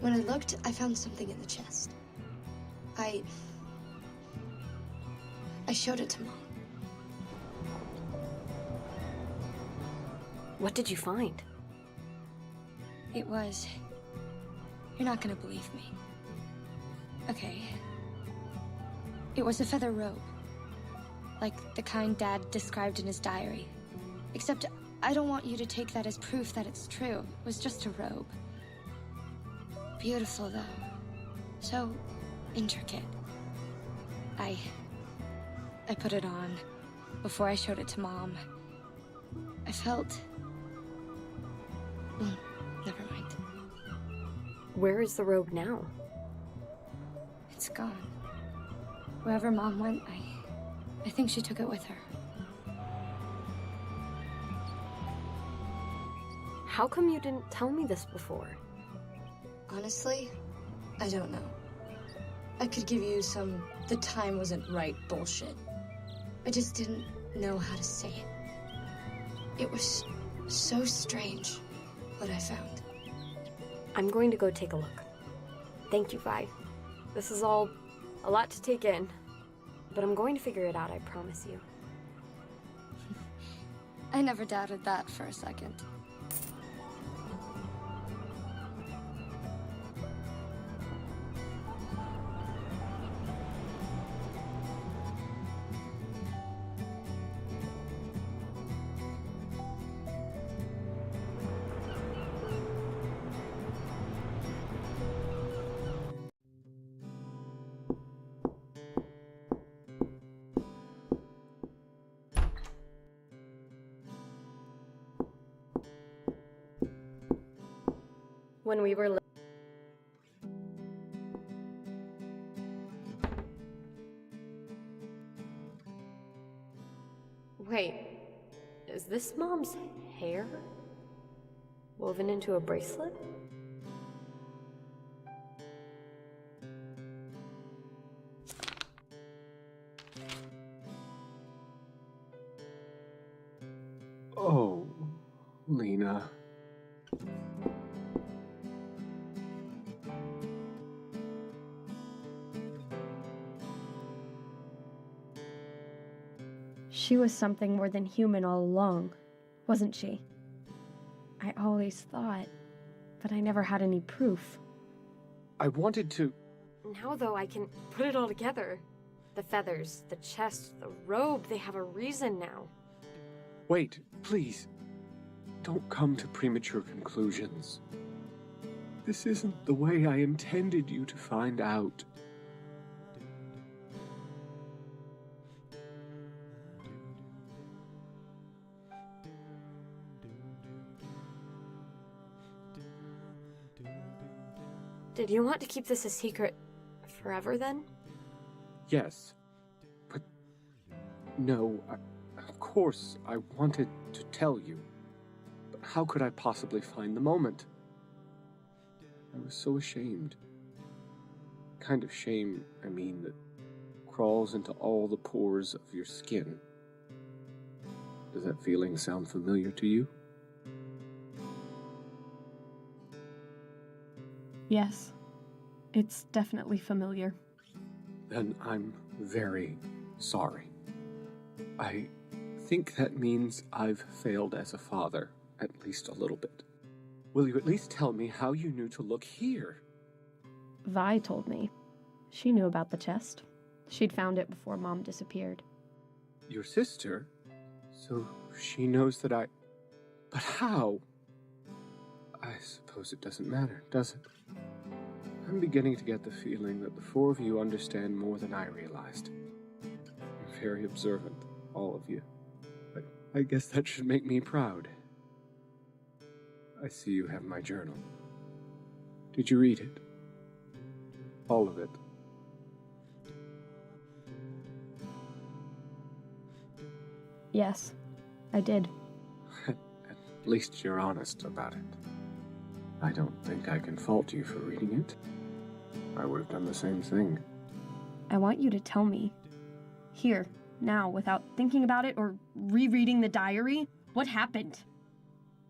When I looked, I found something in the chest. I showed it to Mom. What did you find? It was... You're not gonna believe me. Okay. It was a feather robe. Like the kind Dad described in his diary. Except I don't want you to take that as proof that it's true. It was just a robe. Beautiful, though. So intricate. I put it on before I showed it to Mom. I felt... never mind. Where is the robe now? It's gone. Wherever Mom went, I think she took it with her. How come you didn't tell me this before? Honestly, I don't know. I could give you some the time wasn't right bullshit. I just didn't know how to say it. It was so strange, what I found. I'm going to go take a look. Thank you, Vi. This is all a lot to take in, but I'm going to figure it out, I promise you. I never doubted that for a second. When we were Wait, is this Mom's hair? Woven into a bracelet? Oh, Lena. She was something more than human all along, wasn't she? I always thought, but I never had any proof. I wanted to... Now, though, I can put it all together. The feathers, the chest, the robe, they have a reason now. Wait, please. Don't come to premature conclusions. This isn't the way I intended you to find out. Did you want to keep this a secret forever, then? Yes, but no, of course I wanted to tell you, but how could I possibly find the moment? I was so ashamed. Kind of shame, I mean, that crawls into all the pores of your skin. Does that feeling sound familiar to you? Yes, it's definitely familiar. Then I'm very sorry. I think that means I've failed as a father, at least a little bit. Will you at least tell me how you knew to look here? Vi told me. She knew about the chest. She'd found it before Mom disappeared. Your sister? So she knows that I... But how? I suppose it doesn't matter, does it? I'm beginning to get the feeling that the four of you understand more than I realized. You're very observant, all of you. But I guess that should make me proud. I see you have my journal. Did you read it? All of it? Yes, I did. At least you're honest about it. I don't think I can fault you for reading it. I would have done the same thing. I want you to tell me. Here, now, without thinking about it or rereading the diary, what happened?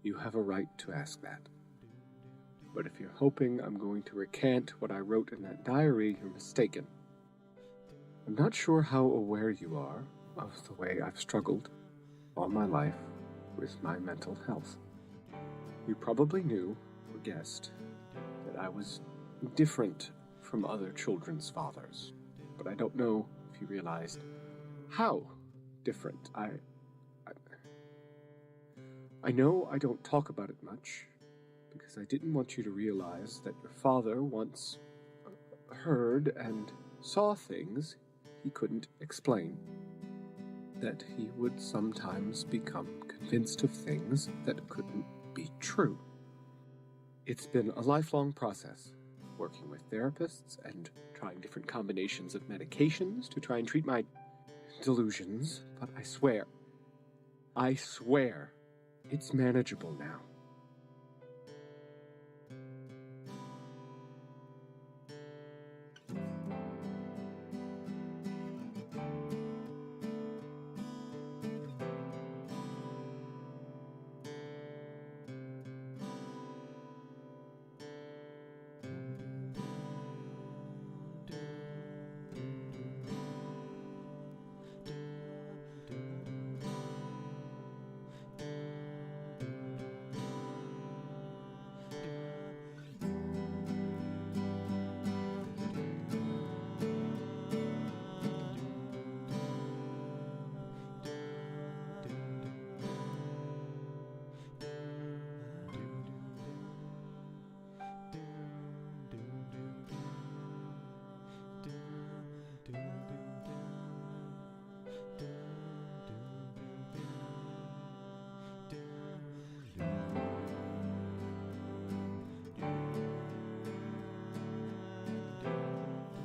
You have a right to ask that. But if you're hoping I'm going to recant what I wrote in that diary, you're mistaken. I'm not sure how aware you are of the way I've struggled all my life with my mental health. You probably knew or guessed that I was different from other children's fathers, but I don't know if you realized how different I know I don't talk about it much, because I didn't want you to realize that your father once heard and saw things he couldn't explain. That he would sometimes become convinced of things that couldn't be true. It's been a lifelong process, working with therapists and trying different combinations of medications to try and treat my delusions, but I swear, it's manageable now.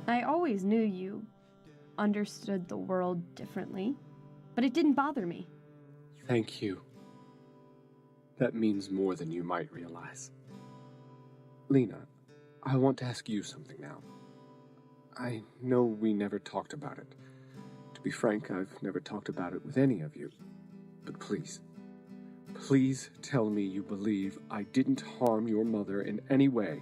I always knew you understood the world differently, but it didn't bother me. Thank you. That means more than you might realize. Lena, I want to ask you something now. I know we never talked about it. To be frank, I've never talked about it with any of you. But please tell me you believe I didn't harm your mother in any way.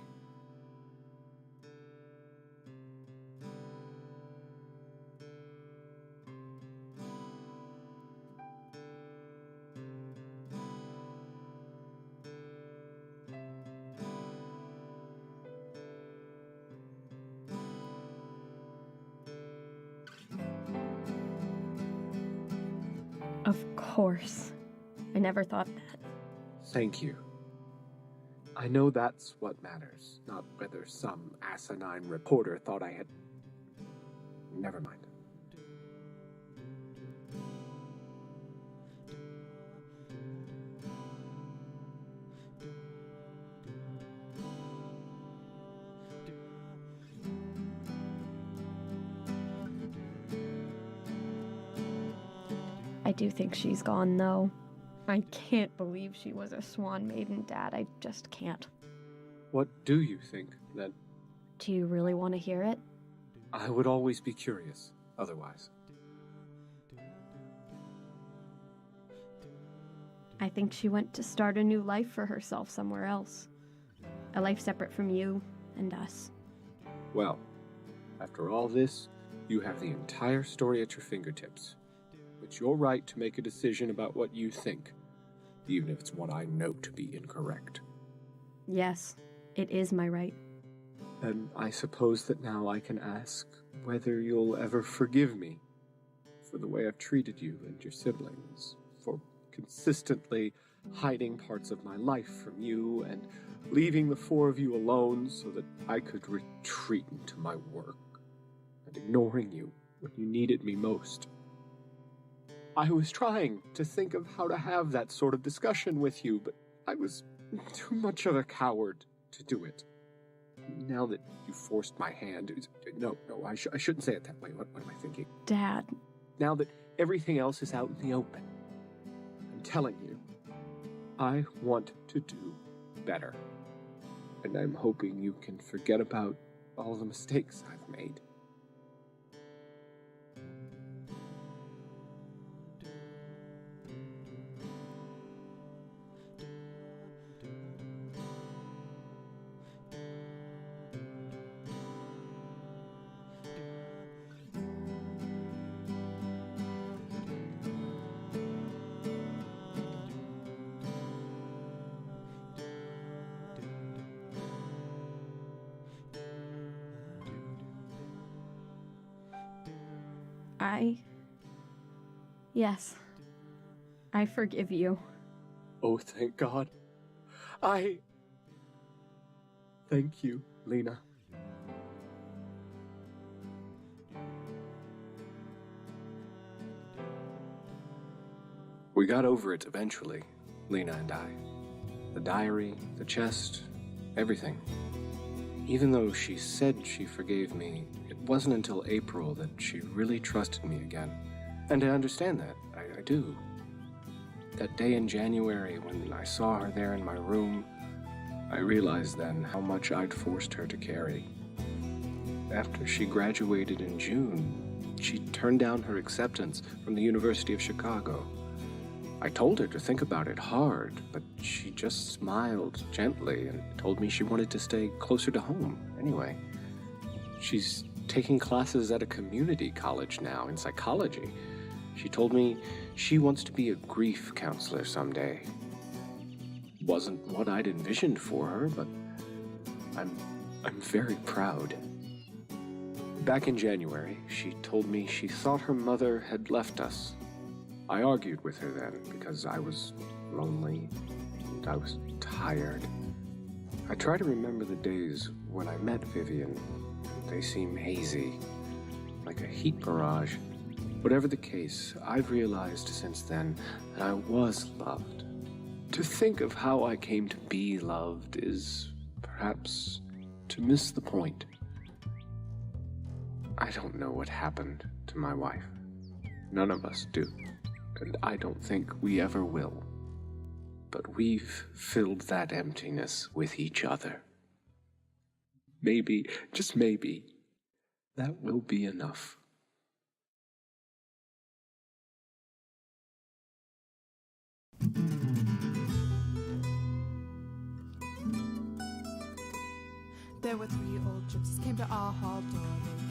course. I never thought that. Thank you. I know that's what matters, not whether some asinine reporter thought I had... Never mind. I do think she's gone, though. I can't believe she was a Swan Maiden, Dad. I just can't. What do you think, then? Do you really want to hear it? I would always be curious, otherwise. I think she went to start a new life for herself somewhere else. A life separate from you and us. Well, after all this, you have the entire story at your fingertips. It's your right to make a decision about what you think, even if it's what I know to be incorrect. Yes, it is my right. And I suppose that now I can ask whether you'll ever forgive me for the way I've treated you and your siblings, for consistently hiding parts of my life from you and leaving the four of you alone so that I could retreat into my work and ignoring you when you needed me most. I was trying to think of how to have that sort of discussion with you, but I was too much of a coward to do it. Now that you forced my hand... No, I shouldn't say it that way. What am I thinking? Dad. Now that everything else is out in the open, I'm telling you, I want to do better. And I'm hoping you can forget about all the mistakes I've made. Yes. I forgive you. Oh, thank God. Thank you, Lena. We got over it eventually, Lena and I. The diary, the chest, everything. Even though she said she forgave me, it wasn't until April that she really trusted me again. And I understand that. I do. That day in January when I saw her there in my room, I realized then how much I'd forced her to carry. After she graduated in June, she turned down her acceptance from the University of Chicago. I told her to think about it hard, but she just smiled gently and told me she wanted to stay closer to home anyway. She's taking classes at a community college now in psychology. She told me she wants to be a grief counselor someday. Wasn't what I'd envisioned for her, but I'm very proud. Back in January, she told me she thought her mother had left us. I argued with her then because I was lonely and I was tired. I try to remember the days when I met Vivian. They seem hazy, like a heat barrage. Whatever the case, I've realized since then that I was loved. To think of how I came to be loved is perhaps to miss the point. I don't know what happened to my wife. None of us do. And I don't think we ever will. But we've filled that emptiness with each other. Maybe, just maybe, that will be enough. There were 3 old gypsies came to our hall door.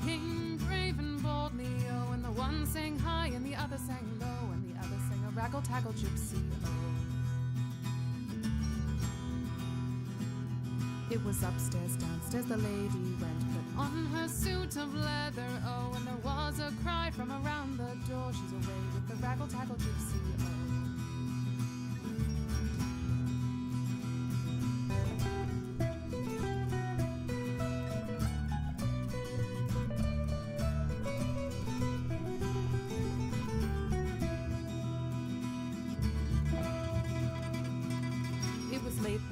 They came brave and boldly, oh, and the one sang high and the other sang low, and the other sang a raggle-taggle gypsy, oh. It was upstairs, downstairs the lady went, put on her suit of leather, oh, and there was a cry from around the door. She's away with the raggle-taggle gypsy, oh.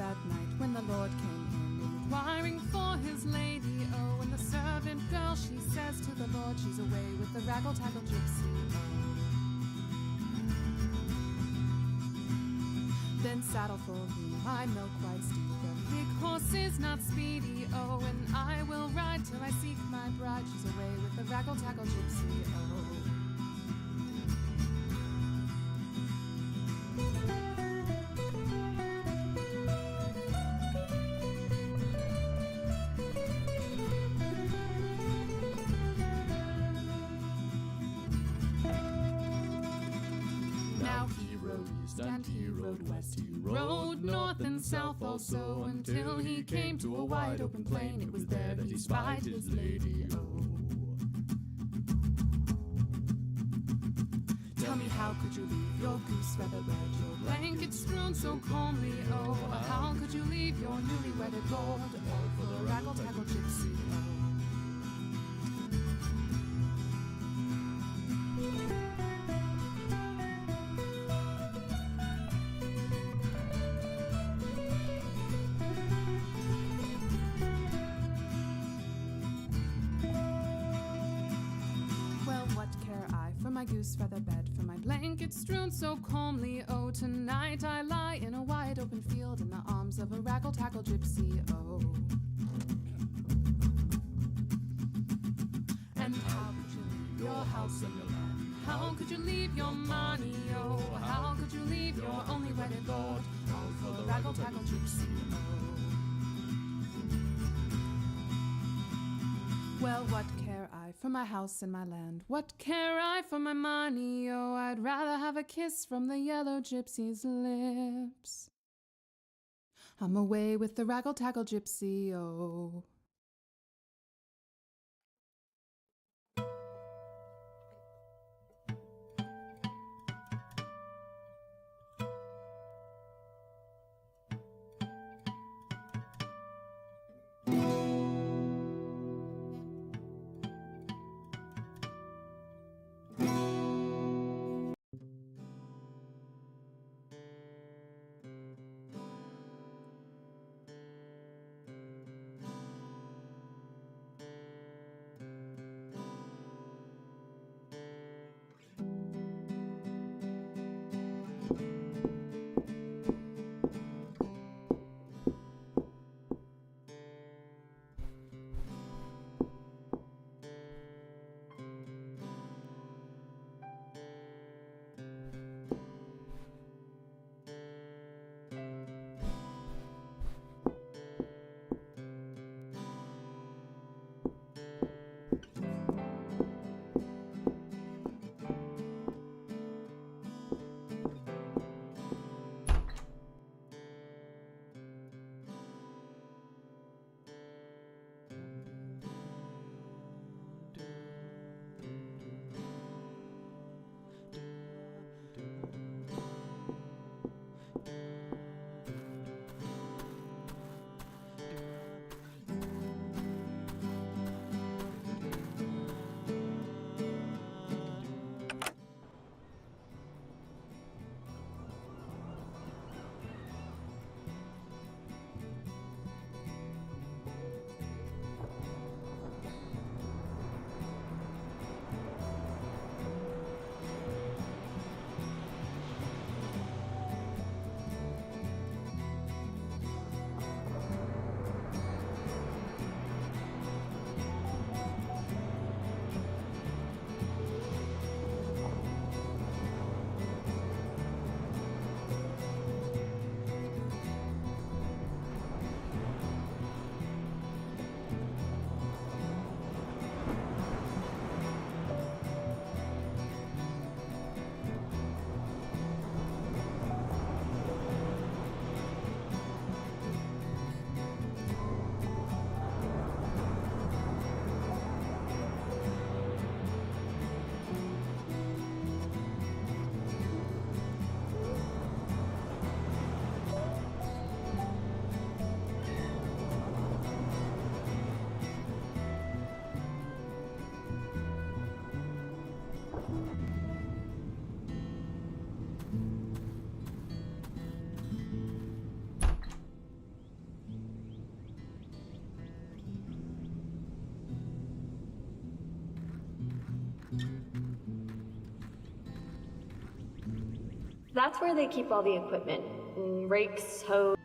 that night when the Lord came in, inquiring for his lady. Oh, and the servant girl, she says to the Lord, she's away with the raggle-taggle gypsy. Then saddle for me my milk-white steed. The big horse is not speedy, oh, and I will ride till I seek my bride. She's away with the raggle-taggle gypsy, oh. Now he rode east and he rode west, he rode north and south also, until he came to a wide open plain. It was there that he spied his lady, oh. Tell me, how could you leave your goose feather bed, your blanket strewn so calmly, oh? How could you leave your newly wedded lord, oh, for the raggle-taggle gypsy, oh? Well, what care I for my goose feather bed, for my blanket strewn so calmly, oh? Tonight I lie in a wide open field in the arms of a raggle-taggle gypsy, oh. And how could you leave your house and your land? How could you leave your money, oh? How could you leave your only wedded lord, oh, for the raggle-taggle gypsy, oh? Well, what care I for my house and my land? What care I for my money, oh? I'd rather have a kiss from the yellow gypsy's lips. I'm away with the raggle-taggle gypsy, oh. That's where they keep all the equipment. Rakes, hose.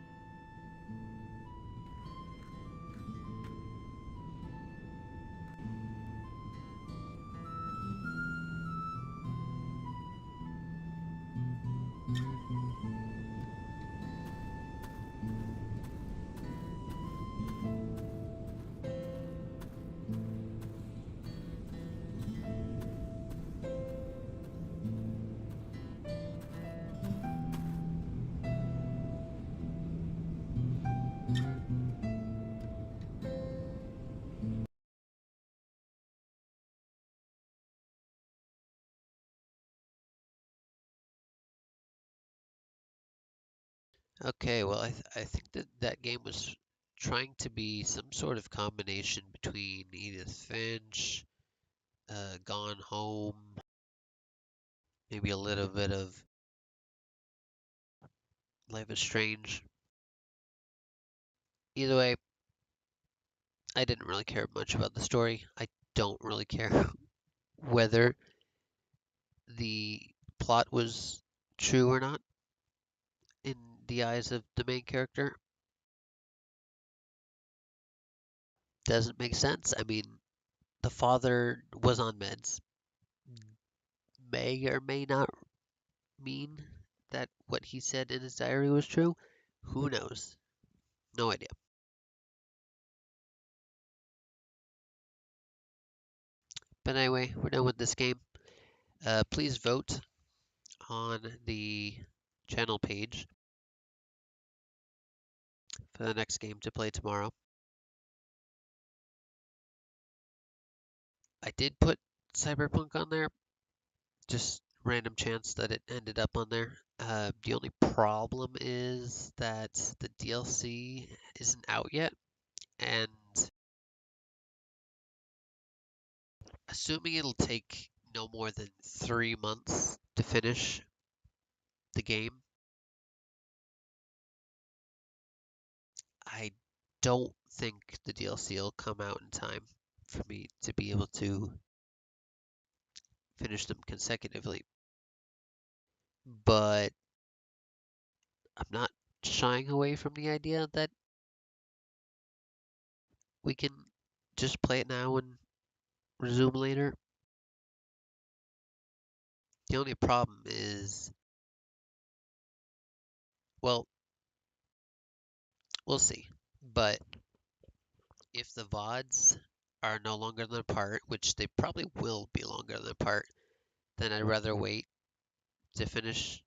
Okay, well, I think that that game was trying to be some sort of combination between Edith Finch, Gone Home, maybe a little bit of Life is Strange. Either way, I didn't really care much about the story. I don't really care whether the plot was true or not in the eyes of the main character. Doesn't make sense. I mean, the father was on meds. May or may not mean that what he said in his diary was true. Who knows? No idea. But anyway, we're done with this game. Please vote on the channel page for the next game to play tomorrow. I did put Cyberpunk on there, just random chance that it ended up on there. The only problem is that the DLC isn't out yet, and assuming it'll take no more than 3 months to finish the game, I don't think the DLC will come out in time for me to be able to finish them consecutively. But I'm not shying away from the idea that we can just play it now and resume later. The only problem is, well, we'll see. But if the VODs are no longer than a part, which they probably will be longer than a part, then I'd rather wait to finish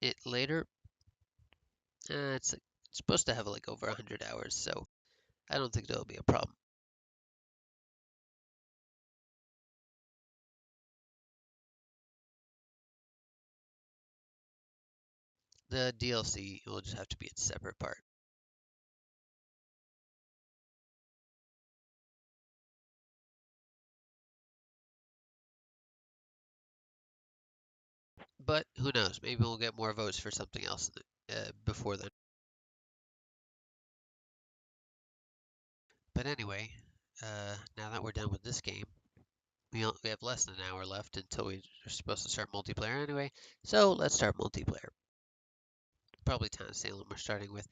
it later. It's supposed to have like over 100 hours, so I don't think that'll be a problem. The DLC will just have to be a separate part. But who knows? Maybe we'll get more votes for something else before then. But anyway, now that we're done with this game, we have less than an hour left until we're supposed to start multiplayer anyway. So let's start multiplayer. Probably Town of Salem we're starting with.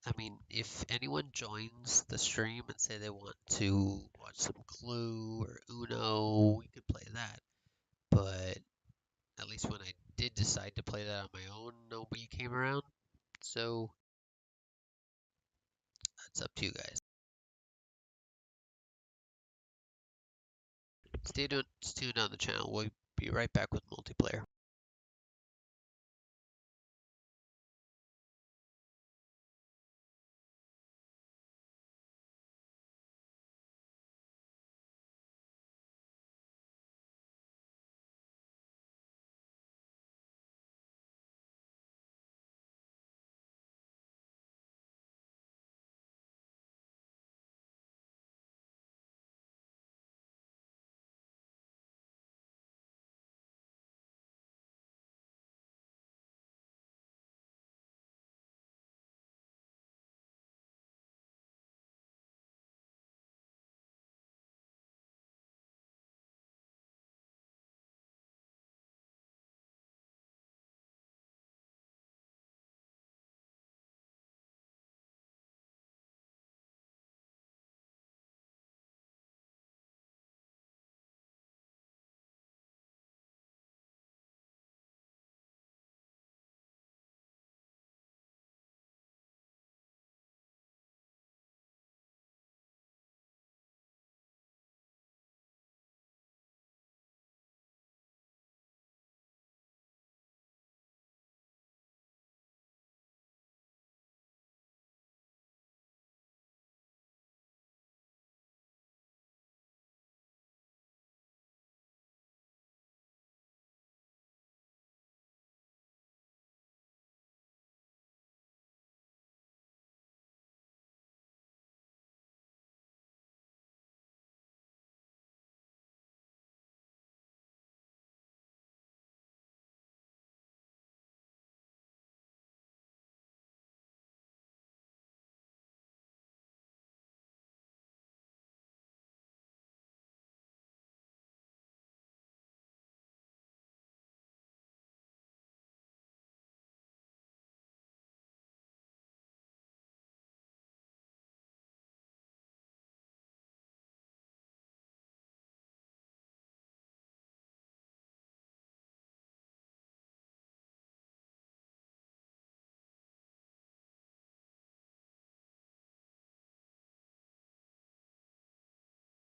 I mean, if anyone joins the stream and say they want to watch some Clue or Uno, we could play that. But at least when I did decide to play that on my own, nobody came around. So it's up to you guys. Stay tuned on the channel. We'll be right back with multiplayer.